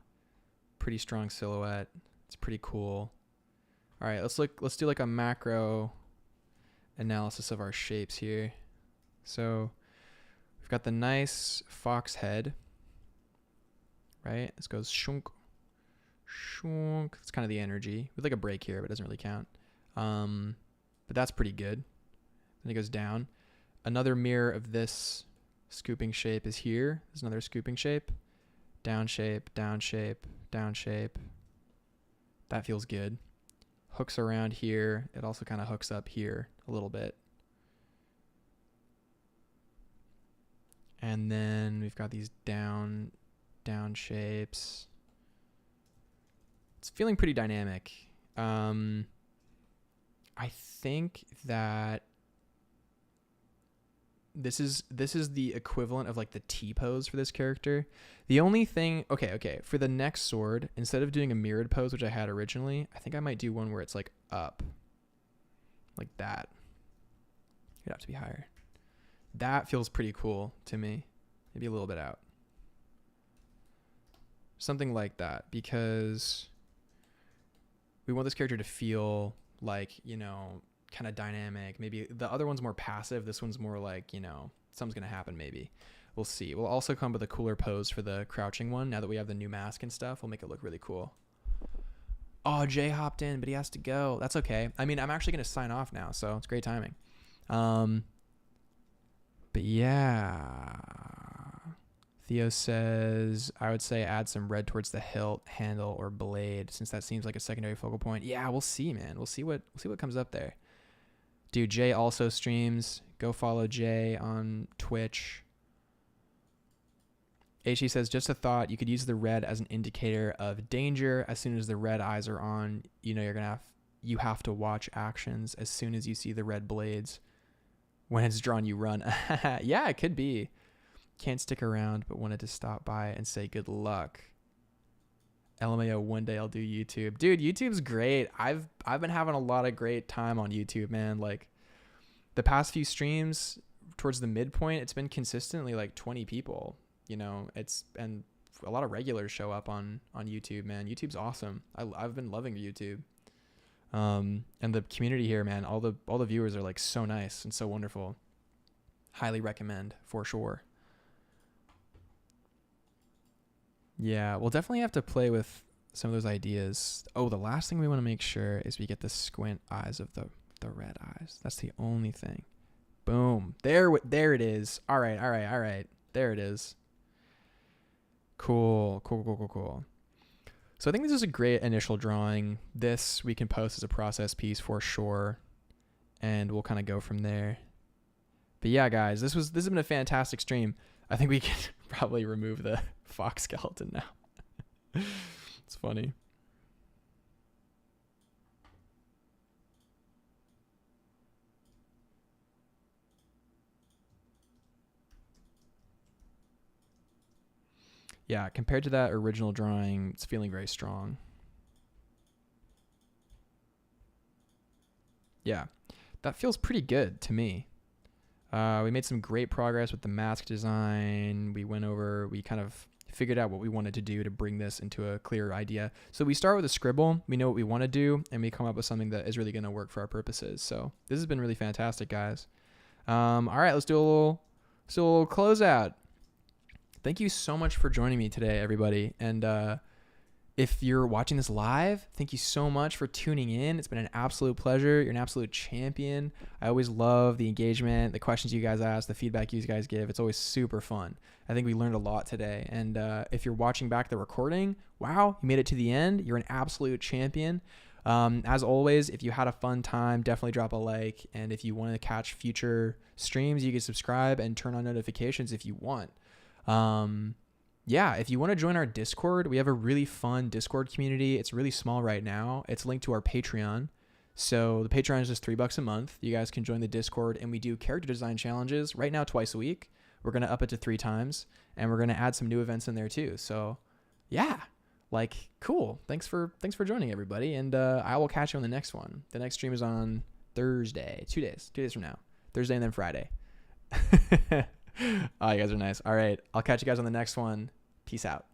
pretty strong silhouette. It's pretty cool. All right, let's do like a macro analysis of our shapes here. So we've got the nice fox head, right? This goes shunk, shunk. It's kind of the energy with like a break here, but it doesn't really count. But that's pretty good. Then it goes down. Another mirror of this scooping shape is here. There's another scooping shape. Down shape, down shape, down shape. That feels good. Hooks around here. It also kind of hooks up here a little bit. And then we've got these down shapes. It's feeling pretty dynamic. I think that this is the equivalent of like the T pose for this character. The only thing, okay, for the next sword, instead of doing a mirrored pose, which I had originally, I think I might do one where it's like up, like that. It'd have to be higher. That feels pretty cool to me. Maybe a little bit out. Something like that, because we want this character to feel like, you know, kind of dynamic. Maybe the other one's more passive. This one's more like, you know, something's going to happen maybe. We'll see. We'll also come with a cooler pose for the crouching one. Now that we have the new mask and stuff, we'll make it look really cool. Oh, Jay hopped in, but he has to go. That's okay. I mean, I'm actually going to sign off now, so it's great timing. But yeah. Theo says, I would say add some red towards the hilt, handle, or blade, since that seems like a secondary focal point. Yeah, we'll see, man. We'll see what comes up there. Dude, Jay also streams. Go follow Jay on Twitch. H says, just a thought, you could use the red as an indicator of danger. As soon as the red eyes are on, you know you have to watch actions. As soon as you see the red blades, when it's drawn, you run. Yeah, it could be. Can't stick around, but wanted to stop by and say good luck. LMAO, one day I'll do YouTube. Dude, YouTube's great. I've been having a lot of great time on YouTube, man. Like the past few streams towards the midpoint, it's been consistently like 20 people. You know, and a lot of regulars show up on YouTube, man. YouTube's awesome. I've been loving YouTube. And the community here, man, all the viewers are like so nice and so wonderful. Highly recommend for sure. Yeah, we'll definitely have to play with some of those ideas. Oh, the last thing we want to make sure is we get the squint eyes of the red eyes. That's the only thing. Boom. There it is. All right. There it is. Cool. So I think this is a great initial drawing. This we can post as a process piece for sure, and we'll kind of go from there. But yeah, guys, this has been a fantastic stream. I think we can probably remove the fox skeleton now. It's funny. Yeah, compared to that original drawing, it's feeling very strong. Yeah, that feels pretty good to me. We made some great progress with the mask design. We kind of figured out what we wanted to do to bring this into a clearer idea. So we start with a scribble. We know what we want to do, and we come up with something that is really going to work for our purposes. So this has been really fantastic, guys. All right, let's do a little closeout. Thank you so much for joining me today, everybody. And if you're watching this live, thank you so much for tuning in. It's been an absolute pleasure. You're an absolute champion. I always love the engagement, the questions you guys ask, the feedback you guys give. It's always super fun. I think we learned a lot today. And if you're watching back the recording, wow, you made it to the end. You're an absolute champion. As always, if you had a fun time, definitely drop a like. And if you want to catch future streams, you can subscribe and turn on notifications if you want. Yeah, if you want to join our Discord, we have a really fun Discord community. It's really small right now. It's linked to our Patreon. So the Patreon is just $3 a month. You guys can join the Discord, and we do character design challenges right now twice a week. We're going to up it to 3 times, and we're going to add some new events in there too. So yeah, like, cool. Thanks for joining, everybody. And I will catch you on the next one. The next stream is on Thursday, 2 days from now, Thursday and then Friday. Oh, you guys are nice. All right. I'll catch you guys on the next one. Peace out.